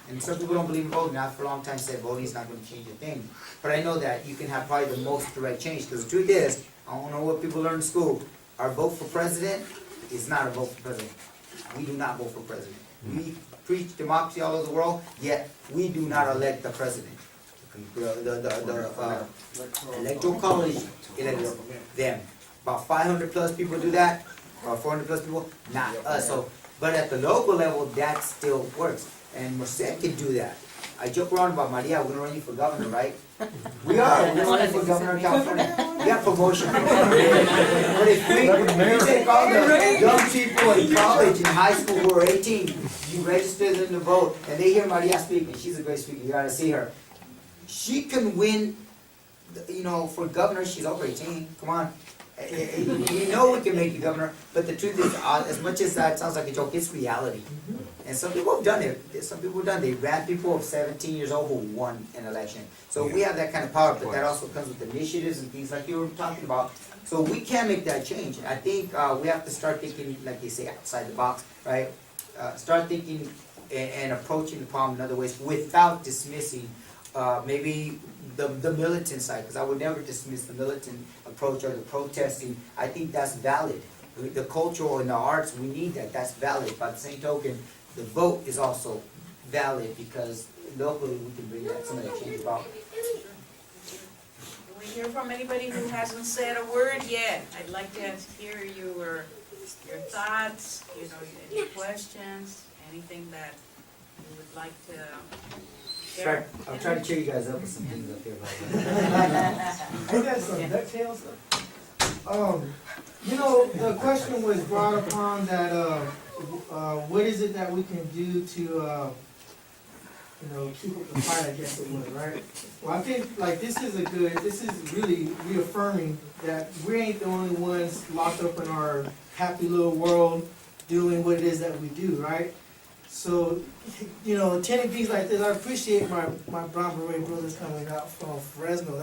And some people don't believe in voting. I've for a long time said voting is not going to change a thing. But I know that you can have probably the most direct change. Because the truth is, I don't know what people learn in school. Our vote for president is not a vote for president. We do not vote for president. We preach democracy all over the world, yet we do not elect the president. The electoral college elects them. About 500 plus people do that, or 400 plus people, not us. So, but at the local level, that still works. And Merced can do that. I joke around about Maria, we're gonna run you for governor, right? We are, we're gonna run you for governor of California. We got promotion. But if we take all the young people in college and high school who are 18, you register them to vote, and they hear Maria speak, and she's a great speaker, you gotta see her. She can win, for governor, she's over 18, come on. We know we can make you governor, but the truth is, as much as that sounds like a joke, it's reality. And some people have done it. Some people have done it. They ran people of 17 years old who won an election. So we have that kind of power, but that also comes with initiatives and things like you were talking about. So we can make that change. I think we have to start thinking, like they say, outside the box, right? Start thinking and approaching the problem in other ways without dismissing maybe the militant side, because I would never dismiss the militant approach or the protesting. I think that's valid. The cultural and the arts, we need that. That's valid. By the same token, the vote is also valid, because locally we can bring that, some of that change about. Can we hear from anybody who hasn't said a word yet? I'd like to hear your thoughts, any questions, anything that you would like to share. I'll try to cheer you guys up with some things up here. I got some DuckTales stuff. The question was brought upon that, what is it that we can do to, keep up the fight, I guess it was, right? Well, I think, this is really reaffirming that we ain't the only ones locked up in our happy little world doing what it is that we do, right? So, attending things like this, I appreciate my Brown Beret brothers coming out from Fresno.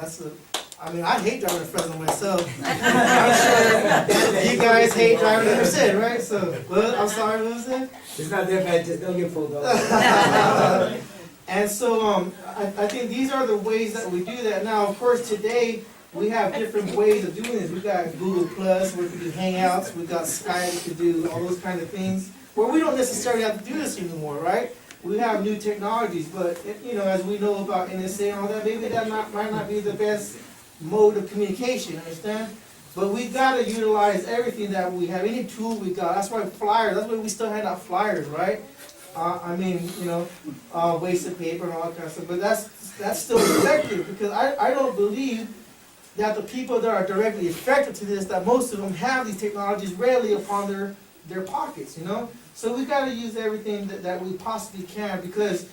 I hate driving to Fresno myself. I'm sure you guys hate driving to Merced, right? So, I'm sorry, what was that? It's not that bad, just don't get pulled over. And so, I think these are the ways that we do that. Now, of course, today, we have different ways of doing this. We got Google Plus, where we can do Hangouts. We got Skype to do all those kind of things, where we don't necessarily have to do this anymore, right? We have new technologies, but, as we know about NSA and all that, maybe that might not be the best mode of communication, understand? But we gotta utilize everything that we have, any tool we got. That's why flyers, that's why we still hand out flyers, right? Wasted paper and all that kind of stuff, but that's still effective, because I don't believe that the people that are directly affected to this, that most of them have these technologies readily upon their pockets, So we gotta use everything that we possibly can, because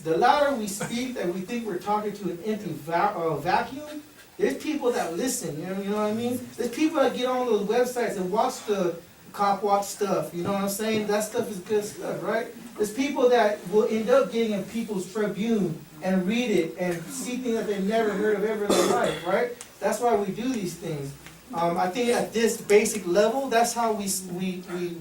the louder we speak, that we think we're talking to an empty vacuum, there's people that listen, you know what I mean? There's people that get on those websites and watch the cop watch stuff, you know what I'm saying? That stuff is good stuff, right? There's people that will end up getting in People's Tribune and read it and see things that they've never heard of ever in their life, right? That's why we do these things. I think at this basic level, that's how we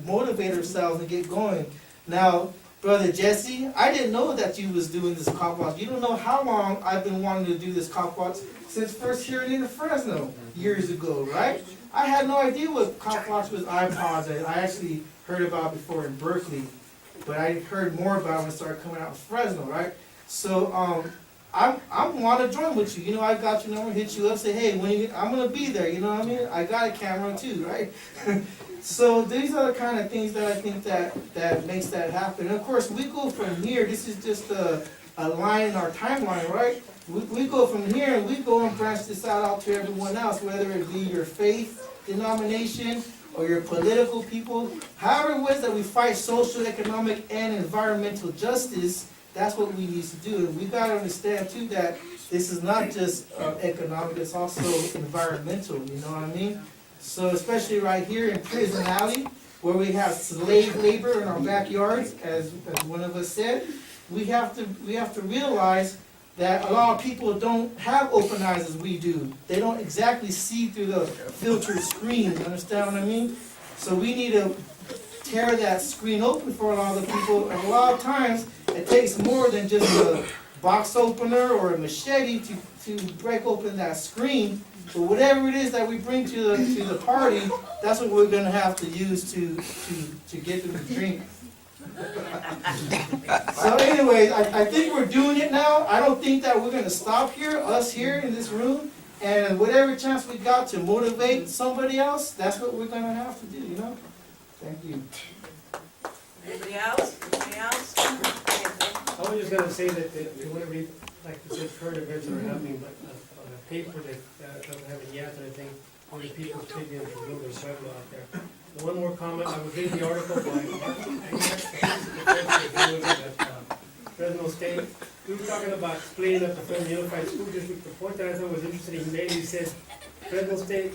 motivate ourselves and get going. Now, Brother Jesse, I didn't know that you was doing this cop watch. You don't know how long I've been wanting to do this cop watch since first hearing it in Fresno years ago, right? I had no idea what cop watch was iPods. I actually heard about before in Berkeley, but I heard more about it when it started coming out in Fresno, right? So I want to join with you. You know, I got your number, hit you up, say, hey, I'm gonna be there. You know what I mean? I got a camera too, right? So these are the kind of things that I think that makes that happen. And of course, we go from here. This is just a line in our timeline, right? We go from here and we go and branch this out to everyone else, whether it be your faith denomination or your political people. However it was that we fight social, economic, and environmental justice, that's what we need to do. And we got to understand too that this is not just economic, it's also environmental, you know what I mean? So especially right here in Prison Alley, where we have slave labor in our backyards, as one of us said, we have to realize that a lot of people don't have open eyes as we do. They don't exactly see through the filtered screen, you understand what I mean? So we need to tear that screen open for a lot of the people, and a lot of times it takes more than just a box opener or a machete to break open that screen. But whatever it is that we bring to the party, that's what we're gonna have to use to get them to drink. So anyway, I think we're doing it now. I don't think that we're gonna stop here, us here in this room, and whatever chance we got to motivate somebody else, that's what we're gonna have to do, you know? Thank you. Anybody else? Anybody else? I was just gonna say that we want to read, like you said, current events are happening, but on a paper that doesn't have a yet or anything, only people's opinions are moving circle out there. One more comment, I was reading the article by Fresno State. We were talking about splitting up the Fresno Unified School District. The point that I thought was interesting, he made, he says, Fresno State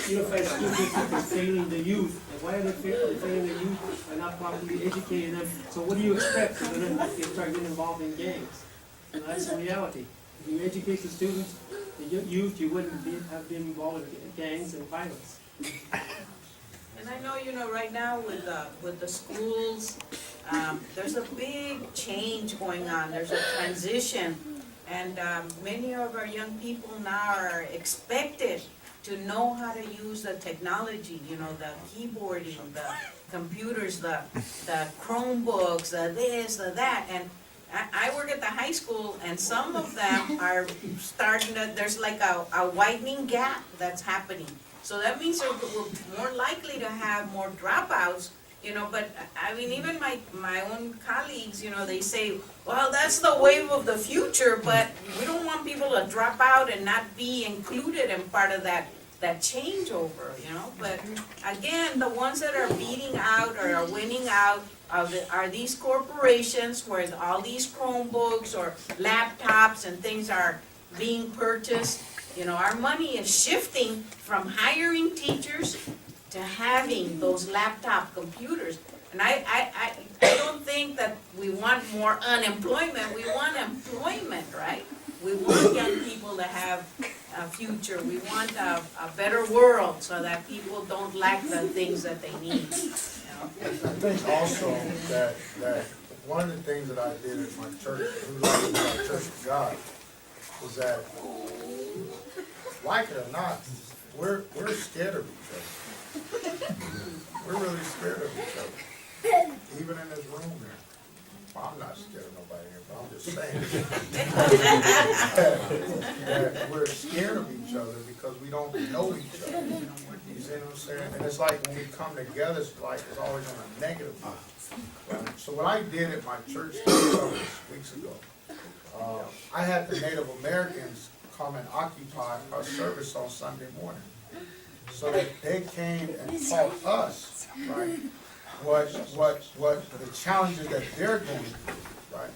Unified School District is failing the youth. And why are they failing the youth? By not properly educating them. So what do you expect of them if they start getting involved in gangs? And that's the reality. If you educate the students, the youth, you wouldn't have been involved in gangs and violence. And I know, right now with the schools, there's a big change going on. There's a transition. And many of our young people now are expected to know how to use the technology, the keyboarding, the computers, the Chromebooks, the this, the that. And I work at the high school, and some of them are starting to, there's like a widening gap that's happening. So that means that we're more likely to have more dropouts, but I mean, even my own colleagues, they say, well, that's the wave of the future, but we don't want people to drop out and not be included in part of that changeover, But again, the ones that are beating out or are winning out are these corporations where all these Chromebooks or laptops and things are being purchased. Our money is shifting from hiring teachers to having those laptop computers. And I don't think that we want more unemployment. We want employment, right? We want young people to have a future. We want a better world so that people don't lack the things that they need. I think also that one of the things that I did at my church, my Church of God, was that, like it or not, we're scared of each other. We're really scared of each other. Even in this room here. Well, I'm not scared of nobody here, but I'm just saying. that we're scared of each other because we don't know each other. You see what I'm saying? And it's like when we come together, it's always on a negative note. Right? So what I did at my church weeks ago, I had the Native Americans come and occupy our service on Sunday morning. So that they came and taught us, right, what the challenges that they're going through, right?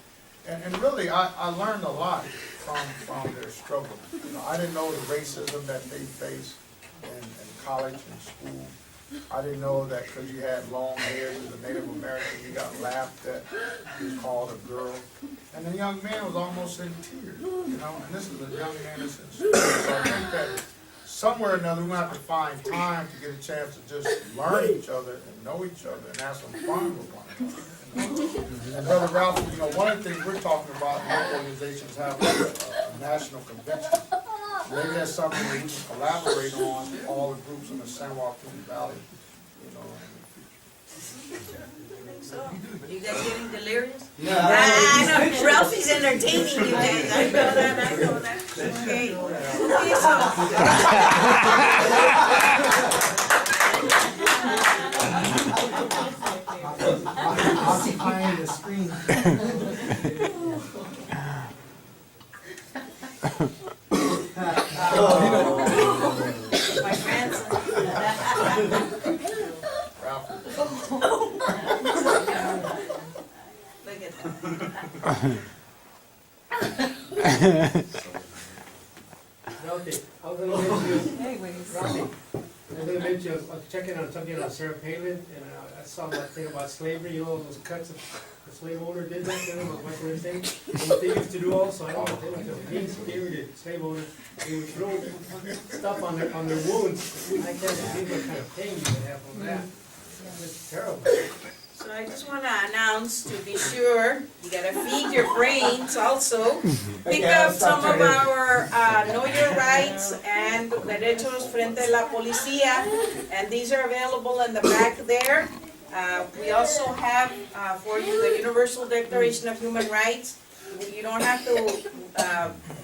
And really, I learned a lot from their struggle. I didn't know the racism that they faced in college and school. I didn't know that because you had long hair as a Native American, you got laughed at, you was called a girl. And the young man was almost in tears, and this is a young man that's in school. So I think that somewhere or another, we're going to have to find time to get a chance to just learn each other and know each other and have some fun with one another. And Brother Ralph, you know, one of the things we're talking about, our organizations have a national convention. Maybe that's something that we can collaborate on, all the groups in the San Joaquin Valley, you know. You guys getting delirious? No. I know, Ralphie's entertaining you guys, I know that. Okay. Occupying the screen. My grandson. Look at that. Ralphie, I was gonna mention, I was checking on something on Sarah Palin, and I saw that thing about slavery, you know, those cuts of the slave owner did that, you know, what they were saying. And what they used to do also, I don't know, they went to the period, slave owners, they would throw stuff on their wounds. I can't believe what kind of pain you would have from that. It's terrible. So I just want to announce, to be sure, you gotta feed your brains also. Pick up some of our Know Your Rights and Derechos Frente a la Policía, and these are available in the back there. We also have for you the Universal Declaration of Human Rights. You don't have to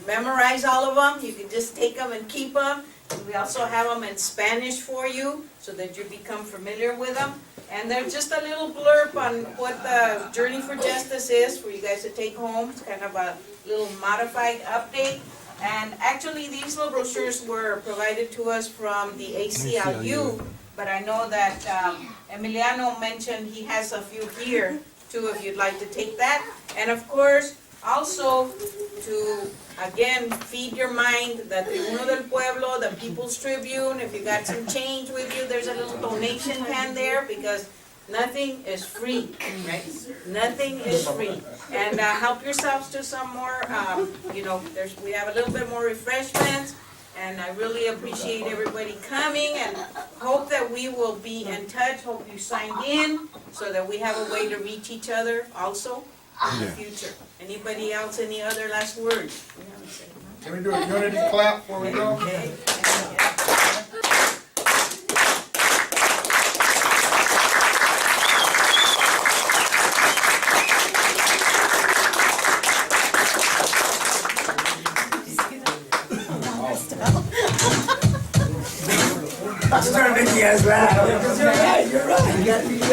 memorize all of them, you can just take them and keep them. We also have them in Spanish for you, so that you become familiar with them. And they're just a little blurb on what the Journey for Justice is for you guys to take home. It's kind of a little modified update. And actually, these little brochures were provided to us from the ACLU, but I know that Emiliano mentioned he has a few here too, if you'd like to take that. And of course, also to, again, feed your mind, the Tribuno del Pueblo, the People's Tribune. If you got some change with you, there's a little donation can there, because nothing is free, right? Nothing is free. And help yourselves to some more, you know, we have a little bit more refreshments, and I really appreciate everybody coming, and hope that we will be in touch. Hope you signed in, so that we have a way to reach each other also in the future. Anybody else, any other last words? Can we do a unity clap before we go? Okay. That's trying to make you guys laugh. You're right, you're right.